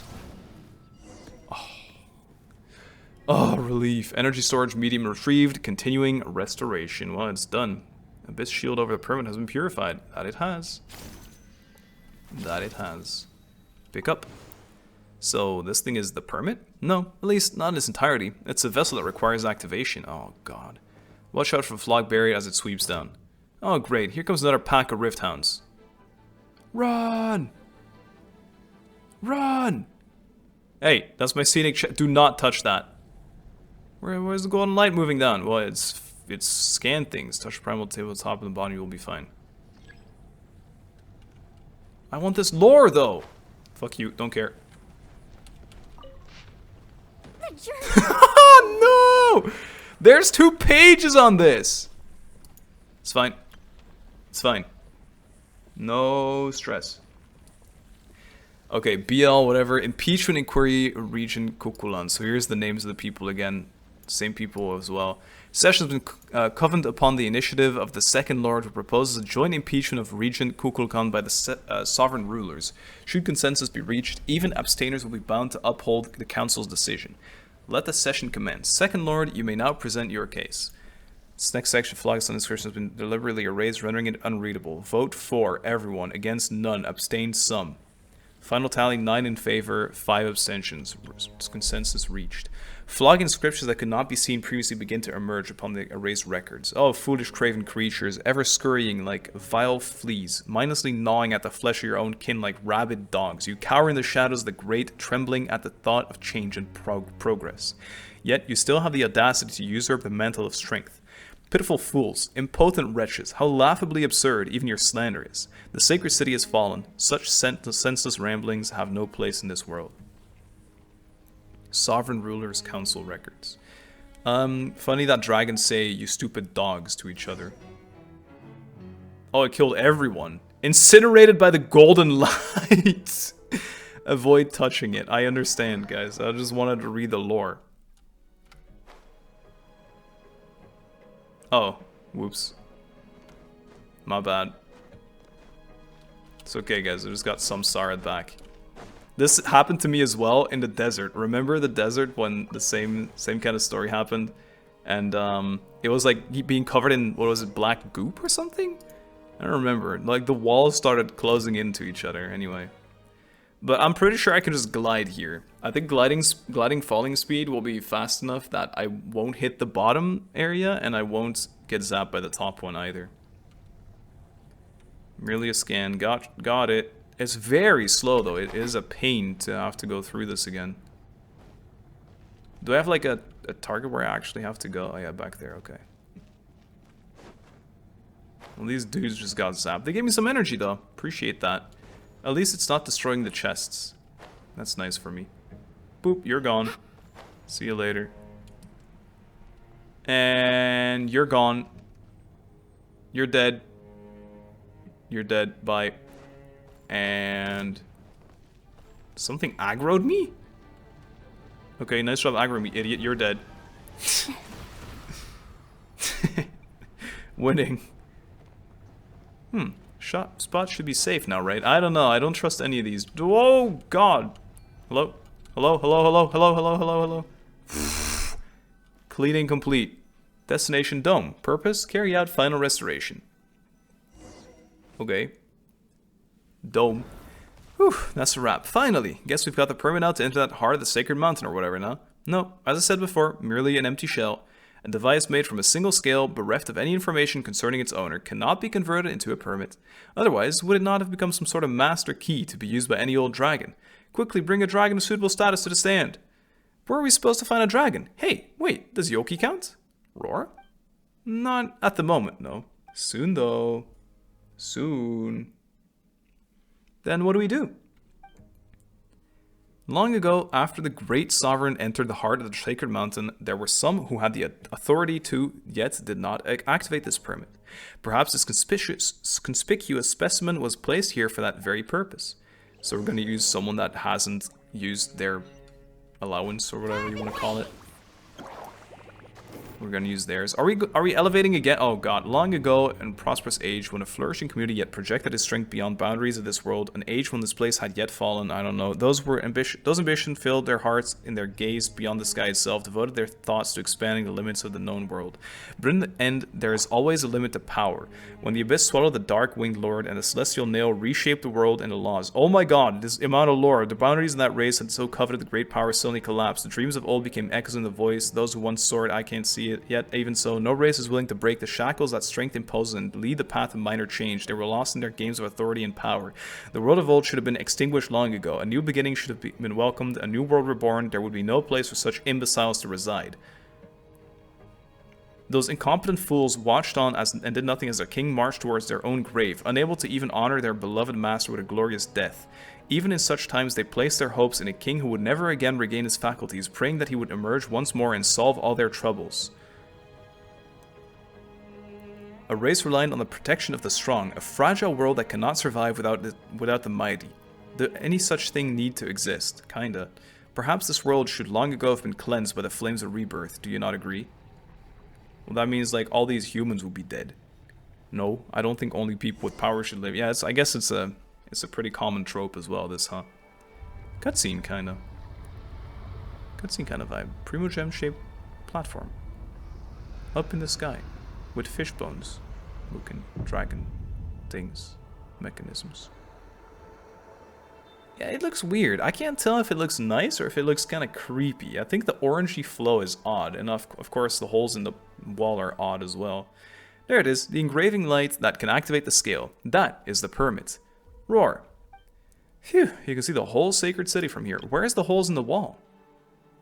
Oh, relief. Energy storage medium retrieved. Continuing restoration. Well, it's done. Abyss shield over the permit has been purified. That it has. That it has. Pick up. So, this thing is the permit? No, at least not in its entirety. It's a vessel that requires activation. Oh, God. Watch out for Flog buried as it sweeps down. Oh, great. Here comes another pack of Rift Hounds. Run! Run! Hey, that's my scenic do not touch that. Where's the golden light moving down? Well, it's scan things. Touch primal table top and the bottom, you will be fine. I want this lore, though. Fuck you. Don't care. No! There's 2 pages on this. It's fine. It's fine. No stress. Okay, BL, whatever. Impeachment Inquiry Region Kukulan. So here's the names of the people again. Same people as well. Session has been covened upon the initiative of the Second Lord, who proposes a joint impeachment of Regent Kukulkan by the sovereign rulers. Should consensus be reached, even abstainers will be bound to uphold the council's decision. Let the session commence. Second Lord, you may now present your case. This next section, flags on inscription, has been deliberately erased, rendering it unreadable. Vote for everyone, against none, abstain some. Final tally, 9 in favor, 5 abstentions. Consensus reached. Flog inscriptions that could not be seen previously begin to emerge upon the erased records. Oh, foolish craven creatures, ever scurrying like vile fleas, mindlessly gnawing at the flesh of your own kin like rabid dogs. You cower in the shadows of the great, trembling at the thought of change and progress. Yet you still have the audacity to usurp the mantle of strength. Pitiful fools, impotent wretches, how laughably absurd even your slander is. The sacred city has fallen. Such senseless ramblings have no place in this world. Sovereign Rulers Council records. Funny that dragons say, you stupid dogs, to each other. Oh, it killed everyone. Incinerated by the golden light. Avoid touching it. I understand, guys. I just wanted to read the lore. Oh, whoops. My bad. It's okay, guys. I just got some Samsara back. This happened to me as well in the desert. Remember the desert when the same kind of story happened? And it was like being covered in, what was it, black goop or something? I don't remember. Like the walls started closing into each other anyway. But I'm pretty sure I can just glide here. I think gliding falling speed will be fast enough that I won't hit the bottom area and I won't get zapped by the top one either. Merely a scan. Got it. It's very slow though. It is a pain to have to go through this again. Do I have like a target where I actually have to go? Oh yeah, back there. Okay. Well, these dudes just got zapped. They gave me some energy though. Appreciate that. At least it's not destroying the chests. That's nice for me. Boop, you're gone. See you later. And you're gone. You're dead. You're dead. Bye. And something aggroed me? Okay, nice job aggroing me, idiot. You're dead. Winning. Spot should be safe now, right? I don't know. I don't trust any of these. Oh, God. Hello? Hello? Hello? Hello? Hello? Hello? Hello? Hello? Cleaning complete. Destination Dome. Purpose? Carry out final restoration. Okay. Dome. Whew, that's a wrap. Finally! Guess we've got the permit out to enter that heart of the sacred mountain or whatever now. No, as I said before, merely an empty shell. A device made from a single scale, bereft of any information concerning its owner, cannot be converted into a permit. Otherwise, would it not have become some sort of master key to be used by any old dragon? Quickly bring a dragon of suitable status to the stand. Where are we supposed to find a dragon? Hey, wait, does Yoki count? Roar? Not at the moment, no. Soon, though. Soon. Then what do we do? Long ago, after the great sovereign entered the heart of the sacred mountain, there were some who had the authority to, yet did not activate this permit. Perhaps this conspicuous specimen was placed here for that very purpose. So we're going to use someone that hasn't used their allowance or whatever you want to call it. We're going to use theirs. Are we elevating again? Oh god. Long ago, in prosperous age, when a flourishing community yet projected its strength beyond boundaries of this world, an age when this place had yet fallen, I don't know. Those ambition filled their hearts in their gaze beyond the sky itself, devoted their thoughts to expanding the limits of the known world. But in the end, there is always a limit to power. When the abyss swallowed the dark-winged lord and the celestial nail reshaped the world and the laws. Oh my god, this amount of lore. The boundaries of that race had so coveted the great power suddenly collapsed. The dreams of old became echoes in the voice. Those who once soared, I can't see it. Yet, even so, no race is willing to break the shackles that strength imposes and lead the path of minor change. They were lost in their games of authority and power. The world of old should have been extinguished long ago. A new beginning should have been welcomed. A new world reborn. There would be no place for such imbeciles to reside. Those incompetent fools watched on and did nothing as their king marched towards their own grave, unable to even honor their beloved master with a glorious death. Even in such times they placed their hopes in a king who would never again regain his faculties, praying that he would emerge once more and solve all their troubles. A race reliant on the protection of the strong, a fragile world that cannot survive without the mighty. Does any such thing need to exist? Kinda. Perhaps this world should long ago have been cleansed by the flames of rebirth, do you not agree? Well, that means, like, all these humans will be dead. No, I don't think only people with power should live. Yeah, I guess it's a pretty common trope as well, this, huh? Cutscene, kinda. Cutscene kind of vibe. Primo gem-shaped platform. Up in the sky. With fish bones. Looking dragon things. Mechanisms. Yeah, it looks weird. I can't tell if it looks nice or if it looks kind of creepy. I think the orangey flow is odd. And of course, the holes in the wall are odd as well. There it is. The engraving light that can activate the scale. That is the permit. Roar. Phew, you can see the whole sacred city from here. Where's the holes in the wall?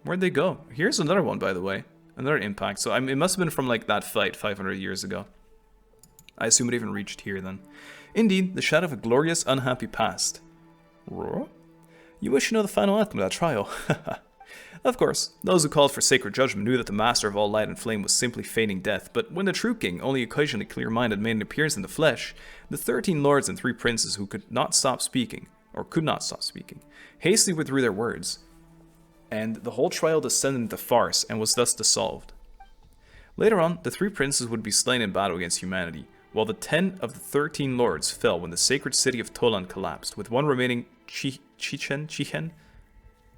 Where'd they go? Here's another one, by the way. Another impact. So it must have been from like that fight 500 years ago. I assume it even reached here then. Indeed, the shadow of a glorious, unhappy past. Roar? You wish to know the final outcome of that trial. Of course, those who called for sacred judgment knew that the master of all light and flame was simply feigning death, but when the true king, only occasionally clear-minded, made an appearance in the flesh, the 13 lords and 3 princes who could not stop speaking, hastily withdrew their words, and the whole trial descended into farce and was thus dissolved. Later on, the 3 princes would be slain in battle against humanity, while the 10 of the 13 lords fell when the sacred city of Tolan collapsed, with one remaining Chichen?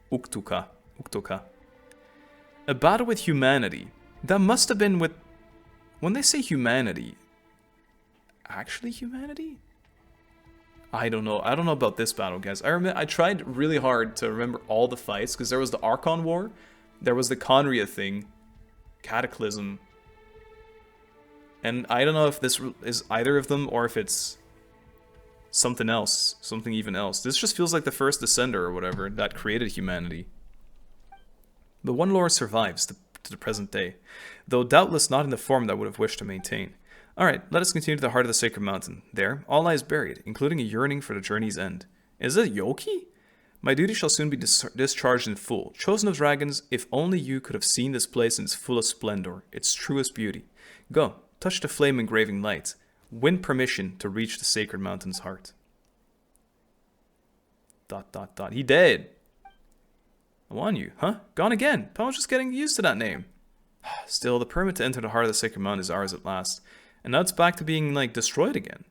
Uktuka. A battle with humanity. That must have been with... When they say humanity... Actually humanity? I don't know. I don't know about this battle, guys. I tried really hard to remember all the fights, because there was the Archon War, there was the Conria thing, Cataclysm, and I don't know if this is either of them, or if it's something else, something even else. This just feels like the first Descender or whatever that created humanity. The one lore survives to the present day, though doubtless not in the form that I would have wished to maintain. Alright, let us continue to the heart of the sacred mountain. There, all lies buried, including a yearning for the journey's end. Is it Yoki? My duty shall soon be discharged in full. Chosen of dragons, if only you could have seen this place in its fullest splendor, its truest beauty. Go, touch the flame engraving light. Win permission to reach the sacred mountain's heart. ... He dead. Wanyu, huh? Gone again. Paul's just getting used to that name. Still, the permit to enter the heart of the Sacred Mountain is ours at last. And now it's back to being, like, destroyed again.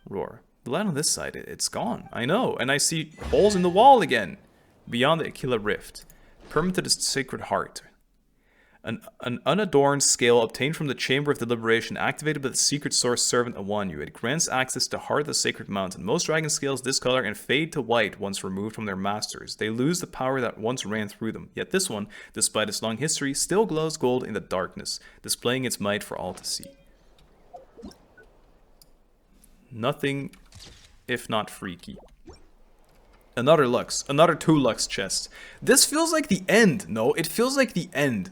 Roar. The land on this side, it's gone. I know, and I see holes in the wall again. Beyond the Ehecatl Rift. Permit to the Sacred Heart. An unadorned scale obtained from the Chamber of Deliberation activated by the secret source servant Awanyu. It grants access to Heart of the Sacred Mountain. Most dragon scales discolor and fade to white once removed from their masters. They lose the power that once ran through them. Yet this one, despite its long history, still glows gold in the darkness, displaying its might for all to see. Nothing if not freaky. Another Lux. Another 2 Lux chests. This feels like the end. No, it feels like the end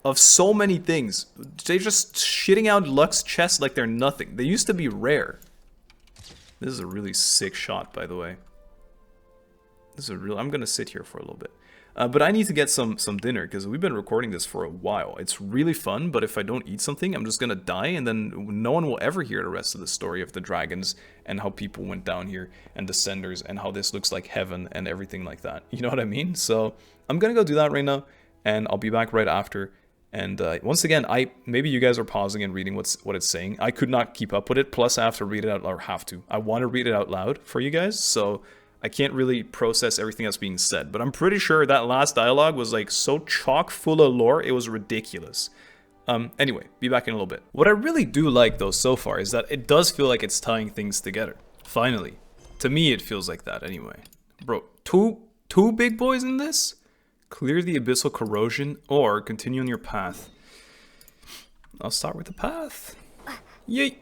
of so many things. They're just shitting out Lux chests like they're nothing. They used to be rare. This is a really sick shot, by the way. This is a real... I'm gonna sit here for a little bit. But I need to get some dinner, because we've been recording this for a while. It's really fun, but if I don't eat something, I'm just gonna die, and then no one will ever hear the rest of the story of the dragons, and how people went down here, and Descenders, and how this looks like heaven, and everything like that. You know what I mean? So, I'm gonna go do that right now, and I'll be back right after. And once again, maybe you guys are pausing and reading what it's saying. I could not keep up with it, plus I have to read it out, or have to. I want to read it out loud for you guys, so I can't really process everything that's being said. But I'm pretty sure that last dialogue was like so chock full of lore, it was ridiculous. Anyway, be back in a little bit. What I really do like though so far is that it does feel like it's tying things together. Finally. To me it feels like that anyway. Bro, two big boys in this? Clear the abyssal corrosion, or continue on your path. I'll start with the path. Yay!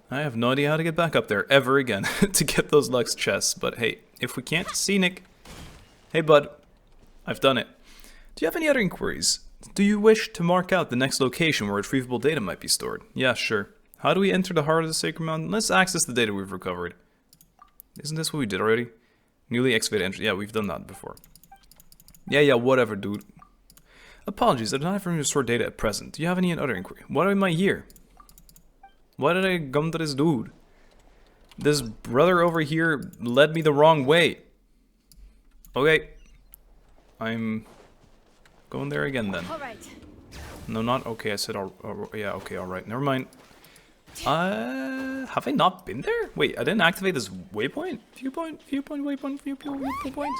I have no idea how to get back up there ever again to get those Lux chests, but hey, if we can't, scenic. Hey bud, I've done it. Do you have any other inquiries? Do you wish to mark out the next location where retrievable data might be stored? Yeah, sure. How do we enter the heart of the Sacred Mountain? Let's access the data we've recovered. Isn't this what we did already? Newly excavated entry. Yeah, we've done that before. Yeah, whatever, dude. Apologies, I don't have room to store data at present. Do you have any other inquiry? Why am I here? Why did I come to this dude? This brother over here led me the wrong way. Okay. I'm going there again then. Alright. No, not okay. I said, yeah, okay, alright. Never mind. Have I not been there? Wait, I didn't activate this waypoint? Viewpoint, waypoint, viewpoint.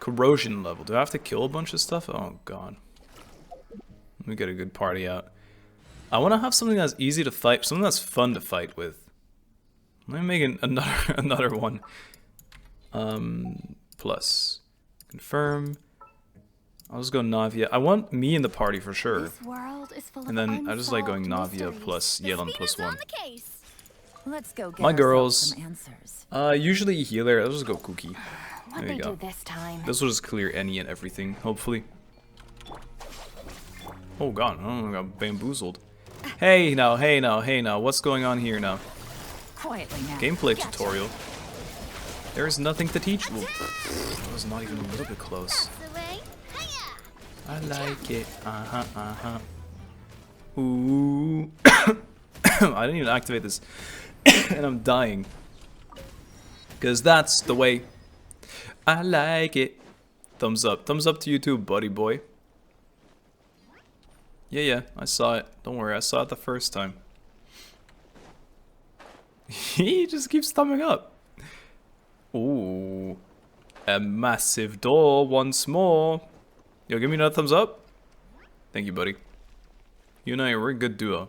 Corrosion level. Do I have to kill a bunch of stuff? Oh god. Let me get a good party out. I want to have something that's easy to fight, something that's fun to fight with. Let me make another one. Plus. Confirm. I'll just go Navia. I want me in the party for sure. This world is full of And then I just like going unsolved Navia mysteries. plus The Yelan plus speeder's on 1. the case. Let's go get My ourselves girls. some answers. Usually healer. I'll just go Cookie. What There they you go. do this time? This will just clear any and everything, hopefully. Oh god, I got bamboozled. Hey now, what's going on here now? Quietly now. Gameplay tutorial. There is nothing to teach. Well, that was not even a little bit close. That's the way. Hiya! I like it. Ooh. I didn't even activate this. And I'm dying. Because that's the way. I like it. Thumbs up. Thumbs up to you too, buddy boy. Yeah, I saw it. Don't worry, I saw it the first time. He just keeps thumbing up. Ooh. A massive door once more. Yo, give me another thumbs up. Thank you, buddy. You and I, we're a good duo.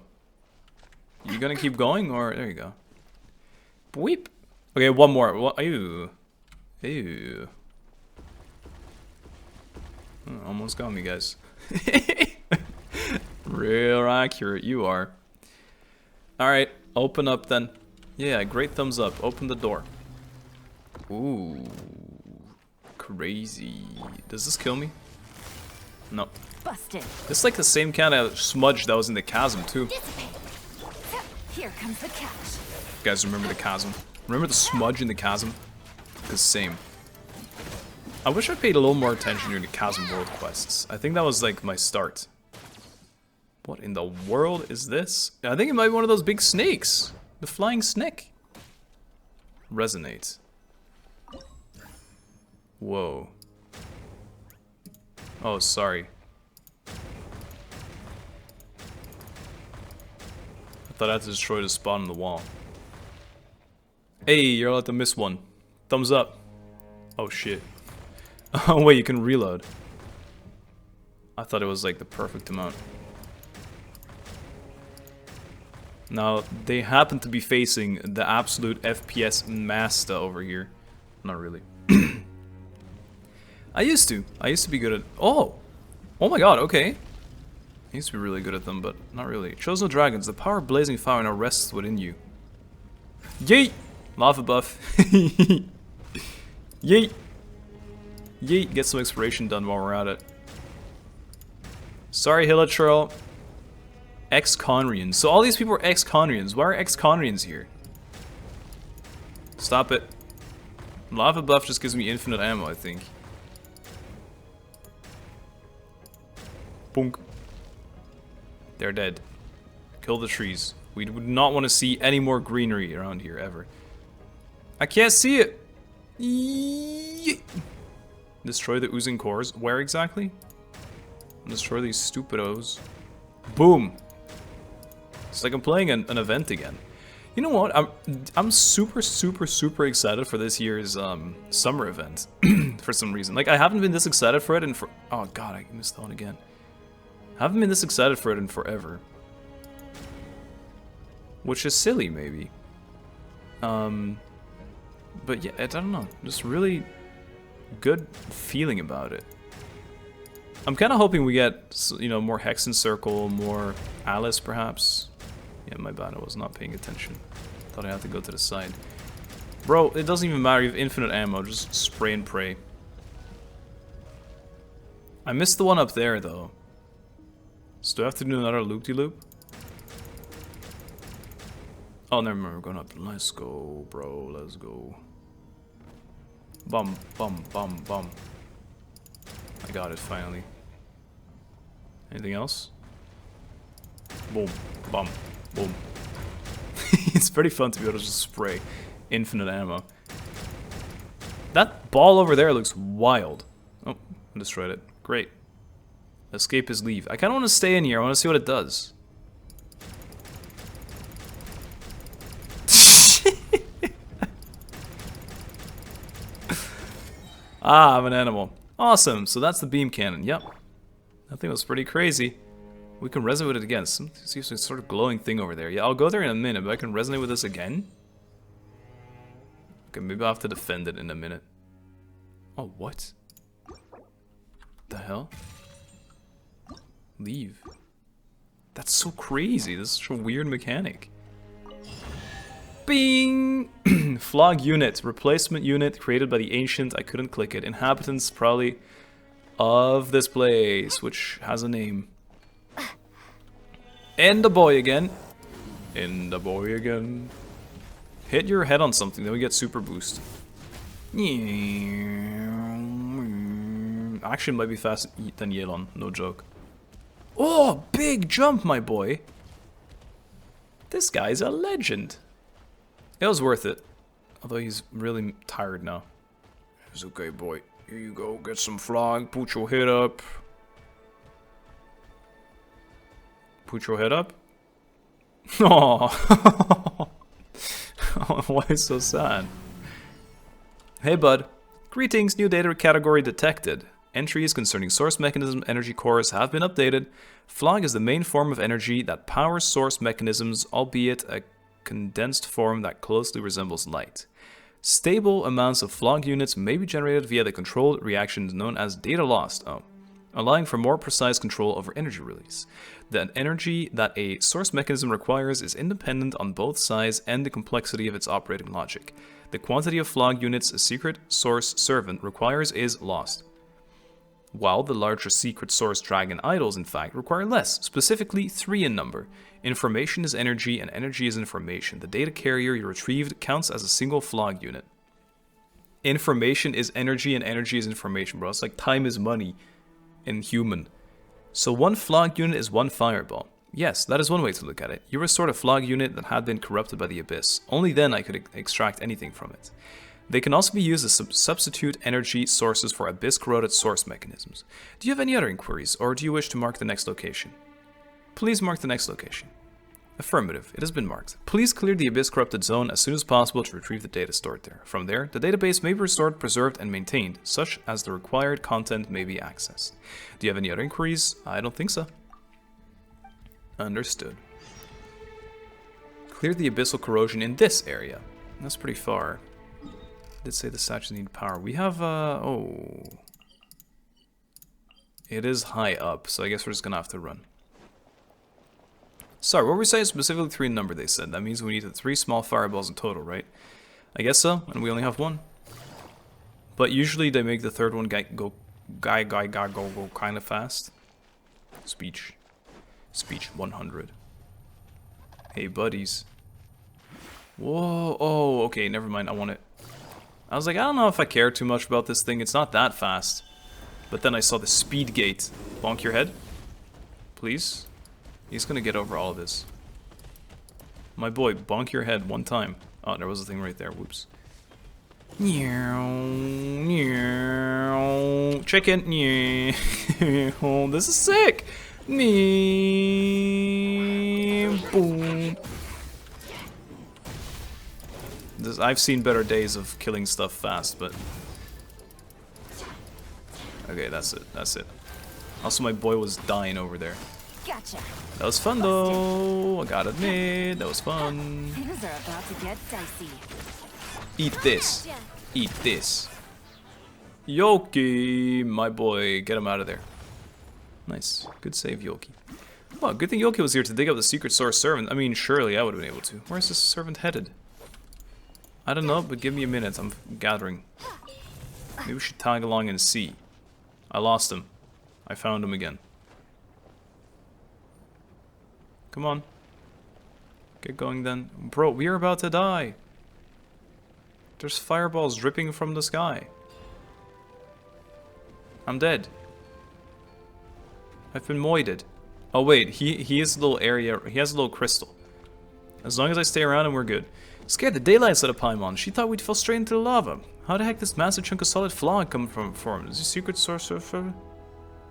You gonna keep going, or... There you go. Boop. Okay, one more. Ew. Ew. Oh, almost got me, guys. Real accurate, you are. Alright, open up then. Yeah, great thumbs up. Open the door. Ooh. Crazy. Does this kill me? No. Busted. This is like the same kind of smudge that was in the chasm, too. Dissipate. Here comes the catch. You guys remember the chasm? Remember the smudge in the chasm? It's same. I wish I paid a little more attention during the chasm world quests. I think that was like my start. What in the world is this? I think it might be one of those big snakes. The flying snake. Resonate. Whoa. Oh, sorry. I thought I had to destroy the spawn on the wall. Hey, you're allowed to miss one. Thumbs up. Oh shit. Oh wait, you can reload. I thought it was like the perfect amount. Now, they happen to be facing the absolute FPS master over here. Not really. I used to be good at... Oh! Oh my god, okay. I used to be really good at them, but not really. Chosen dragons, the power of blazing fire now rests within you. Yeet! Lava buff. Yeet! Yeet! Get some exploration done while we're at it. Sorry, Ehecatl. Ex-Conrians. So all these people are ex-Conrians. Why are ex-Conrians here? Stop it. Lava buff just gives me infinite ammo, I think. Boonk. They're dead. Kill the trees. We would not want to see any more greenery around here, ever. I can't see it! Yeet. Destroy the oozing cores. Where exactly? Destroy these stupidos. Boom! It's like I'm playing an event again. You know what? I'm super excited for this year's summer event for some reason. Like I haven't been this excited for it in oh god, I missed that one again. I haven't been this excited for it in forever. Which is silly, maybe. But yeah, I don't know. Just really good feeling about it. I'm kind of hoping we get, you know, more Hexen Circle, more Alice, perhaps. Yeah, my bad, I was not paying attention. Thought I had to go to the side. Bro, it doesn't even matter, you have infinite ammo, just spray and pray. I missed the one up there, though. So do I have to do another loop-de-loop? Oh, never mind, we're going up. Let's go, bro, let's go. Bum, bum, bum, bum. I got it, finally. Anything else? Boom, bum, boom. It's pretty fun to be able to just spray infinite ammo. That ball over there looks wild. Oh, I destroyed it. Great. Escape is leave. I kind of want to stay in here. I want to see what it does. Ah, I'm an animal. Awesome, so that's the beam cannon, yep. That thing was pretty crazy. We can resonate with it again. See some sort of glowing thing over there. Yeah, I'll go there in a minute, but I can resonate with this again? Okay, maybe I'll have to defend it in a minute. Oh, what? The hell? Leave. That's so crazy, this is such a weird mechanic. Bing! Flog unit, replacement unit created by the ancient. I couldn't click it. Inhabitants probably of this place, which has a name. And the boy again. And the boy again. Hit your head on something, then we get super boost. Actually, it might be faster than Yelon, no joke. Oh, big jump, my boy. This guy's a legend. It was worth it. Although he's really tired now. It's okay, boy. Here you go. Get some flog. Put your head up. Put your head up? Aww. Why is so sad? Hey, bud. Greetings. New data category detected. Entries concerning source mechanism energy cores have been updated. Flog is the main form of energy that powers source mechanisms, albeit a condensed form that closely resembles light. Stable amounts of flog units may be generated via the controlled reactions known as data lost, allowing for more precise control over energy release. The energy that a source mechanism requires is independent on both size and the complexity of its operating logic. The quantity of flog units a secret source servant requires is lost, while the larger secret source dragon idols in fact require less, specifically 3 in number. Information is energy and energy is information. The data carrier you retrieved counts as a single flog unit. Information is energy and energy is information, bro. It's like time is money in human. So 1 flog unit is 1 fireball. Yes, that is one way to look at it. You restored a flog unit that had been corrupted by the abyss. Only then I could extract anything from it. They can also be used as substitute energy sources for abyss-corroded source mechanisms. Do you have any other inquiries, or do you wish to mark the next location? Please mark the next location. Affirmative. It has been marked. Please clear the abyss-corrupted zone as soon as possible to retrieve the data stored there. From there, the database may be restored, preserved, and maintained, such as the required content may be accessed. Do you have any other inquiries? I don't think so. Understood. Clear the abyssal corrosion in this area. That's pretty far. I did say the statues need power. We have, oh. It is high up, so I guess we're just gonna have to run. Sorry, what were we saying? Specifically 3 in number, they said. That means we need 3 small fireballs in total, right? I guess so, and we only have 1. But usually they make the third one go kind of fast. Speech 100. Hey, buddies. Whoa, oh, okay, never mind, I want it. I was like, I don't know if I care too much about this thing, it's not that fast. But then I saw the speed gate. Bonk your head. Please. He's gonna get over all of this. My boy, bonk your head 1 time. Oh, there was a thing right there, whoops. Chicken. This is sick. Boom. I've seen better days of killing stuff fast, but okay, that's it. Also, my boy was dying over there. Gotcha. That was fun though. I gotta admit, that was fun. Things are about to get dicey. Eat this. Eat this. Yoki, my boy, get him out of there. Nice. Good save, Yoki. Well, good thing Yoki was here to dig up the secret source servant. I mean, surely I would have been able to. Where's this servant headed? I don't know, but give me a minute. I'm gathering. Maybe we should tag along and see. I lost him. I found him again. Come on. Get going then. Bro, we are about to die. There's fireballs dripping from the sky. I'm dead. I've been moided. Oh wait, he has a little area, he has a little crystal. As long as I stay around him, we're good. Scared the daylights out of Paimon. She thought we'd fall straight into the lava. How the heck this massive chunk of solid fog come from? Is this secret source of...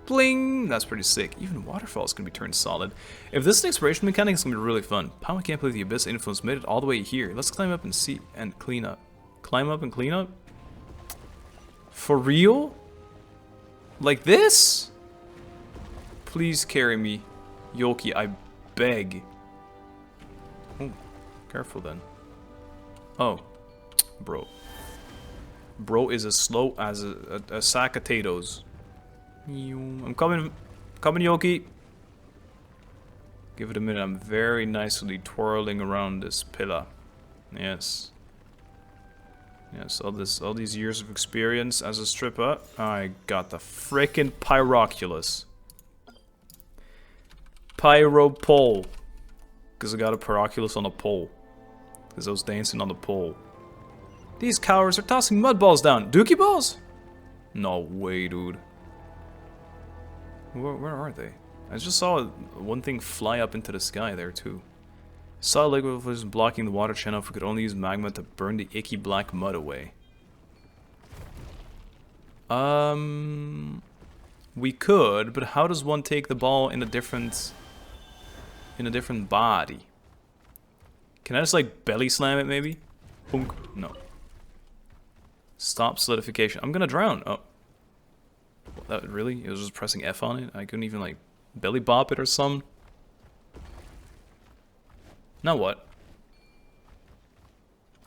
Bling! That's pretty sick. Even waterfalls can be turned solid. If this is an exploration mechanic, it's gonna be really fun. Paimon can't believe the abyss influence made it all the way here. Let's climb up and see and clean up. Climb up and clean up? For real? Like this? Please carry me. Yoki, I beg. Oh, careful then. Oh, bro. Bro is as slow as a sack of potatoes. I'm coming, Yoki. Give it a minute. I'm very nicely twirling around this pillar. Yes. Yes, all these years of experience as a stripper. I got the frickin' pyroculus. Pyro pole. Because I got a pyroculus on a pole. Because I was dancing on the pole. These cowards are tossing mud balls down. Dookie balls? No way, dude. Where are they? I just saw one thing fly up into the sky there, too. Solid liquid was blocking the water channel if we could only use magma to burn the icky black mud away. We could, but how does one take the ball in a different body? Can I just like belly slam it maybe? Boom. No. Stop solidification. I'm gonna drown. Oh. That really? It was just pressing F on it? I couldn't even like belly bop it or something? Now what?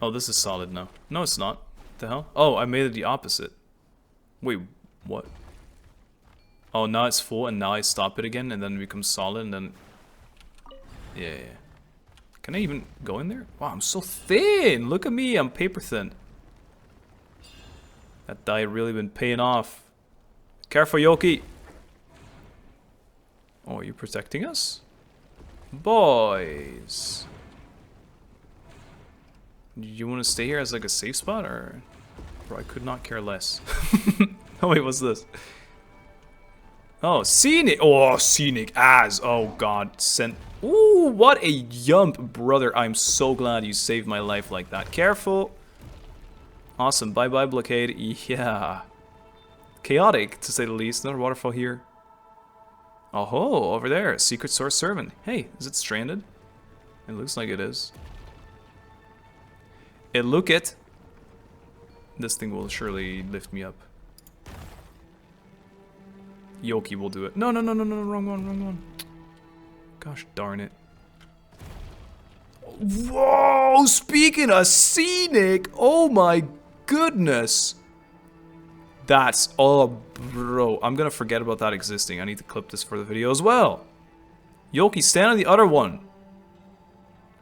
Oh, this is solid now. No, it's not. What the hell? Oh, I made it the opposite. Wait, what? Oh, now it's full and now I stop it again and then it becomes solid and then... Yeah. Can I even go in there? Wow, I'm so thin! Look at me, I'm paper thin. That diet really been paying off. Careful, Yoki! Oh, are you protecting us? Boys! Do you want to stay here as like a safe spot or... Bro, I could not care less. Oh wait, what's this? Oh, scenic! Oh, scenic as! Oh god, sent... Ooh, what a yump, brother. I'm so glad you saved my life like that. Careful! Awesome. Bye-bye, blockade. Yeah. Chaotic, to say the least. Another waterfall here. Oh, over there. Secret source servant. Hey, is it stranded? It looks like it is. It look it. This thing will surely lift me up. Yoki will do it. No, no, no, no, no, wrong one, wrong one. Gosh darn it. Whoa, speaking of scenic, oh my goodness. That's, oh bro, I'm gonna forget about that existing. I need to clip this for the video as well. Yoki, stand on the other one.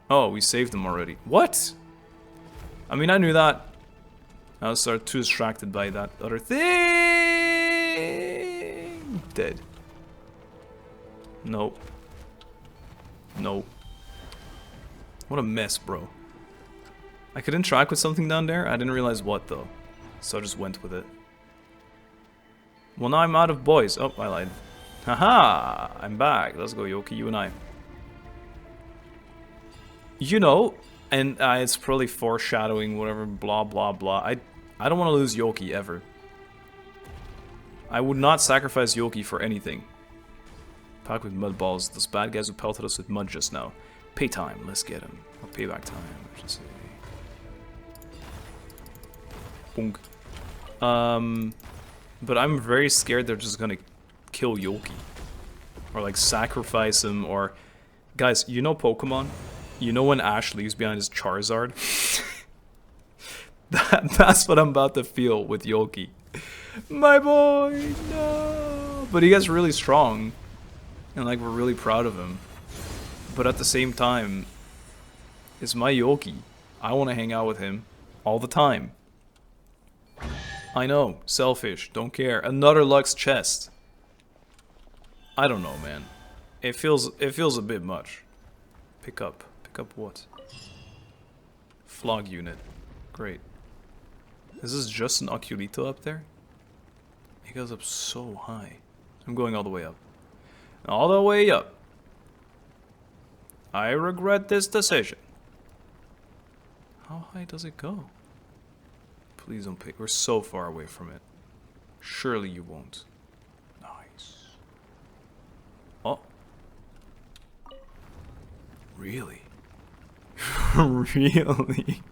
Oh, we saved them already. What? I mean, I knew that. I was sort of too distracted by that other thing. Dead. Nope. Nope. What a mess, bro. I could interact with something down there. I didn't realize what, though. So I just went with it. Well, now I'm out of boys. Oh, I lied. Haha! I'm back. Let's go, Yoki, you and I. You know, and it's probably foreshadowing, whatever, blah, blah, blah. I don't want to lose Yoki, ever. I would not sacrifice Yoki for anything. Pack with mud balls. Those bad guys who pelted us with mud just now. Pay time. Let's get him. Or payback time, I should say. Boonk. But I'm very scared they're just gonna kill Yoki. Or like sacrifice him, or... Guys, you know Pokemon? You know when Ash leaves behind his Charizard? That's what I'm about to feel with Yoki. My boy, no! But he gets really strong. And like, we're really proud of him. But at the same time, it's my Yoki. I want to hang out with him all the time. I know, selfish, don't care. Another Lux chest. I don't know, man. It feels a bit much. Pick up what? Flog unit. Great. Is this just an Oculito up there? It goes up so high. I'm going all the way up. All the way up. I regret this decision. How high does it go? Please don't pick. We're so far away from it. Surely you won't. Nice. Oh. Really? Really?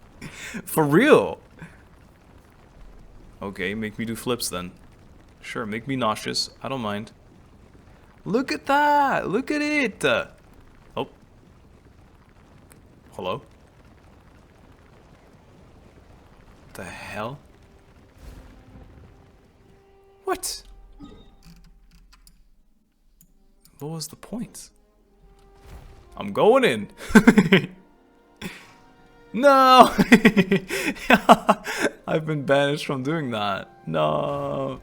For real? Okay, make me do flips then. Sure, make me nauseous. I don't mind. Look at that! Look at it! Oh. Hello? The hell? What? What was the point? I'm going in. No! I've been banished from doing that. No.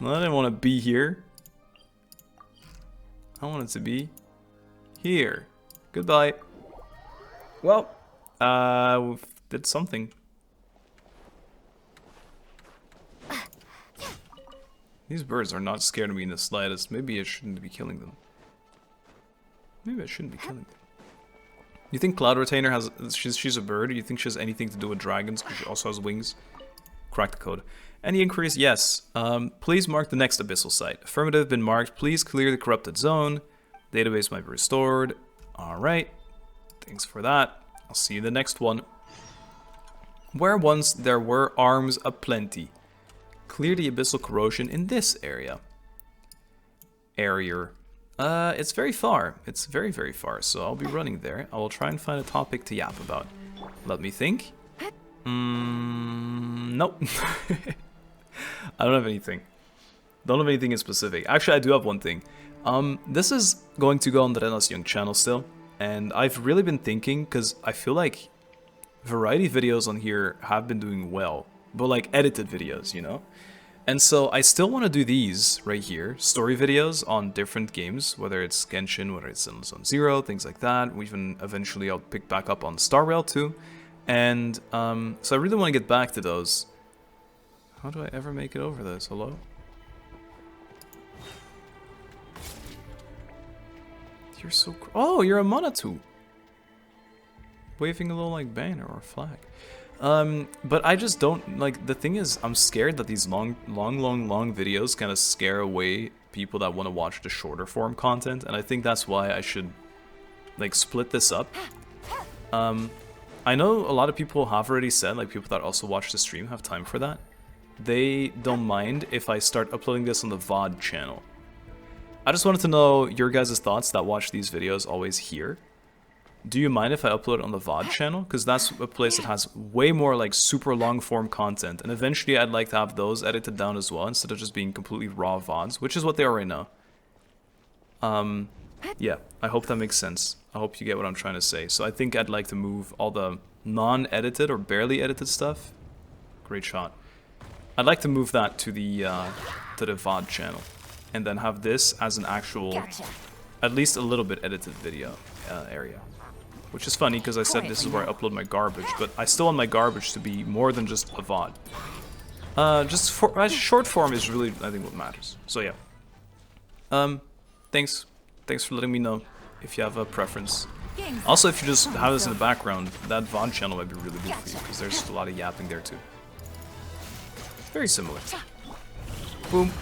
I didn't want to be here. I wanted to be here. Goodbye. Well, we did something. These birds are not scared of me in the slightest. Maybe I shouldn't be killing them. Maybe I shouldn't be killing them. You think Cloud Retainer has... She's a bird? Do you think she has anything to do with dragons? Because she also has wings? Crack the code. Any increase? Yes. Please mark the next abyssal site. Affirmative been marked. Please clear the corrupted zone. Database might be restored. Alright. Thanks for that. I'll see you in the next one. Where once there were arms aplenty. Clear the abyssal corrosion in this area. It's very far. It's very, very far. So I'll be running there. I will try and find a topic to yap about. Let me think. Nope. I don't have anything. Don't have anything in specific. Actually, I do have one thing. This is going to go on the Rena's Young channel still. And I've really been thinking, because I feel like variety videos on here have been doing well. But like edited videos, you know? And so I still want to do these right here, story videos on different games, whether it's Genshin, whether it's Zone Zero, things like that. Even eventually I'll pick back up on Star Rail too. And so I really want to get back to those. How do I ever make it over this? Hello? You're so... Oh, you're a Monatu! Waving a little like banner or flag. But I just don't, like, the thing is, I'm scared that these long videos kind of scare away people that want to watch the shorter form content, and I think that's why I should, like, split this up. I know a lot of people have already said, like, people that also watch the stream have time for that. They don't mind if I start uploading this on the VOD channel. I just wanted to know your guys' thoughts that watch these videos always here. Do you mind if I upload it on the VOD channel? Because that's a place that has way more like super long form content. And eventually I'd like to have those edited down as well instead of just being completely raw VODs, which is what they are right now. Yeah, I hope that makes sense. I hope you get what I'm trying to say. So I think I'd like to move all the non-edited or barely edited stuff. Great shot. I'd like to move that to the VOD channel. And then have this as an actual, at least a little bit edited video area. Which is funny because I said this is where I upload my garbage, but I still want my garbage to be more than just a VOD. Just for short form is really, I think, what matters. So yeah. Thanks for letting me know if you have a preference. Also, if you just have this in the background, that VOD channel might be really good for you because there's a lot of yapping there too. Very similar. Boom.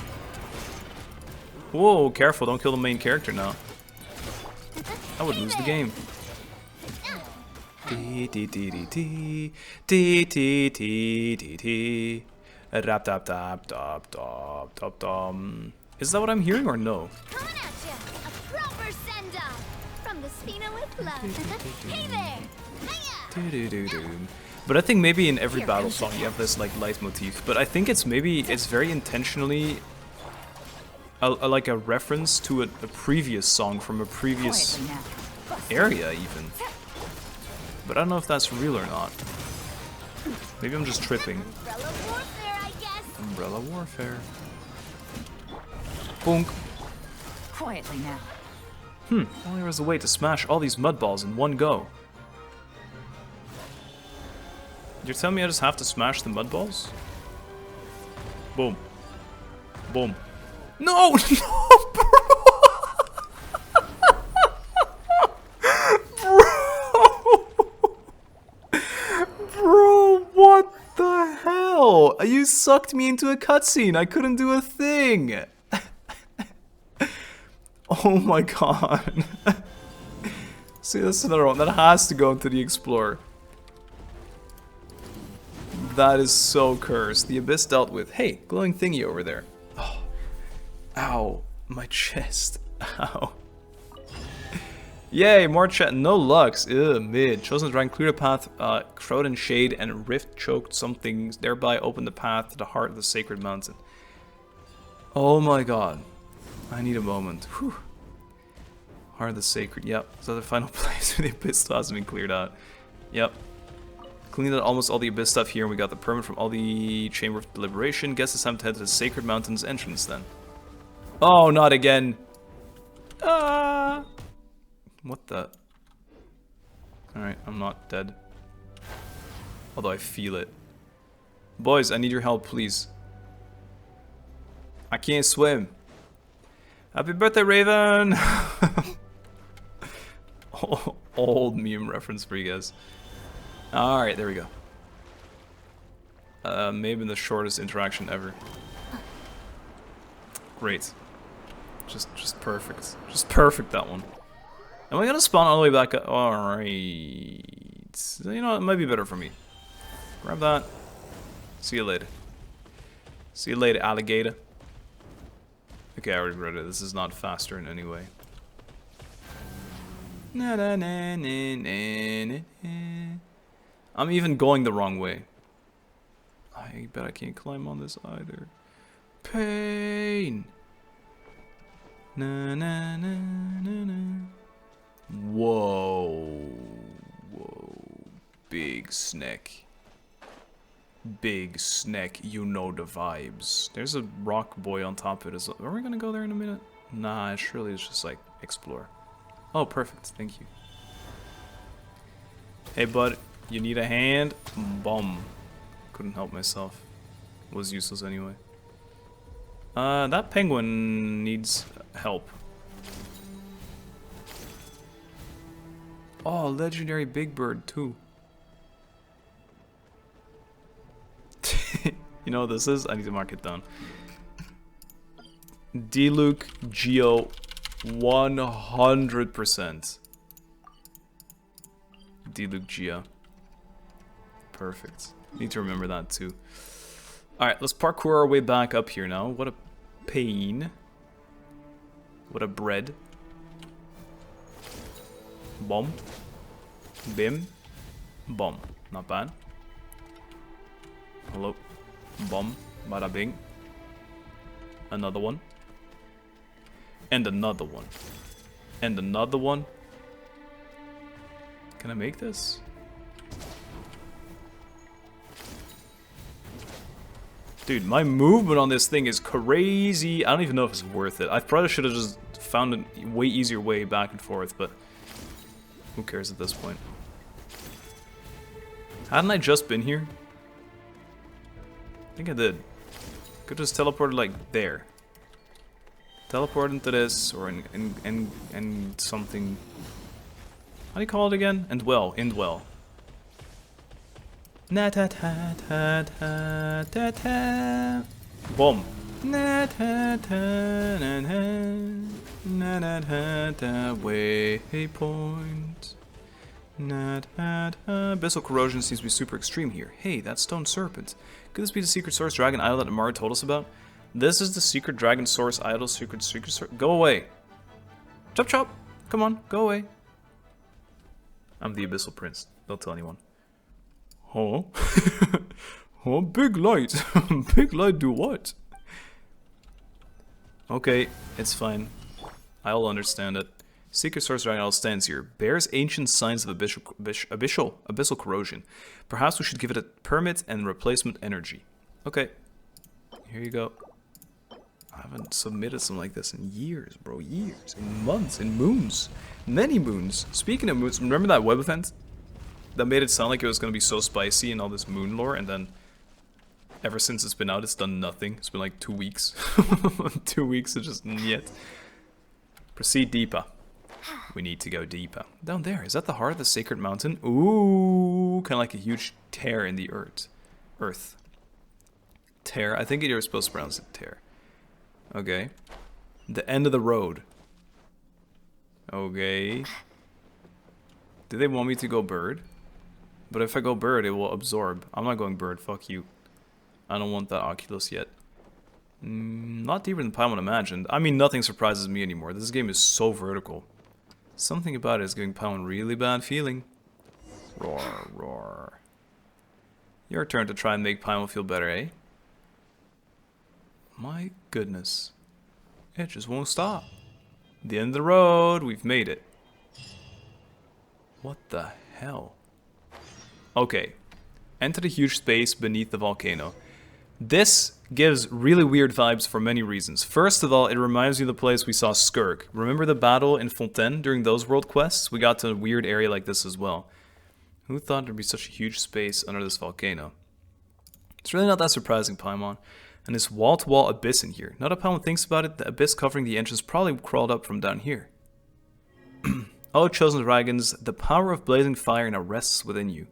Whoa, careful, don't kill the main character now. I would lose the game. Dee dee dee dee dee dee dee dee dee dee. Rap tap tap tap tap tap dum. Is that what I'm hearing or no? Coming at you, a proper send-off from the Spina with love. Hey there, hiya. But I think maybe in every battle song you have this like leitmotif. But I think it's very intentionally like a reference to a previous song from a previous area even. But I don't know if that's real or not. Maybe I'm just tripping. Umbrella warfare, I guess. Umbrella warfare. Bonk. Quietly now. Only there was a way to smash all these mud balls in one go. You're telling me I just have to smash the mud balls? Boom. Boom. No! No, bro! Bro, what the hell? You sucked me into a cutscene. I couldn't do a thing. Oh my god. See, that's another one. That has to go into the Explorer. That is so cursed. The Abyss dealt with. Hey, glowing thingy over there. Oh. Ow. My chest. Ow. Yay, more chat. No Lux. Ugh, mid. Chosen Dragon cleared a path, crowd and shade, and rift choked some things, thereby opened the path to the heart of the sacred mountain. Oh my god. I need a moment. Whew. Heart of the sacred. Yep. Is that the final place where the Abyss still hasn't been cleared out? Yep. Cleaned out almost all the Abyss stuff here, and we got the permit from all the Chamber of Deliberation. Guess it's time to head to the Sacred Mountain's entrance then. Oh, not again. Ah. What the? Alright, I'm not dead. Although I feel it. Boys, I need your help, please. I can't swim. Happy birthday, Raven! Old meme reference for you guys. Alright, there we go. Maybe the shortest interaction ever. Great. Just perfect. Just perfect, that one. Am I gonna spawn all the way back up? Alright. You know, it might be better for me. Grab that. See you later. See you later, alligator. Okay, I already read it. This is not faster in any way. Na na na na na na. I'm even going the wrong way. I bet I can't climb on this either. Pain. Na na na na na. Whoa. Whoa. Big snack. Big snack, you know the vibes. There's a rock boy on top of it as well. Are we gonna go there in a minute? Nah, surely it's just like explore. Oh, perfect. Thank you. Hey, bud, you need a hand? Bum. Couldn't help myself. Was useless anyway. That penguin needs help. Oh, legendary big bird too. You know what this is? I need to mark it down. Diluc Geo 100%. Diluc Geo. Perfect. Need to remember that too. Alright, let's parkour our way back up here now. What a pain. What a bread. Bomb. Bim. Bomb. Not bad. Hello. Bomb. Bada bing. Another one. And another one. And another one. Can I make this? Dude, my movement on this thing is crazy. I don't even know if it's worth it. I probably should have just found a way easier way back and forth, but who cares at this point? Hadn't I just been here? I think I did. Could just teleport like there. Teleport into this or in something. How do you call it again? Indwell. Indwell. Na ta ta ta ta ta ta. Boom. Na ta ta na na na ta ta. Waypoint. Na ta ta. Abyssal corrosion seems to be super extreme here. Hey, that stone serpent. Could this be the secret source dragon idol that Amara told us about? This is the secret dragon source idol. Secret source. Go away. Chop chop. Come on, go away. I'm the Abyssal Prince. Don't tell anyone. Oh. Oh, big light. Big light do what? Okay, it's fine. I'll understand it. Secret source dragon idol stands here. Bears ancient signs of abyssal corrosion. Perhaps we should give it a permit and replacement energy. Okay. Here you go. I haven't submitted something like this in years, bro. Years. In months. In moons. Many moons. Speaking of moons, remember that web event? That made it sound like it was going to be so spicy and all this moon lore, and then ever since it's been out, it's done nothing. It's been like 2 weeks. 2 weeks of just yet. Proceed deeper. We need to go deeper. Down there, is that the heart of the sacred mountain? Ooh, kind of like a huge tear in the earth. Tear. I think you're supposed to pronounce it tear. Okay. The end of the road. Okay. Do they want me to go bird? But if I go bird, it will absorb. I'm not going bird. Fuck you. I don't want that Oculus yet. Not deeper than Paimon imagined. I mean, nothing surprises me anymore. This game is so vertical. Something about it is giving Paimon really bad feeling. Roar, roar. Your turn to try and make Paimon feel better, eh? My goodness. It just won't stop. The end of the road. We've made it. What the hell? Okay. Enter the huge space beneath the volcano. This gives really weird vibes for many reasons. First of all, it reminds me of the place we saw Skirk. Remember the battle in Fontaine during those world quests? We got to a weird area like this as well. Who thought there'd be such a huge space under this volcano? It's really not that surprising, Paimon. And this wall-to-wall abyss in here. Now that Paimon thinks about it, the abyss covering the entrance probably crawled up from down here. Oh, chosen dragons, the power of blazing fire now rests within you.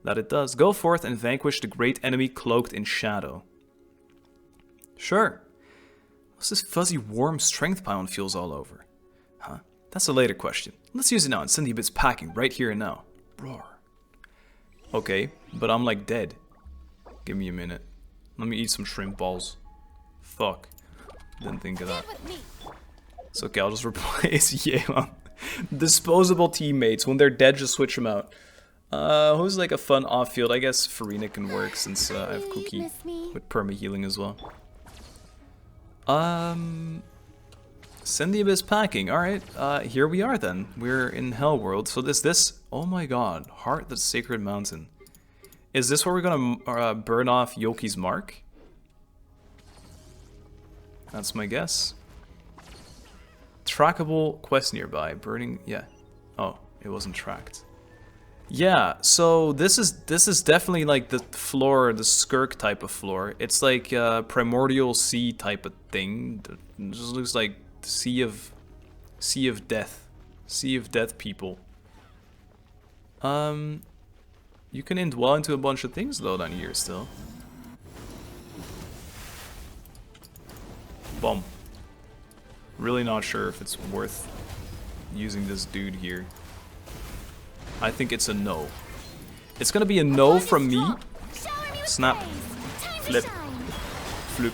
That it does. Go forth and vanquish the great enemy cloaked in shadow. Sure. What's this fuzzy, warm strength Paimon feels all over? Huh? That's a later question. Let's use it now and send the abyss packing right here and now. Roar. Okay, but I'm like dead. Give me a minute. Let me eat some shrimp balls. Fuck. Didn't think of that. It's okay, I'll just replace Yelan. Disposable teammates. When they're dead, just switch them out. Who's like a fun off-field? I guess Farina can work since I have Cookie with perma-healing as well. Send the Abyss packing. Alright, here we are then. We're in Hell World. So this, oh my god, Heart the Sacred Mountain. Is this where we're gonna burn off Yoki's mark? That's my guess. Trackable quest nearby. Burning, yeah. Oh, it wasn't tracked. Yeah, so this is definitely like the floor, the Skirk type of floor. It's like a primordial sea type of thing. It just looks like sea of death. Sea of death people. You can indwell into a bunch of things though down here still. Boom. Really not sure if it's worth using this dude here. I think it's a no. It's gonna be a no from me. Snap. Flip. Flip.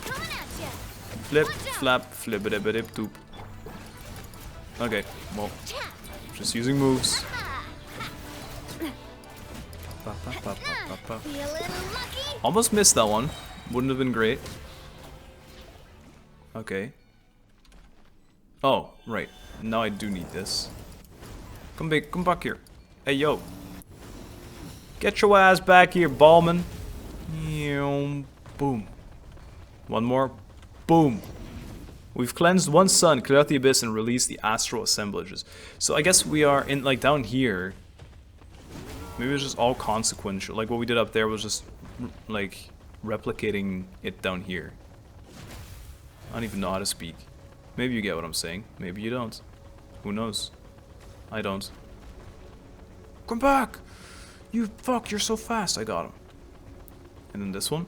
Flip. Flap. Flip-a-dip-a-dip doop. Okay, well. Just using moves. Almost missed that one. Wouldn't have been great. Okay. Oh, right. Now I do need this. Come back here. Hey, yo. Get your ass back here, Ballman. Boom. One more. Boom. We've cleansed one sun, cleared out the abyss, and released the astral assemblages. So I guess we are in, like, down here. Maybe it's just all consequential. Like, what we did up there was just, like, replicating it down here. I don't even know how to speak. Maybe you get what I'm saying. Maybe you don't. Who knows? I don't. Come back! You fuck, you're so fast. I got him. And then this one.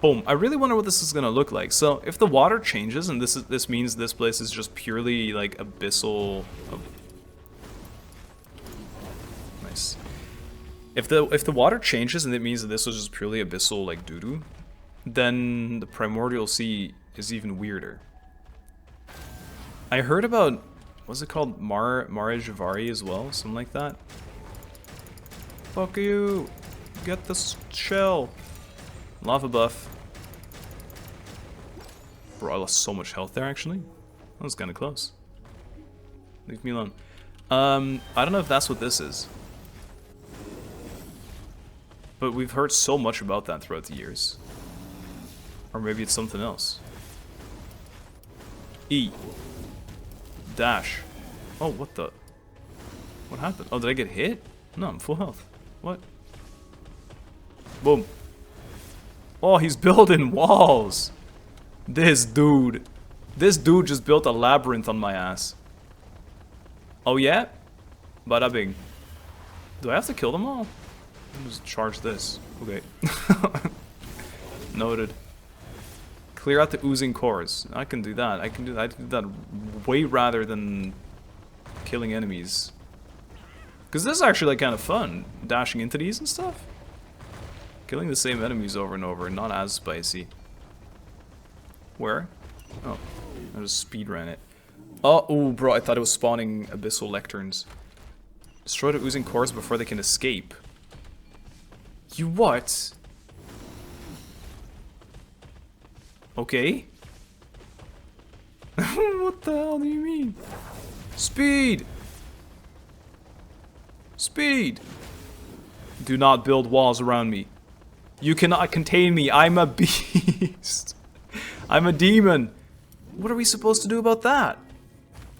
Boom. I really wonder what this is gonna look like. So if the water changes, and this means this place is just purely like abyssal. Nice. If the water changes and it means that this was just purely abyssal like doo-doo, then the primordial sea is even weirder. I heard about, what's it called, Mara Javari as well, something like that. Fuck you! Get the shell. Lava buff. Bro, I lost so much health there actually. That was kind of close. Leave me alone. I don't know if that's what this is. But we've heard so much about that throughout the years. Or maybe it's something else. E. Dash. Oh, what the? What happened? Oh, did I get hit? No, I'm full health. What? Boom. Oh, he's building walls. This dude just built a labyrinth on my ass. Oh yeah? Bada bing. Do I have to kill them all? I'll just charge this. Okay. Noted. Clear out the oozing cores. I can do that. I can do that way rather than killing enemies. Because this is actually like kind of fun. Dashing into these and stuff. Killing the same enemies over and over, not as spicy. Where? Oh, I just speedran it. Oh, ooh, bro, I thought it was spawning abyssal lecterns. Destroy the oozing cores before they can escape. You what? Okay. What the hell do you mean? Speed! Speed! Do not build walls around me. You cannot contain me. I'm a beast. I'm a demon. What are we supposed to do about that?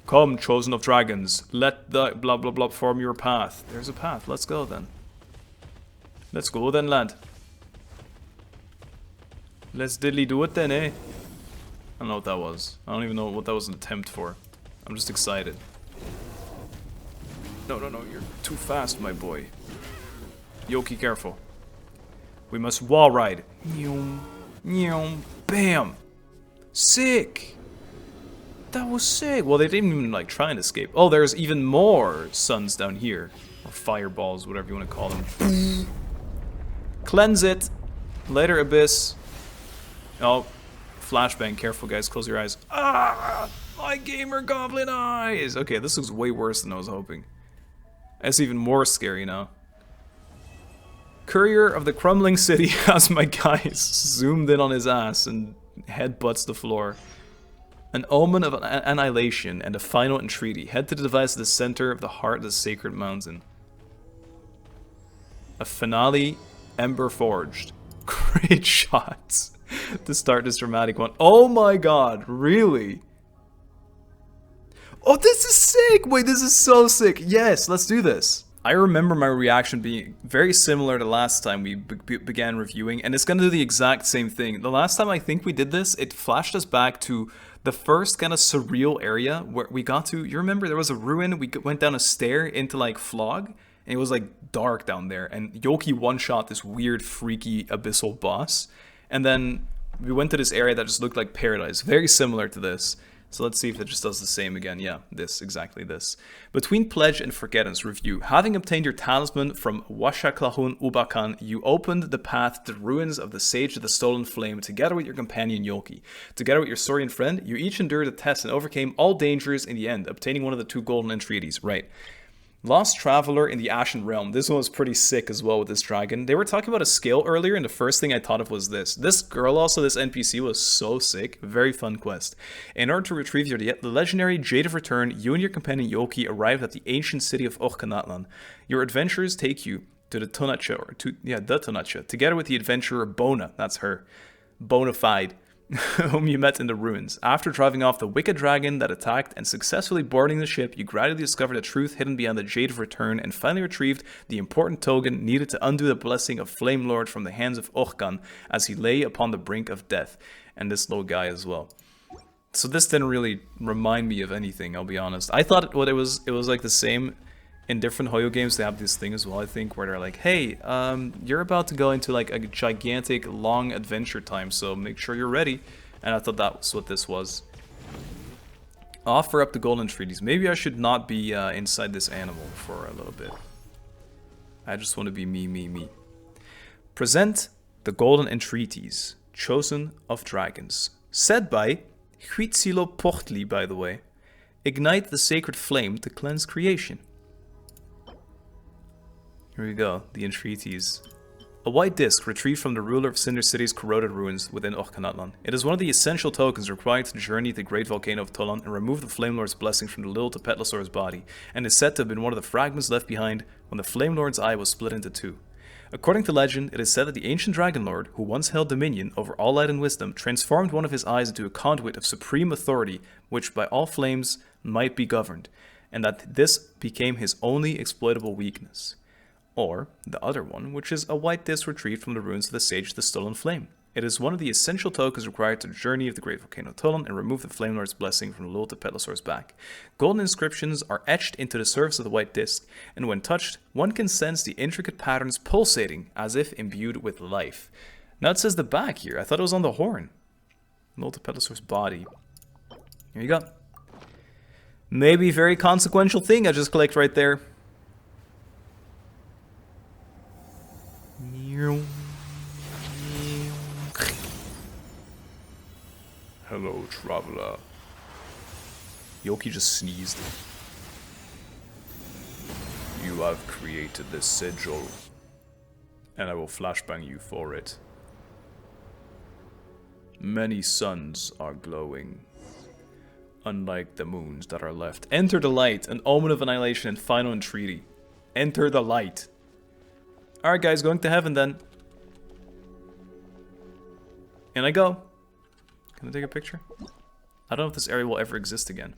Come, chosen of dragons. Let the blah blah blah form your path. There's a path. Let's go then. Let's go then, lad. Let's diddly do it then, eh? I don't know what that was. I don't even know what that was an attempt for. I'm just excited. No, no, no. You're too fast, my boy. Yoki, careful. We must wall ride. Bam! Sick! That was sick! Well, they didn't even like try and escape. Oh, there's even more suns down here. Or fireballs, whatever you want to call them. Cleanse it! Later, Abyss. Oh, flashbang. Careful, guys. Close your eyes. Ah! My gamer goblin eyes! Okay, this looks way worse than I was hoping. That's even more scary now. Courier of the crumbling city has my guys zoomed in on his ass and headbutts the floor. An omen of annihilation and a final entreaty. Head to the device at the center of the heart of the sacred mountain. A Finale Emberforged. Great shots to start this dramatic one. Oh my god, really? Oh, this is sick! Wait, this is so sick. Yes, let's do this. I remember my reaction being very similar to last time we began reviewing, and it's going to do the exact same thing. The last time I think we did this, it flashed us back to the first kind of surreal area where we got to, you remember there was a ruin, we went down a stair into like Flog, and it was like dark down there, and Yoki one-shot this weird freaky abyssal boss, and then We went to this area that just looked like paradise. Very similar to this. So let's see if it just does the same again. Yeah, exactly this. Between Pledge and Forgettance review. Having obtained your talisman from Washaklahun Ubakan, you opened the path to the ruins of the Sage of the Stolen Flame together with your companion Yoki. Together with your Saurian friend, you each endured a test and overcame all dangers in the end, obtaining one of the 2 golden entreaties. Right. Lost Traveler in the Ashen Realm. This one was pretty sick as well with this dragon. They were talking about a scale earlier, and the first thing I thought of was this. This girl also, this NPC, was so sick. Very fun quest. In order to retrieve the legendary Jade of Return, you and your companion Yoki arrived at the ancient city of Nutland. Your adventures take you to the Tonacha, together with the adventurer Bona, that's her, Bonafide, whom you met in the ruins. After driving off the wicked dragon that attacked and successfully boarding the ship, you gradually discovered the truth hidden beyond the Jade of Return and finally retrieved the important token needed to undo the blessing of Flame Lord from the hands of Ochkan as he lay upon the brink of death. And this little guy as well. So this didn't really remind me of anything, I'll be honest. I thought it was like the same. In different Hoyo games, they have this thing as well, I think, where they're like, hey, you're about to go into like a gigantic, long adventure time, so make sure you're ready. And I thought that was what this was. Offer up the golden treaties. Maybe I should not be inside this animal for a little bit. I just want to be me. Present the golden entreaties, chosen of dragons. Said by Huitzilopochtli, by the way. Ignite the sacred flame to cleanse creation. Here we go, the entreaties. A white disc retrieved from the ruler of Cinder City's corroded ruins within Ehecatl. It is one of the essential tokens required to journey to the great volcano of Tolan and remove the Flame Lord's blessing from the little Tepetlosaur's body, and is said to have been one of the fragments left behind when the Flame Lord's eye was split into 2. According to legend, it is said that the ancient Dragon Lord, who once held dominion over all light and wisdom, transformed one of his eyes into a conduit of supreme authority, which by all flames might be governed, and that this became his only exploitable weakness. Or the other one, which is a white disc retrieved from the ruins of the Sage of the Stolen Flame. It is one of the essential tokens required to the journey of the great volcano Tolan and remove the Flame Lord's blessing from the little Tepetlosaur's back. Golden inscriptions are etched into the surface of the white disc, and when touched, one can sense the intricate patterns pulsating as if imbued with life. Now it says the back here. I thought it was on the horn. Little Tepetlosaur's body. Here you go. Maybe very consequential thing I just clicked right there. Hello, traveler. Yoki just sneezed. You have created this sigil, and I will flashbang you for it. Many suns are glowing, unlike the moons that are left. Enter the light, an omen of annihilation and final entreaty. Enter the light. Alright guys, going to heaven then. In I go. Can I take a picture? I don't know if this area will ever exist again.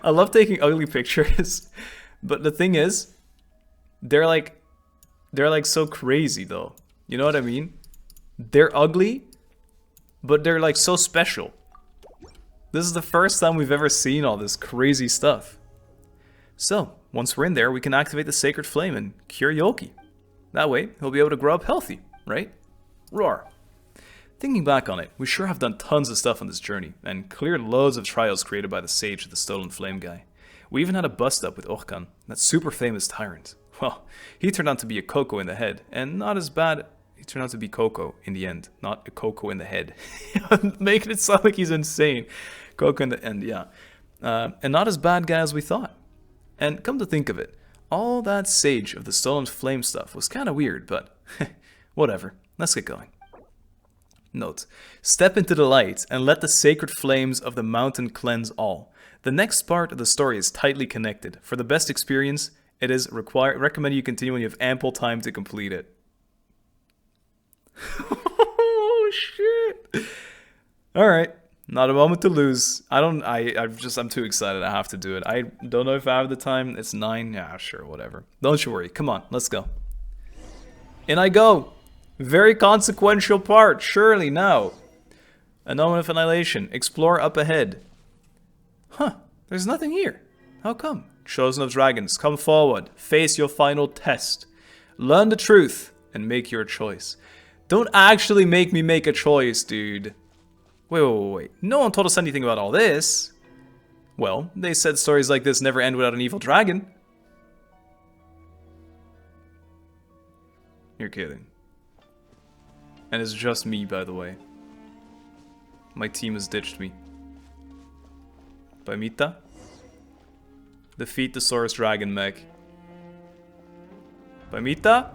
I love taking ugly pictures. But the thing is, they're like so crazy though. You know what I mean? They're ugly, but they're like so special. This is the first time we've ever seen all this crazy stuff. So, once we're in there, we can activate the Sacred Flame and cure Yoki. That way, he'll be able to grow up healthy, right? Roar. Thinking back on it, we sure have done tons of stuff on this journey, and cleared loads of trials created by the Sage of the Stolen Flame guy. We even had a bust-up with Ochkan, that super famous tyrant. Well, he turned out to be a Coco in the head, and not as bad. He turned out to be Coco in the end, not a Coco in the head. Making it sound like he's insane. Coco in the end, yeah. And not as bad guy as we thought. And come to think of it, all that Sage of the Stolen Flame stuff was kind of weird, but whatever. Let's get going. Note, step into the light and let the sacred flames of the mountain cleanse all. The next part of the story is tightly connected. For the best experience, it is recommended you continue when you have ample time to complete it. Oh shit! All right. Not a moment to lose. I'm too excited. I have to do it. I don't know if I have the time. It's 9. Yeah, sure, whatever. Don't you worry. Come on, let's go. In I go. Very consequential part. Surely now. An omen of annihilation. Explore up ahead. Huh. There's nothing here. How come? Chosen of dragons, come forward. Face your final test. Learn the truth and make your choice. Don't actually make me make a choice, dude. Wait. No one told us anything about all this. Well, they said stories like this never end without an evil dragon. You're kidding. And it's just me, by the way. My team has ditched me. Paimita? Defeat the Saurus Dragon mech. Paimita?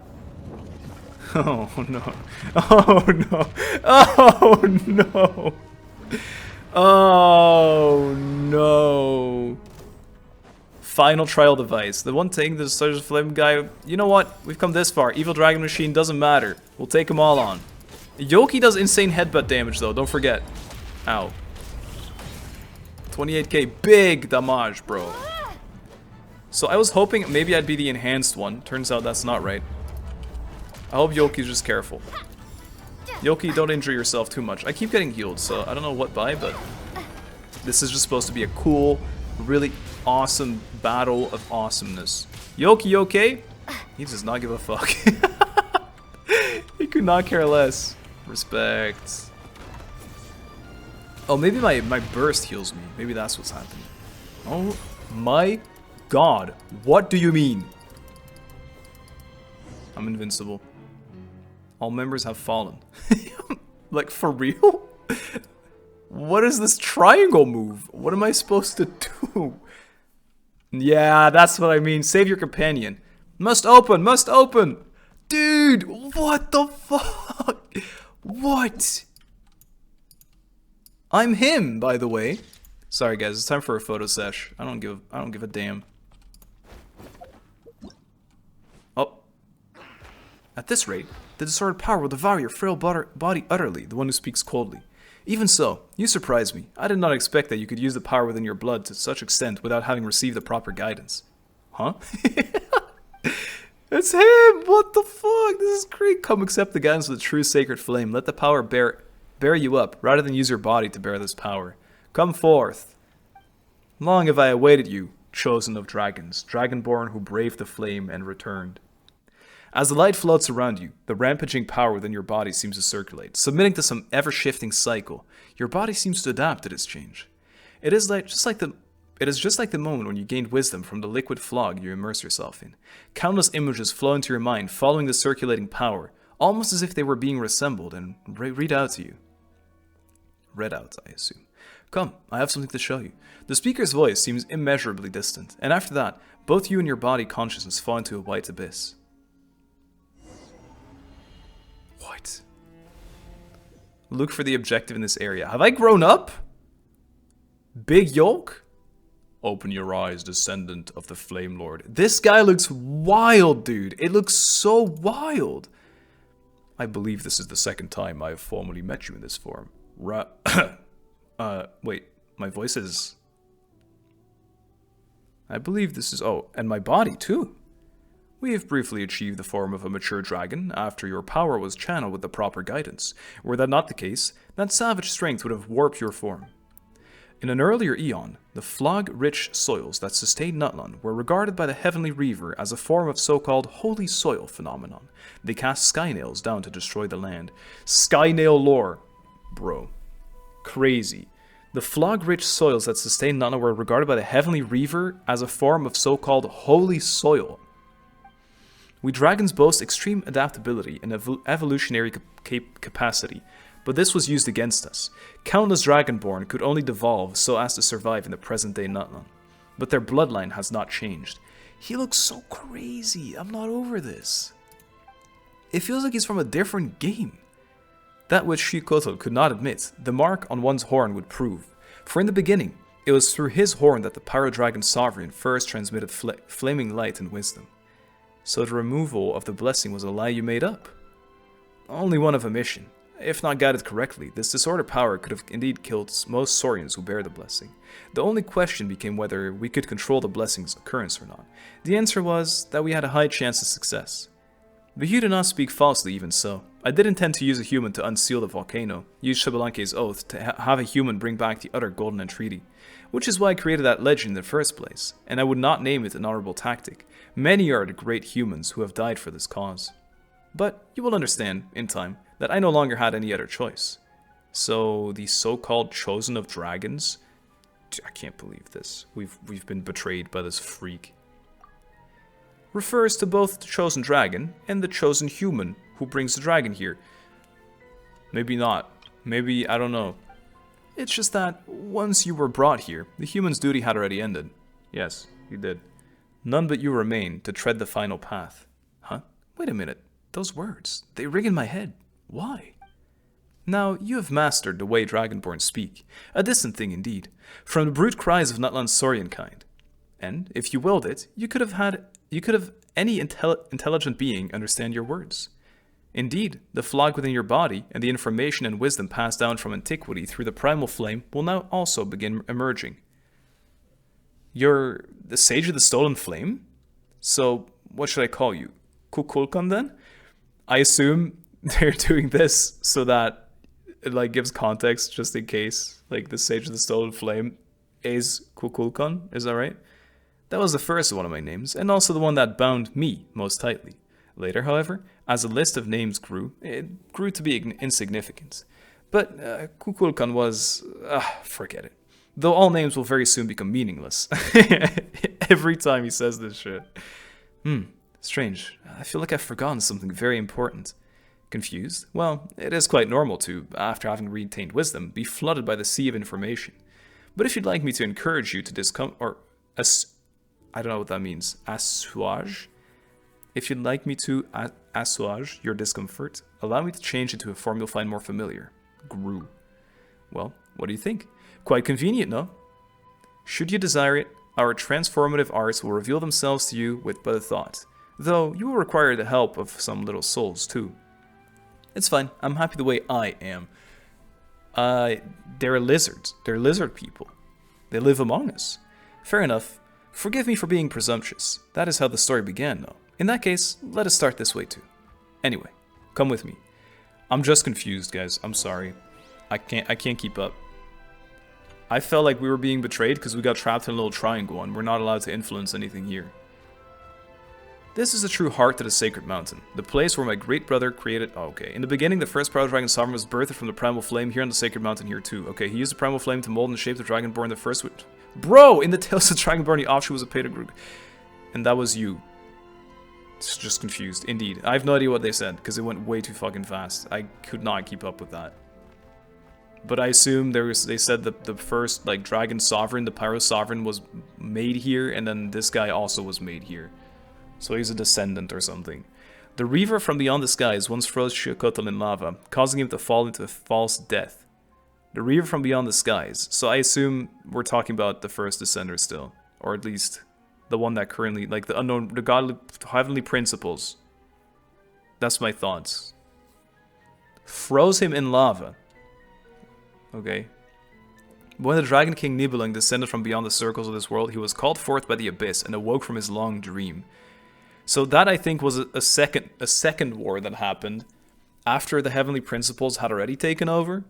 Oh no. Oh no. Oh no. Oh no. Final trial device. The one thing, the Surge of Flame guy, you know what? We've come this far. Evil Dragon Machine doesn't matter. We'll take them all on. Yoki does insane headbutt damage though, don't forget. Ow. 28k, big damage, bro. So I was hoping maybe I'd be the enhanced one. Turns out that's not right. I hope Yoki's just careful. Yoki, don't injure yourself too much. I keep getting healed, so I don't know what by, but this is just supposed to be a cool, really awesome battle of awesomeness. Yoki, you okay? He does not give a fuck. He could not care less. Respect. Oh, maybe my burst heals me. Maybe that's what's happening. Oh my god. What do you mean? I'm invincible. All members have fallen. Like, for real? What is this triangle move? What am I supposed to do? Yeah, that's what I mean. Save your companion. Must open, must open. Dude, what the fuck? What? I'm him, by the way. Sorry guys, it's time for a photo sesh. I don't give a damn. Oh. At this rate, the distorted power will devour your frail body utterly, the one who speaks coldly. Even so, you surprise me. I did not expect that you could use the power within your blood to such extent without having received the proper guidance. Huh? It's him! What the fuck? This is great. Come accept the guidance of the true sacred flame. Let the power bear you up, rather than use your body to bear this power. Come forth. Long have I awaited you, chosen of dragons, dragonborn who braved the flame and returned. As the light floats around you, the rampaging power within your body seems to circulate, submitting to some ever-shifting cycle. Your body seems to adapt to this change. It is just like the moment when you gained wisdom from the liquid flog you immerse yourself in. Countless images flow into your mind, following the circulating power, almost as if they were being reassembled and read out to you. Read out, I assume. Come, I have something to show you. The speaker's voice seems immeasurably distant, and after that, both you and your body consciousness fall into a white abyss. What? Look for the objective in this area. Have I grown up? Big yolk? Open your eyes, descendant of the Flame Lord. This guy looks wild, dude. It looks so wild. I believe this is the second time I have formally met you in this form. Wait, my voice is... I believe this is... Oh, and my body, too. We have briefly achieved the form of a mature dragon after your power was channeled with the proper guidance. Were that not the case, that savage strength would have warped your form. In an earlier eon, the flog-rich soils that sustained Nutland were regarded by the Heavenly Reaver as a form of so-called holy soil phenomenon. They cast skynails down to destroy the land. Skynail lore. Bro. Crazy. The flog-rich soils that sustained Nutland were regarded by the Heavenly Reaver as a form of so-called holy soil. We dragons boast extreme adaptability and evolutionary capacity, but this was used against us. Countless dragonborn could only devolve so as to survive in the present-day Nutland, but their bloodline has not changed. He looks so crazy. I'm not over this. It feels like he's from a different game. That which Ehecatl could not admit, the mark on one's horn would prove. For in the beginning, it was through his horn that the Pyro-Dragon Sovereign first transmitted flaming light and wisdom. So the removal of the blessing was a lie you made up. Only one of omission. If not guided correctly, this disordered power could have indeed killed most Saurians who bear the blessing. The only question became whether we could control the blessing's occurrence or not. The answer was that we had a high chance of success. But you did not speak falsely even so. I did intend to use a human to unseal the volcano, use Xbalanque's oath to have a human bring back the other golden entreaty, which is why I created that legend in the first place, and I would not name it an honorable tactic. Many are the great humans who have died for this cause. But you will understand, in time, that I no longer had any other choice. So, the so-called Chosen of Dragons... I can't believe this. We've been betrayed by this freak. Refers to both the Chosen Dragon and the Chosen Human who brings the dragon here. Maybe not. Maybe, I don't know. It's just that, once you were brought here, the human's duty had already ended. Yes, he did. None but you remain to tread the final path. Huh? Wait a minute. Those words, they ring in my head. Why? Now, you have mastered the way Dragonborn speak. A distant thing indeed. From the brute cries of Nutland's Saurian kind. And, if you willed it, you could have any intelligent being understand your words. Indeed, the flag within your body and the information and wisdom passed down from antiquity through the primal flame will now also begin emerging. You're the Sage of the Stolen Flame? So, what should I call you? Kukulkan then? I assume they're doing this so that it like gives context just in case. Like the Sage of the Stolen Flame is Kukulkan, is that right? That was the first one of my names, and also the one that bound me most tightly. Later, however, as the list of names grew, it grew to be insignificant. But Kukulkan was... forget it. Though all names will very soon become meaningless. Every time he says this shit. Strange. I feel like I've forgotten something very important. Confused? Well, it is quite normal to, after having retained wisdom, be flooded by the sea of information. But if you'd like me to encourage you to I don't know what that means. Assuage? If you'd like me to assuage your discomfort, allow me to change it to a form you'll find more familiar. Gru. Well, what do you think? Quite convenient, no? Should you desire it, our transformative arts will reveal themselves to you with but a thought. Though, you will require the help of some little souls, too. It's fine. I'm happy the way I am. They're lizards. They're lizard people. They live among us. Fair enough. Forgive me for being presumptuous. That is how the story began, though. In that case, let us start this way, too. Anyway, come with me. I'm just confused, guys. I'm sorry. I can't keep up. I felt like we were being betrayed because we got trapped in a little triangle and we're not allowed to influence anything here. This is the true heart of the Sacred Mountain, the place where my great brother created... Oh, okay. In the beginning, the first Proud Dragon Sovereign was birthed from the Primal Flame here on the Sacred Mountain here too. Okay, he used the Primal Flame to mold and shape the Dragonborn the first... Bro! In the Tales of Dragonborn, the offshoot was a Petagroot. And that was you. It's just confused. Indeed. I have no idea what they said, because it went way too fucking fast. I could not keep up with that. But I assume they said that the first, like, Dragon Sovereign, the Pyro Sovereign, was made here, and then this guy also was made here. So he's a descendant or something. The Reaver from beyond the skies once froze Ehecatl in lava, causing him to fall into a false death. The Reaver from beyond the skies. So I assume we're talking about the first Descender still. Or at least the one that currently, like the unknown, the godly, heavenly principles. That's my thoughts. Froze him in lava. Okay. When the Dragon King Nibelung descended from beyond the circles of this world, he was called forth by the abyss and awoke from his long dream. So that, I think, was a second war that happened after the heavenly principles had already taken over,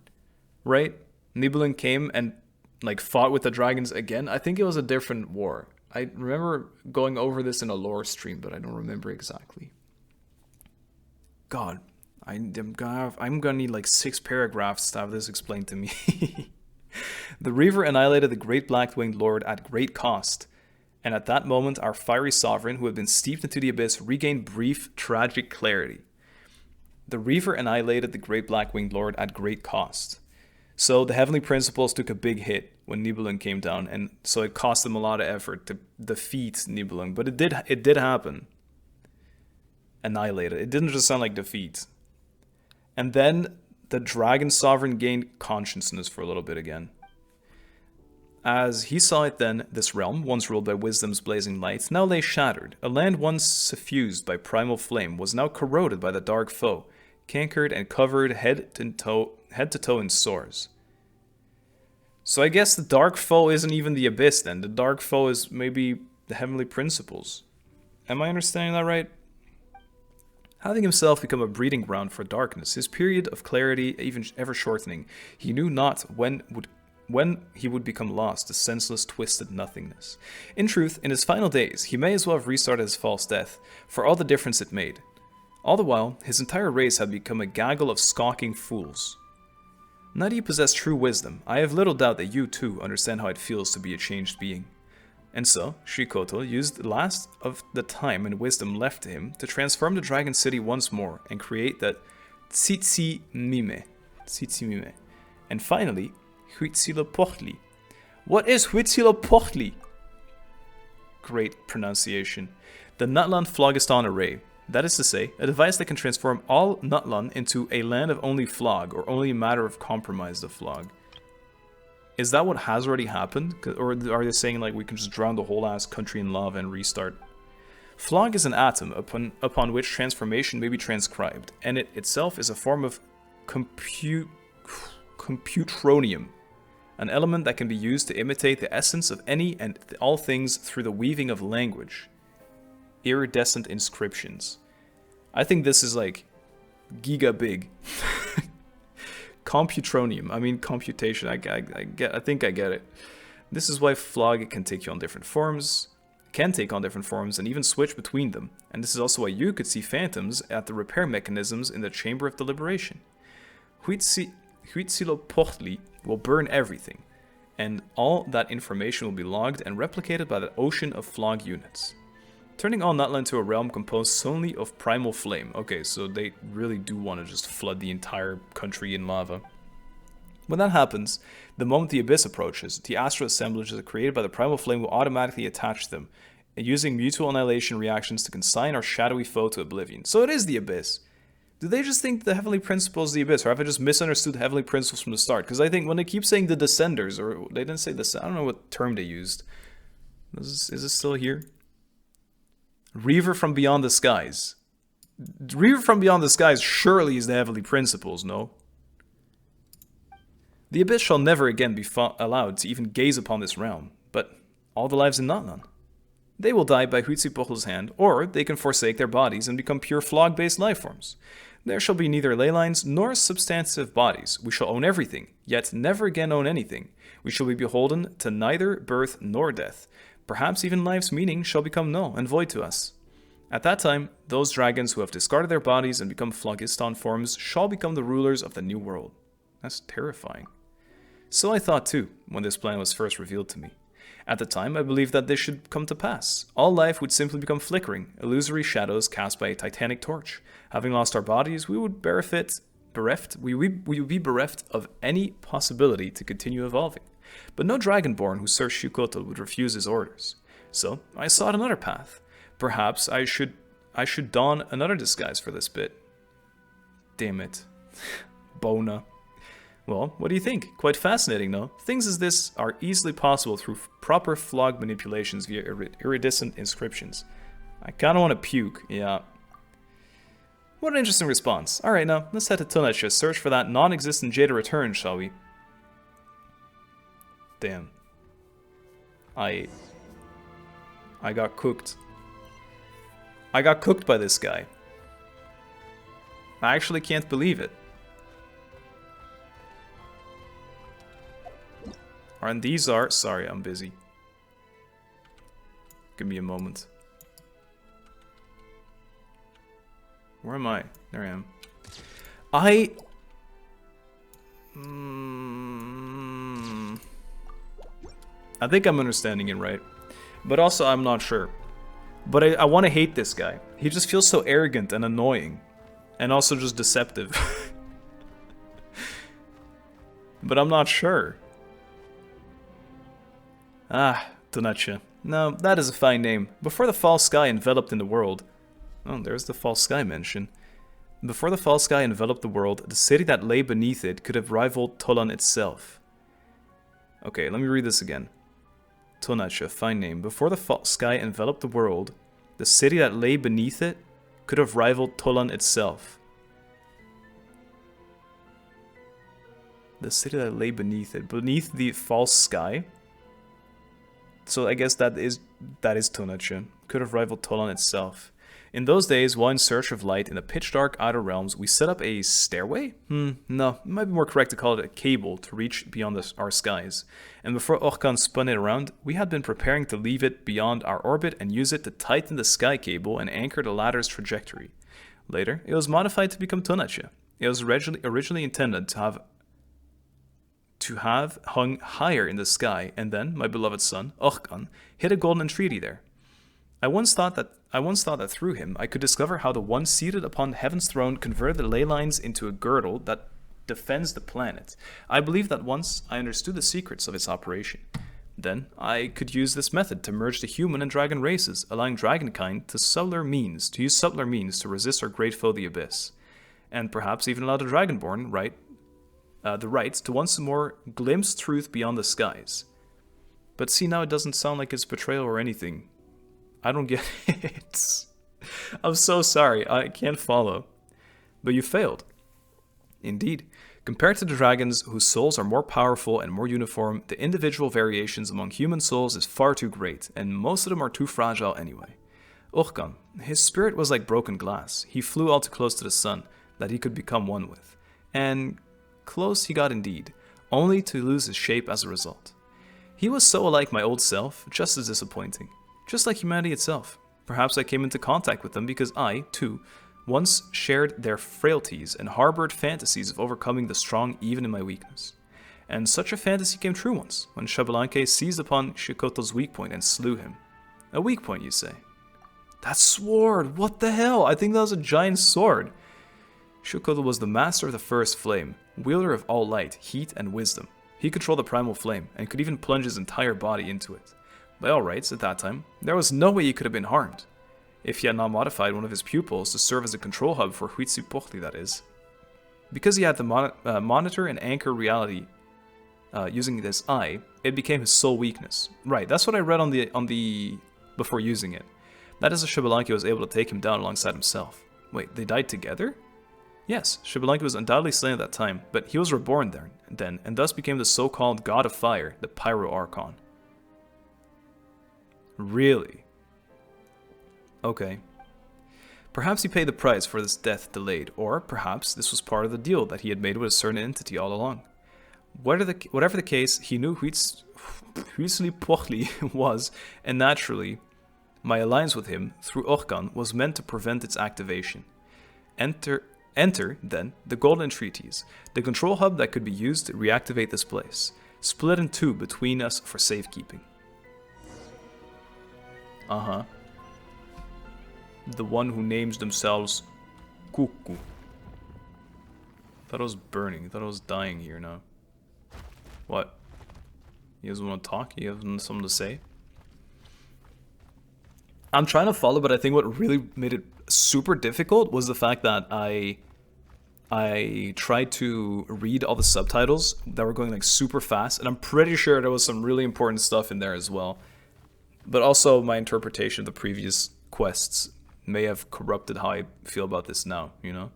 right? Nibelung came and like fought with the dragons again. I think it was a different war. I remember going over this in a lore stream, but I don't remember exactly. God, I'm gonna need like 6 paragraphs to have this explained to me. The Reaver annihilated the great black-winged lord at great cost. And at that moment, our fiery sovereign, who had been steeped into the abyss, regained brief, tragic clarity. The Reaver annihilated the great black-winged lord at great cost. So the heavenly principles took a big hit when Nibelung came down, and so it cost them a lot of effort to defeat Nibelung. But it did happen. Annihilated. It didn't just sound like defeat. And then the Dragon Sovereign gained consciousness for a little bit again. As he saw it then, this realm, once ruled by wisdom's blazing light, now lay shattered. A land once suffused by primal flame was now corroded by the dark foe, cankered and covered head to toe in sores. So I guess the dark foe isn't even the abyss then. The dark foe is maybe the heavenly principles. Am I understanding that right? Having himself become a breeding ground for darkness, his period of clarity even ever shortening, he knew not when he would become lost to senseless, twisted nothingness. In truth, in his final days, he may as well have restarted his false death, for all the difference it made. All the while, his entire race had become a gaggle of skulking fools. Now that you possess true wisdom, I have little doubt that you too understand how it feels to be a changed being. And so, Ehecatl used the last of the time and wisdom left to him to transform the Dragon City once more and create that Tsitsi-mime. And finally, Huitzilopochtli. What is Huitzilopochtli? Great pronunciation. The Nutland Phlogiston Array. That is to say, a device that can transform all Nutland into a land of only Phloג, or only a matter of compromise of Phloג. Is that what has already happened? Or are they saying like we can just drown the whole ass country in lava and restart? Phloג is an atom upon which transformation may be transcribed, and it itself is a form of computronium, an element that can be used to imitate the essence of any and all things through the weaving of language. Iridescent inscriptions. I think this is like giga big. Computronium. I mean computation. I think I get it. This is why Phloג can take on different forms, and even switch between them. And this is also why you could see phantoms at the repair mechanisms in the Chamber of Deliberation. Huitzilopochtli will burn everything, and all that information will be logged and replicated by the ocean of Phloג units, turning all Nutland to a realm composed solely of primal flame. Okay, so they really do want to just flood the entire country in lava. When that happens, the moment the Abyss approaches, the astral assemblages created by the primal flame will automatically attach them, using mutual annihilation reactions to consign our shadowy foe to oblivion. So it is the Abyss. Do they just think the Heavenly Principle is the Abyss, or have I just misunderstood the Heavenly Principles from the start? Because I think when they keep saying the Descenders, or they didn't say this, I don't know what term they used. Is it still here? Reaver from Beyond the Skies. Reaver from Beyond the Skies surely is the Heavenly Principles, no? The Abyss shall never again be allowed to even gaze upon this realm, but all the lives in Nutland. They will die by Huitzilopochtli's hand, or they can forsake their bodies and become pure Phloג-based lifeforms. There shall be neither ley lines nor substantive bodies. We shall own everything, yet never again own anything. We shall be beholden to neither birth nor death. Perhaps even life's meaning shall become null and void to us. At that time, those dragons who have discarded their bodies and become Phlogiston forms shall become the rulers of the new world. That's terrifying. So I thought too, when this plan was first revealed to me. At the time, I believed that this should come to pass. All life would simply become flickering, illusory shadows cast by a titanic torch. Having lost our bodies, we would we would be bereft of any possibility to continue evolving. But no dragonborn who searched Ehecatl would refuse his orders. So I sought another path. Perhaps I should don another disguise for this bit. Damn it. Bona. Well, what do you think? Quite fascinating, no? Things as this are easily possible through proper Phloג manipulations via iridescent inscriptions. I kinda want to puke, yeah. What an interesting response. Alright now, let's head to Tunach, search for that non-existent Jada return, shall we? Damn. I got cooked. I got cooked by this guy. I actually can't believe it. And these are... Sorry, I'm busy. Give me a moment. Where am I? There I am. I think I'm understanding it right. But also, I'm not sure. But I want to hate this guy. He just feels so arrogant and annoying. And also just deceptive. But I'm not sure. Ah, Tunach. No, that is a fine name. Before the false sky enveloped in the world... Oh, there's the false sky mention. Before the false sky enveloped the world, the city that lay beneath it could have rivaled Tolan itself. Okay, let me read this again. Tunach, fine name. Before the false sky enveloped the world, the city that lay beneath it could have rivaled Tolan itself. The city that lay beneath it. Beneath the false sky? So I guess that is Tunach. Could have rivaled Tolan itself. In those days, while in search of light in the pitch-dark outer realms, we set up a stairway? No, it might be more correct to call it a cable to reach beyond our skies. And before Orkan spun it around, we had been preparing to leave it beyond our orbit and use it to tighten the sky cable and anchor the ladder's trajectory. Later, it was modified to become Tonnacha. It was originally intended to have hung higher in the sky, and then my beloved son, Ehecatl, hid a golden entreaty there. I once thought that through him I could discover how the one seated upon heaven's throne converted the ley lines into a girdle that defends the planet. I believe that once I understood the secrets of its operation. Then I could use this method to merge the human and dragon races, allowing dragonkind to use subtler means to resist our great foe the Abyss, and perhaps even allow the Dragonborn the right to once more glimpse truth beyond the skies. But see, now it doesn't sound like it's betrayal or anything. I don't get it. I'm so sorry, I can't follow. But you failed. Indeed. Compared to the dragons, whose souls are more powerful and more uniform, the individual variations among human souls is far too great, and most of them are too fragile anyway. Ehecatl, his spirit was like broken glass. He flew all too close to the sun, that he could become one with. And close he got indeed, only to lose his shape as a result. He was so alike my old self, just as disappointing. Just like humanity itself. Perhaps I came into contact with them because I, too, once shared their frailties and harbored fantasies of overcoming the strong even in my weakness. And such a fantasy came true once, when Xbalanque seized upon Ehecattl's weak point and slew him. A weak point, you say? That sword! What the hell? I think that was a giant sword! Ehecatl was the master of the first flame, wielder of all light, heat, and wisdom. He controlled the primal flame, and could even plunge his entire body into it. By all rights, at that time, there was no way he could have been harmed. If he had not modified one of his pupils to serve as a control hub for Huitzilopochtli, that is. Because he had to monitor and anchor reality using this eye, it became his sole weakness. Right, that's what I read on the before using it. That is, Xbalanque was able to take him down alongside himself. Wait, they died together? Yes, Xbalanque was undoubtedly slain at that time, but he was reborn then, and thus became the so-called God of Fire, the Pyro Archon. Really? Okay. Perhaps he paid the price for this death delayed, or perhaps this was part of the deal that he had made with a certain entity all along. Whatever the case, he knew Huitzilopochtli was, and naturally, my alliance with him, through Ehecatl, was meant to prevent its activation. Enter, then, the Golden Treaties, the control hub that could be used to reactivate this place, split in two between us for safekeeping. Uh-huh. The one who names themselves Cuckoo. Thought I was burning. Thought I was dying here now. What? You guys want to talk? You have something to say? I'm trying to follow, but I think what really made it super difficult was the fact that I tried to read all the subtitles that were going like super fast, and I'm pretty sure there was some really important stuff in there as well. But also my interpretation of the previous quests may have corrupted how I feel about this now, you know?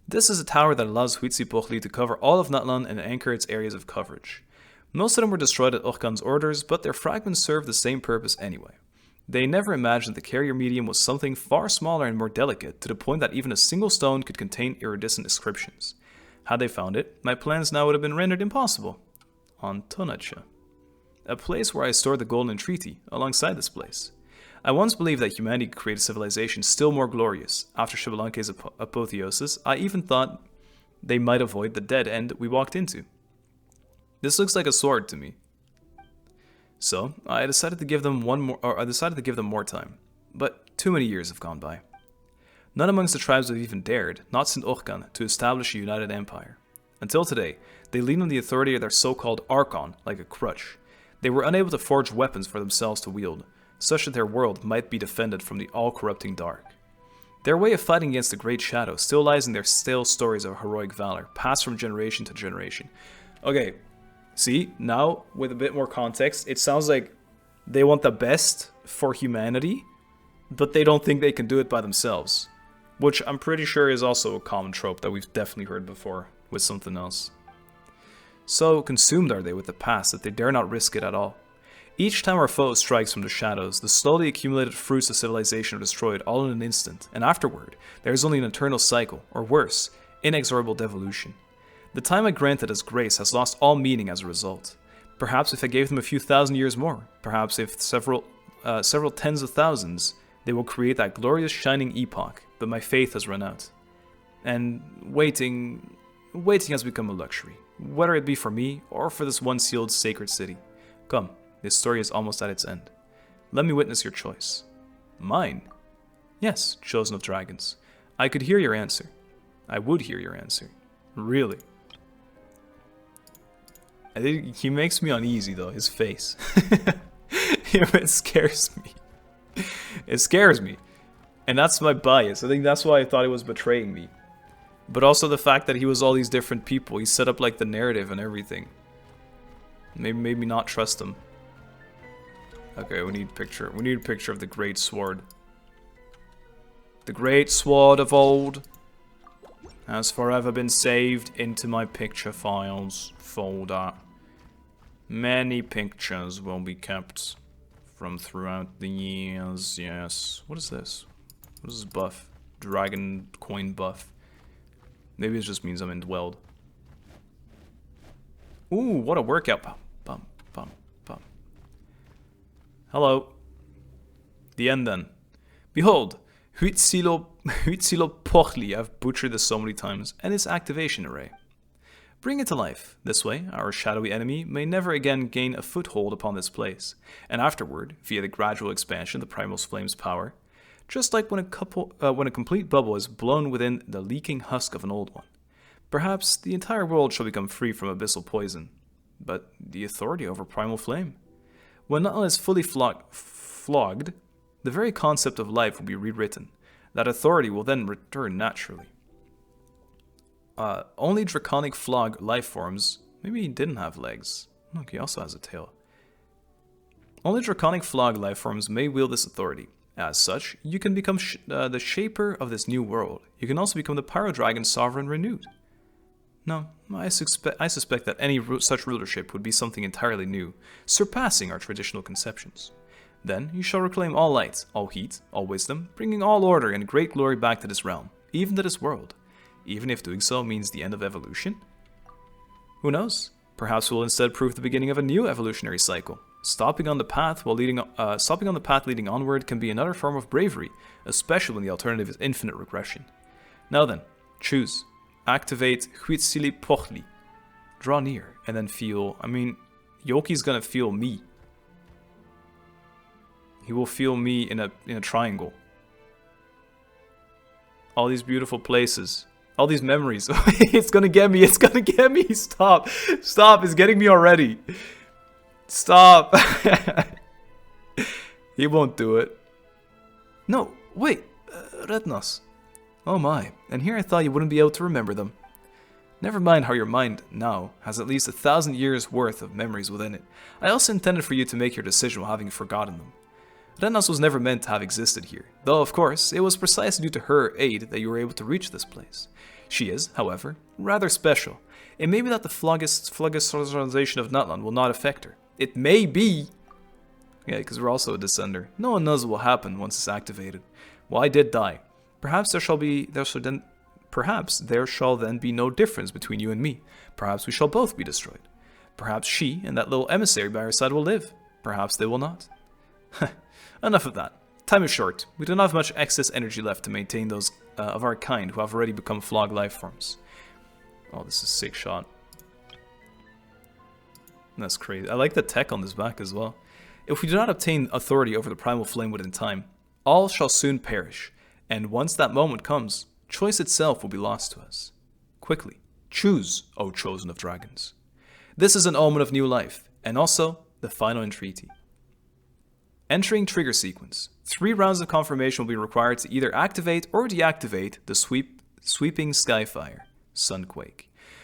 This is a tower that allows Huitzilopochtli to cover all of Nutland and anchor its areas of coverage. Most of them were destroyed at Ehecat's orders, but their fragments served the same purpose anyway. They never imagined the carrier medium was something far smaller and more delicate, to the point that even a single stone could contain iridescent inscriptions. Had they found it, my plans now would have been rendered impossible. On Tonnacha, a place where I stored the Golden Entreaty, alongside this place. I once believed that humanity could create a civilization still more glorious. After Xbalanque's apotheosis, I even thought they might avoid the dead end we walked into. This looks like a sword to me. So, I decided to give them more time. But too many years have gone by. None amongst the tribes have even dared, not since Ehecatl, to establish a united empire. Until today, they lean on the authority of their so-called Archon like a crutch. They were unable to forge weapons for themselves to wield, such that their world might be defended from the all-corrupting dark. Their way of fighting against the Great Shadow still lies in their stale stories of heroic valor, passed from generation to generation. Okay, see, now, with a bit more context, it sounds like they want the best for humanity, but they don't think they can do it by themselves. Which I'm pretty sure is also a common trope that we've definitely heard before, with something else. So consumed are they with the past that they dare not risk it at all. Each time our foe strikes from the shadows, the slowly accumulated fruits of civilization are destroyed all in an instant, and afterward, there is only an eternal cycle, or worse, inexorable devolution. The time I granted as grace has lost all meaning as a result. Perhaps if I gave them a few thousand years more, perhaps if several tens of thousands, They will create that glorious shining epoch, but my faith has run out. And waiting has become a luxury, whether it be for me or for this one sealed sacred city. Come, this story is almost at its end. Let me witness your choice. Mine? Yes, chosen of dragons. I could hear your answer. I would hear your answer. Really. I think he makes me uneasy though, his face. It scares me. It scares me. And that's my bias. I think that's why I thought he was betraying me. But also the fact that he was all these different people. He set up like the narrative and everything. Maybe made me not trust him. Okay, we need a picture. We need a picture of the great sword. The great sword of old has forever been saved into my picture files folder. Many pictures will be kept from throughout the years, yes. What is this? What is this buff? Dragon coin buff. Maybe it just means I'm indwelled. Ooh, what a workout. Bum, bum, bum. Hello. The end then. Behold, Huitzilopochtli, I've butchered this so many times, and its activation array. Bring it to life. This way, our shadowy enemy may never again gain a foothold upon this place, and afterward, via the gradual expansion of the Primal Flame's power, just like when a complete bubble is blown within the leaking husk of an old one. Perhaps the entire world shall become free from abyssal poison, but the authority over Primal Flame? When Nutland is fully flogged, the very concept of life will be rewritten. That authority will then return naturally. Only draconic flog life forms. Maybe he didn't have legs. Look, he also has a tail. Only draconic flog life forms may wield this authority. As such, you can become the shaper of this new world. You can also become the Pyro Dragon Sovereign Renewed. No, I suspect that any such rulership would be something entirely new, surpassing our traditional conceptions. Then you shall reclaim all light, all heat, all wisdom, bringing all order and great glory back to this realm, even to this world. Even if doing so means the end of evolution? Who knows? Perhaps we'll instead prove the beginning of a new evolutionary cycle. Stopping on the path leading onward can be another form of bravery, especially when the alternative is infinite regression. Now then, choose. Activate Huitzilopochtli. Draw near, and then feel... I mean, Yoki's gonna feel me. He will feel me in a triangle. All these beautiful places. All these memories. It's gonna get me. It's gonna get me. Stop. Stop. It's getting me already. Stop. He won't do it. No. Wait. Retnos. Oh my. And here I thought you wouldn't be able to remember them. Never mind how your mind now has at least 1,000 years worth of memories within it. I also intended for you to make your decision while having forgotten them. Retnos was never meant to have existed here, though of course it was precisely due to her aid that you were able to reach this place. She is, however, rather special. It may be that the phlogistonization of Nutland will not affect her. It may be! Yeah, because we're also a descender. No one knows what will happen once it's activated. Well, I did die. Perhaps there shall then be no difference between you and me. Perhaps we shall both be destroyed. Perhaps she and that little emissary by her side will live. Perhaps they will not. Enough of that. Time is short. We do not have much excess energy left to maintain those of our kind who have already become flog life forms. Oh, this is a sick shot. That's crazy. I like the tech on this back as well. If we do not obtain authority over the primal flame within time, all shall soon perish, and once that moment comes, choice itself will be lost to us. Quickly, choose, O chosen of dragons. This is an omen of new life, and also the final entreaty. Entering trigger sequence. 3 rounds of confirmation will be required to either activate or deactivate the sweeping Skyfire, Sunquake.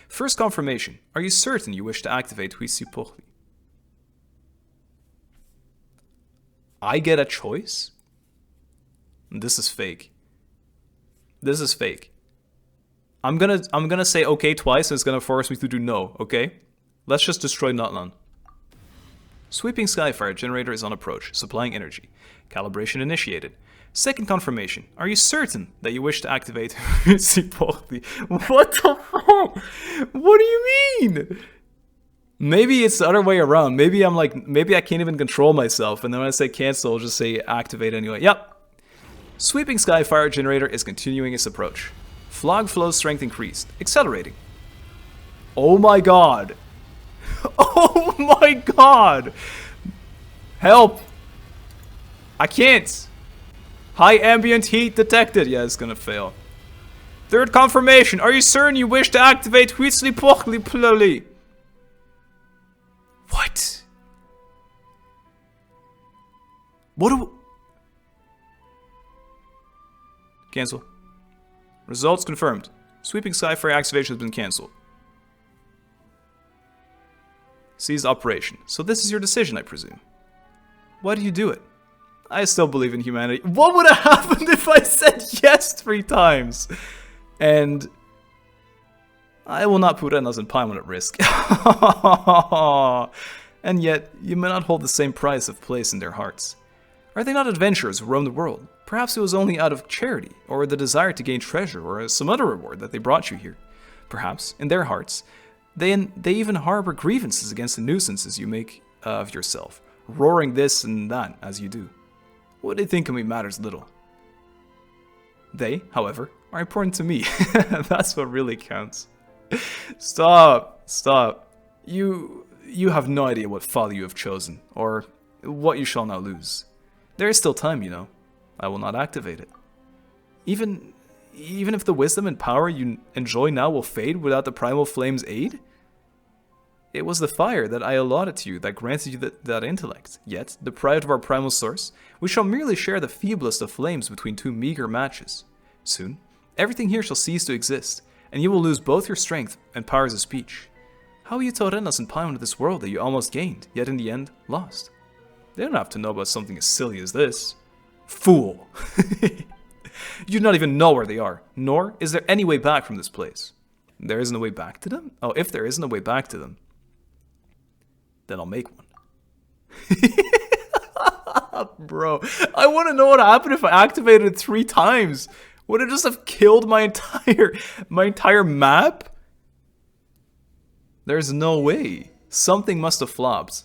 First confirmation. Are you certain you wish to activate Huitzilopochtli? I get a choice? This is fake. This is fake. I'm gonna say okay twice and it's gonna force me to do no, okay? Let's just destroy Nutland. Sweeping Skyfire generator is on approach, supplying energy. Calibration initiated. Second confirmation. Are you certain that you wish to activate Huitzilopochtli? What the fuck? What do you mean? Maybe it's the other way around. Maybe I can't even control myself, and then when I say cancel, I'll just say activate anyway. Yep. Sweeping Skyfire generator is continuing its approach. Flog flow strength increased. Accelerating. Oh my god. Oh my god. Help. I can't. High ambient heat detected. Yeah, it's gonna fail. Third confirmation. Are you certain you wish to activate Huitzli Pochli Pluli? What? What do... Cancel. Results confirmed. Sweeping Skyfire activation has been cancelled. Cease operation. So this is your decision, I presume. Why do you do it? I still believe in humanity. What would have happened if I said yes 3 times? And I will not put Enos and Paimon at risk. And yet, you may not hold the same price of place in their hearts. Are they not adventurers who roam the world? Perhaps it was only out of charity, or the desire to gain treasure, or some other reward that they brought you here. Perhaps, in their hearts, they even harbor grievances against the nuisances you make of yourself, roaring this and that as you do. What they think of me matters little. They, however, are important to me. That's what really counts. Stop. You have no idea what folly you have chosen, or what you shall now lose. There is still time, you know. I will not activate it. Even if the wisdom and power you enjoy now will fade without the primal flame's aid? It was the fire that I allotted to you that granted you that intellect. Yet, deprived of our primal source, we shall merely share the feeblest of flames between 2 meager matches. Soon, everything here shall cease to exist, and you will lose both your strength and powers of speech. How will you tell Enos and Paimon of this world that you almost gained, yet in the end, lost? They don't have to know about something as silly as this. Fool! You do not even know where they are, nor is there any way back from this place. There isn't a way back to them? Oh, if there isn't a way back to them, then I'll make one. Bro, I want to know what happened if I activated it 3 times. Would it just have killed my entire map? There's no way. Something must have flopped.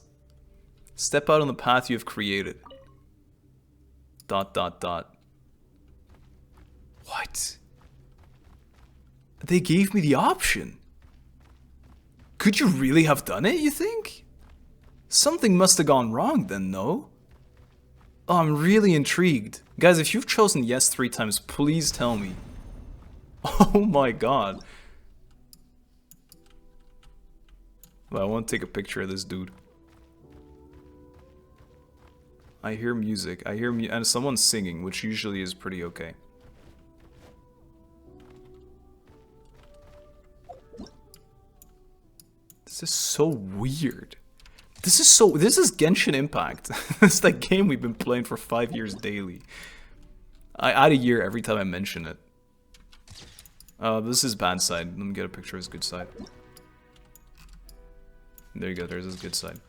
Step out on the path you have created. ... What? They gave me the option. Could you really have done it, you think? Something must have gone wrong then, no? Oh, I'm really intrigued. Guys, if you've chosen yes 3 times, please tell me. Oh my god. Well, I want to take a picture of this dude. I hear music. And someone's singing, which usually is pretty okay. This is so weird. This is Genshin Impact. It's that game we've been playing for 5 years daily. I add a year every time I mention it. This is bad side. Let me get a picture of his good side. There you go, there's his good side.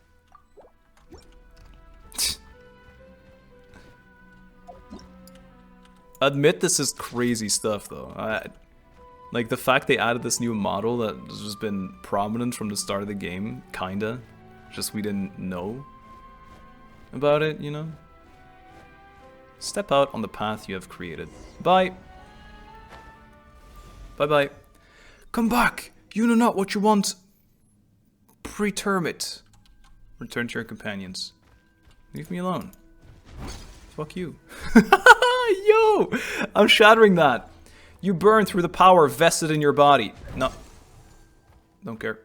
Admit this is crazy stuff though. Like the fact they added this new model that has just been prominent from the start of the game, kinda. Just we didn't know about it, you know? Step out on the path you have created. Bye. Bye-bye. Come back! You know not what you want. Preterm it. Return to your companions. Leave me alone. Fuck you. Yo! I'm shattering that. You burn through the power vested in your body. No. Don't care.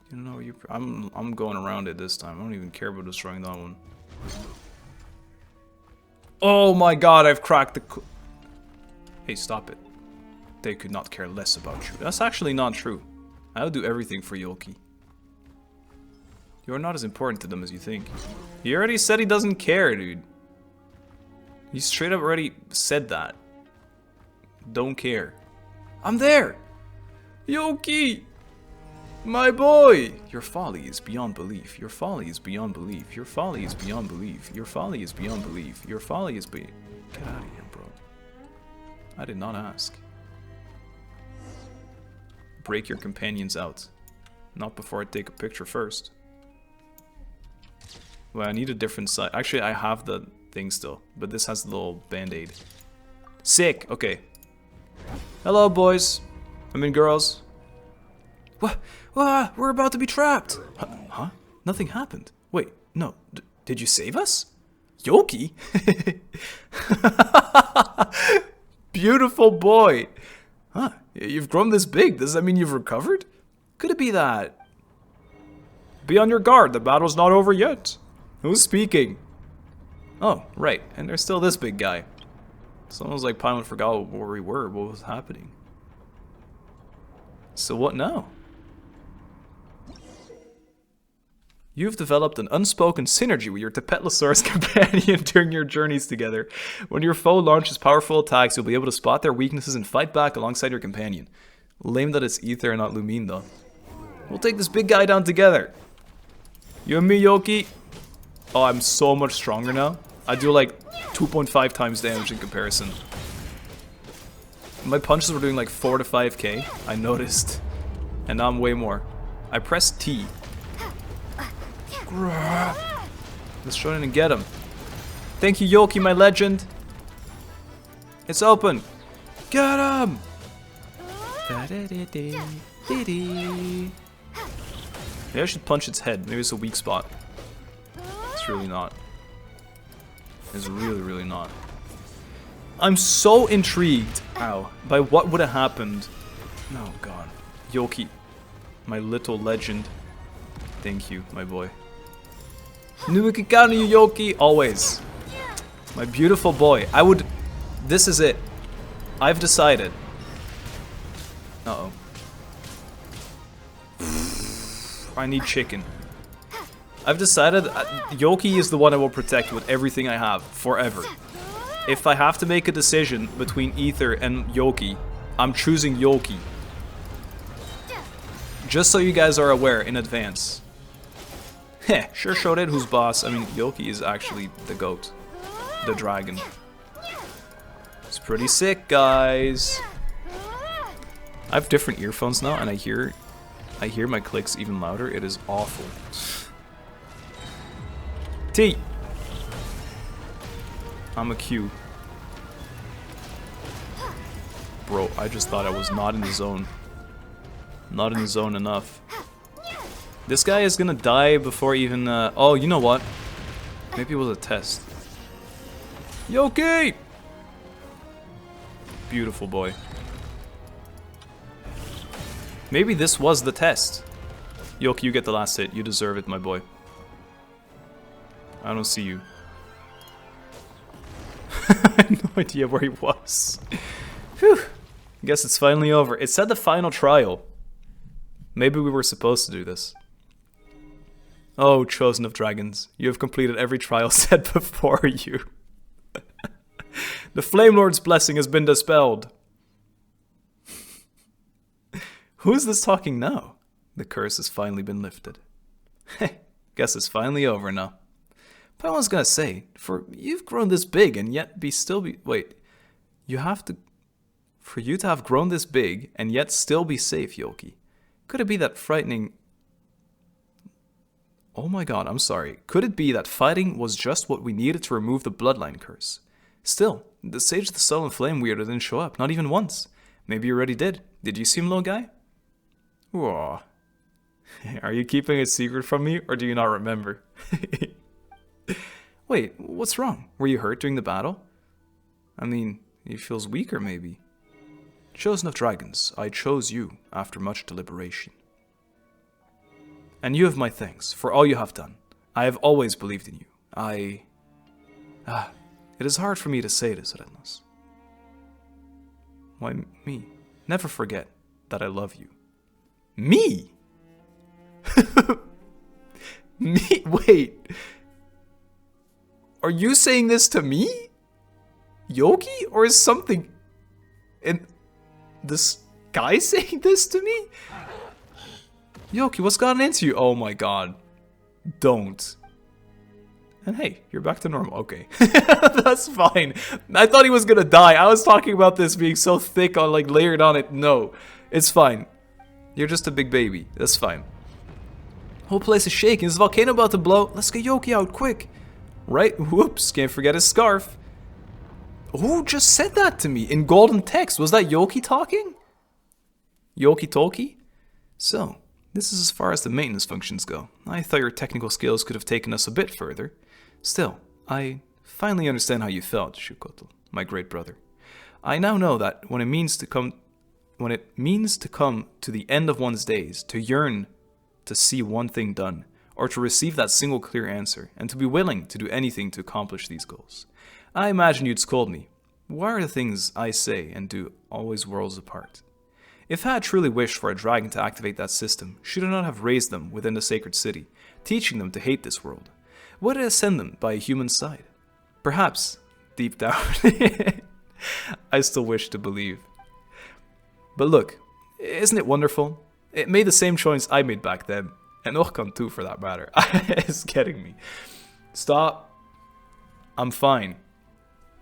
You know you. I'm going around it this time. I don't even care about destroying that one. Oh my god! I've cracked the. Hey, stop it. They could not care less about you. That's actually not true. I'll do everything for Yolki. You're not as important to them as you think. He already said he doesn't care, dude. He straight up already said that. Don't care. I'm there! Yolki! My boy! Your folly is beyond belief. Your folly is beyond belief. Your folly is beyond belief. Your folly is beyond belief. Your folly is beyond... Get out of here, bro. I did not ask. Break your companions out. Not before I take a picture first. Well, I need a different side. Actually, I have the thing still. But this has a little band-aid. Sick. Okay. Hello, boys. I mean, girls. What? We're about to be trapped. Huh? Nothing happened. Wait, no. Did you save us? Yoki? Beautiful boy. Huh? You've grown this big. Does that mean you've recovered? Could it be that? Be on your guard. The battle's not over yet. Who's speaking? Oh, right. And there's still this big guy. It's almost like Paimon forgot where we were. What was happening? So what now? You've developed an unspoken synergy with your Tepetlosaurus companion during your journeys together. When your foe launches powerful attacks, you'll be able to spot their weaknesses and fight back alongside your companion. Lame that it's Ether and not Lumine, though. We'll take this big guy down together. You and me, Yoki. Oh, I'm so much stronger now. I do like 2.5 times damage in comparison. My punches were doing like 4 to 5k, I noticed. And now I'm way more. I pressed T. Let's try and get him. Thank you, Yoki, my legend. It's open. Get him! Maybe I should punch its head. Maybe it's a weak spot. It's really not. It's really, really not. I'm so intrigued, ow, by what would have happened. Oh god. Yoki, my little legend. Thank you, my boy. Nuikikanu Yoki, always. My beautiful boy. I would... This is it. I've decided. Uh-oh. I need chicken. I've decided Yoki is the one I will protect with everything I have, forever. If I have to make a decision between Ether and Yoki, I'm choosing Yoki. Just so you guys are aware in advance. Heh, sure showed it who's boss. I mean, Yoki is actually the goat. The dragon. It's pretty sick, guys. I have different earphones now, and I hear my clicks even louder. It is awful. T. I'm a Q. Bro, I just thought I was not in the zone. Not in the zone enough. This guy is gonna die before even, oh, you know what? Maybe it was a test. Yoki! Beautiful boy. Maybe this was the test. Yoki, you get the last hit. You deserve it, my boy. I don't see you. I had no idea where he was. Whew. Guess it's finally over. It said the final trial. Maybe we were supposed to do this. Oh, chosen of dragons, you have completed every trial set before you. The Flame Lord's blessing has been dispelled. Who is this talking now? The curse has finally been lifted. Guess it's finally over now. But I was gonna say, for you've grown this big and yet wait, you have to, for you to have grown this big and yet still be safe, Yoki. Could it be that frightening... Oh my god, I'm sorry. Could it be that fighting was just what we needed to remove the bloodline curse? Still, the Sage of the Sullen Flame Weirdo didn't show up, not even once. Maybe you already did. Did you see him, little guy? Whoa. Are you keeping a secret from me, or do you not remember? Wait, what's wrong? Were you hurt during the battle? I mean, he feels weaker, maybe. Chosen of dragons, I chose you after much deliberation. And you have my thanks for all you have done. I have always believed in you. It is hard for me to say this, Redness. Why me? Never forget that I love you. Me? Me? Wait. Are you saying this to me? Yoki? Or is something in the sky saying this to me? Yoki, what's gotten into you? Oh my god. Don't. And hey, you're back to normal. Okay. That's fine. I thought he was gonna die. I was talking about this being so thick on, like, layered on it. No. It's fine. You're just a big baby. That's fine. Whole place is shaking. Is the volcano about to blow? Let's get Yoki out, quick. Right? Whoops, can't forget his scarf. Who just said that to me in golden text? Was that Yoki talking? Yoki Toki? So, this is as far as the maintenance functions go. I thought your technical skills could have taken us a bit further. Still, I finally understand how you felt, Ehecatl, my great brother. I now know that when it means to come to the end of one's days, to yearn to see one thing done, or to receive that single clear answer, and to be willing to do anything to accomplish these goals. I imagine you'd scold me. Why are the things I say and do always worlds apart? If I had truly wished for a dragon to activate that system, should I not have raised them within the sacred city, teaching them to hate this world? Why did I send them by a human side? Perhaps, deep down, I still wish to believe. But look, isn't it wonderful? It made the same choice I made back then, and Orkan too for that matter. It's getting me. Stop. I'm fine.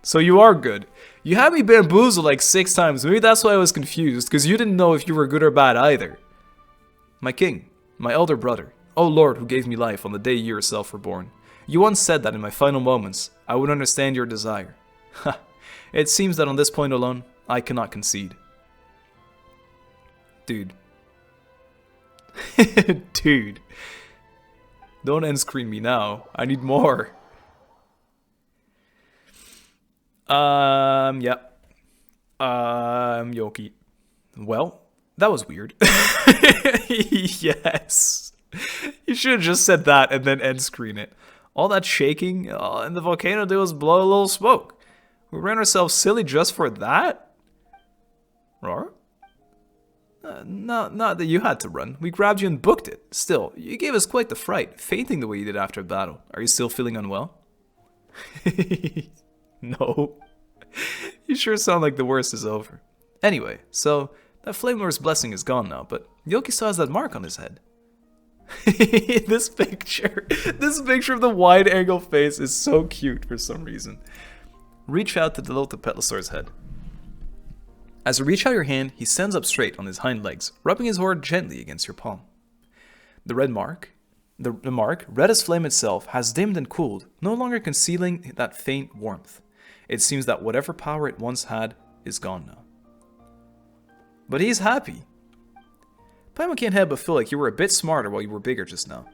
So you are good. You had me bamboozled like 6 times. Maybe that's why I was confused, because you didn't know if you were good or bad either. My king, my elder brother, O Lord who gave me life on the day you yourself were born. You once said that in my final moments, I would understand your desire. Ha! It seems that on this point alone, I cannot concede. Dude. Dude. Don't end screen me now. I need more. Yep. Yoki. Well, that was weird. Yes. You should have just said that and then end screen it. All that shaking and the volcano did was blow a little smoke. We ran ourselves silly just for that? Roar? Not that you had to run. We grabbed you and booked it. Still, you gave us quite the fright, fainting the way you did after battle. Are you still feeling unwell? No. You sure sound like the worst is over. Anyway, so that Flame Lord's blessing is gone now, but Yoki still has that mark on his head. This picture of the wide angle face is so cute for some reason. Reach out to the little Petlosaur's head. As you reach out your hand, he stands up straight on his hind legs, rubbing his horn gently against your palm. The red mark, the mark, red as flame itself, has dimmed and cooled, no longer concealing that faint warmth. It seems that whatever power it once had is gone now. But he's happy. Paimon can't help but feel like you were a bit smarter while you were bigger just now.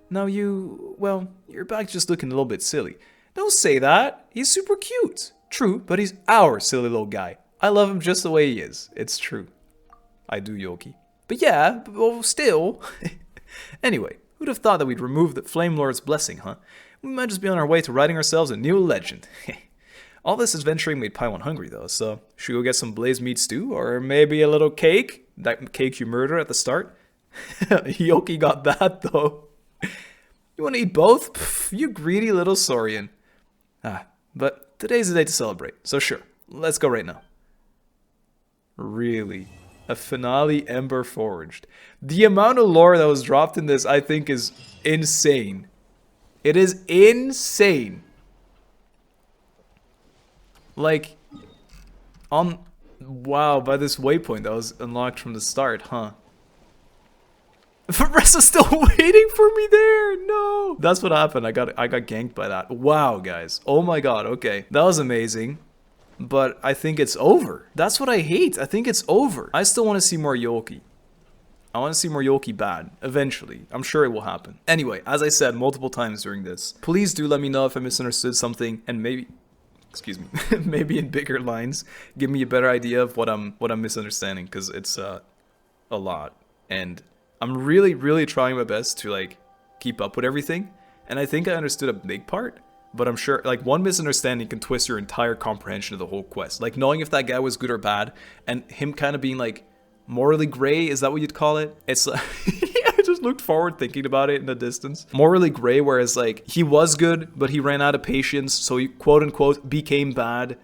Now you're back just looking a little bit silly. Don't say that. He's super cute. True, but he's our silly little guy. I love him just the way he is. It's true. I do, Yoki. But yeah, well, still. Anyway, who'd have thought that we'd remove the Flame Lord's blessing, huh? We might just be on our way to writing ourselves a new legend. All this adventuring made Paimon hungry, though, so should we go get some blazed meat stew? Or maybe a little cake? That cake you murdered at the start? Yoki got that, though. You want to eat both? Pff, you greedy little Saurian. But today's the day to celebrate, so sure, let's go right now. Really? A Finale Emberforged. The amount of lore that was dropped in this, I think, is insane. It is insane. Like, wow, by this waypoint that was unlocked from the start, huh? Varessa's still waiting for me there. No, that's what happened. I got ganked by that. Wow, guys. Oh my god. Okay, that was amazing. But I think it's over. That's what I hate. I think it's over. I still want to see more Yoki. I want to see more Yoki bad. Eventually. I'm sure it will happen. Anyway, as I said multiple times during this, please do let me know if I misunderstood something, and maybe, excuse me, maybe in bigger lines, give me a better idea of what I'm misunderstanding, because it's a lot, and I'm really trying my best to like keep up with everything, and I think I understood a big part. But I'm sure, like, one misunderstanding can twist your entire comprehension of the whole quest. Like, knowing if that guy was good or bad, and him kind of being, like, morally gray, is that what you'd call it? It's like, I just looked forward thinking about it in the distance. Morally gray, whereas, like, he was good, but he ran out of patience, so he, quote-unquote, became bad,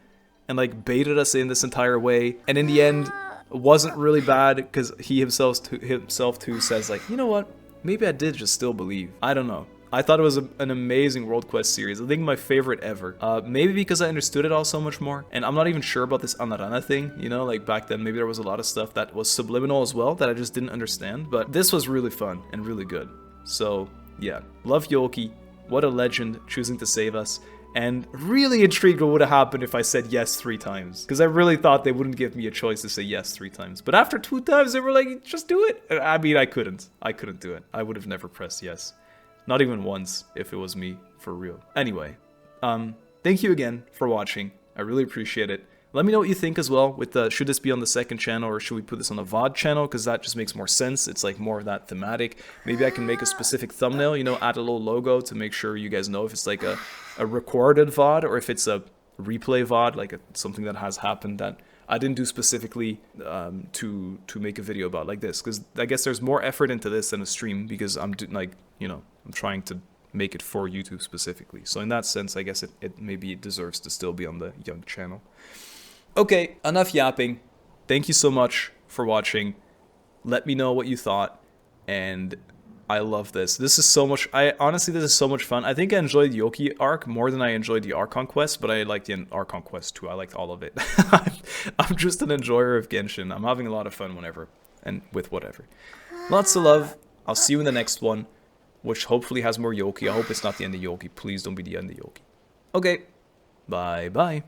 and, like, baited us in this entire way. And in the end, wasn't really bad, because he himself too says, like, you know what? Maybe I did just still believe. I don't know. I thought it was an amazing World Quest series. I think my favorite ever. Maybe because I understood it all so much more. And I'm not even sure about this Anarana thing, you know, like back then maybe there was a lot of stuff that was subliminal as well that I just didn't understand. But this was really fun and really good. So yeah, love Yoki. What a legend, choosing to save us. And really intrigued what would have happened if I said yes 3 times. Because I really thought they wouldn't give me a choice to say yes 3 times. But after 2 times, they were like, just do it. I mean, I couldn't. I couldn't do it. I would have never pressed yes. Not even once, if it was me, for real. Anyway, thank you again for watching. I really appreciate it. Let me know what you think as well with the, should this be on the second channel or should we put this on the VOD channel? Because that just makes more sense. It's like more of that thematic. Maybe I can make a specific thumbnail, you know, add a little logo to make sure you guys know if it's like a recorded VOD or if it's a replay VOD, like something that has happened that I didn't do specifically to make a video about like this. Because I guess there's more effort into this than a stream because I'm like, you know, I'm trying to make it for YouTube specifically. So in that sense, I guess it maybe it deserves to still be on the Young channel. Okay, enough yapping. Thank you so much for watching. Let me know what you thought. And I love this. This is so much... honestly, this is so much fun. I think I enjoyed the Yoki arc more than I enjoyed the Archon quest, but I liked the Archon quest too. I liked all of it. I'm just an enjoyer of Genshin. I'm having a lot of fun whenever and with whatever. Lots of love. I'll see you in the next one, which hopefully has more Yoki. I hope it's not the end of Yoki. Please don't be the end of Yoki. Okay. Bye-bye.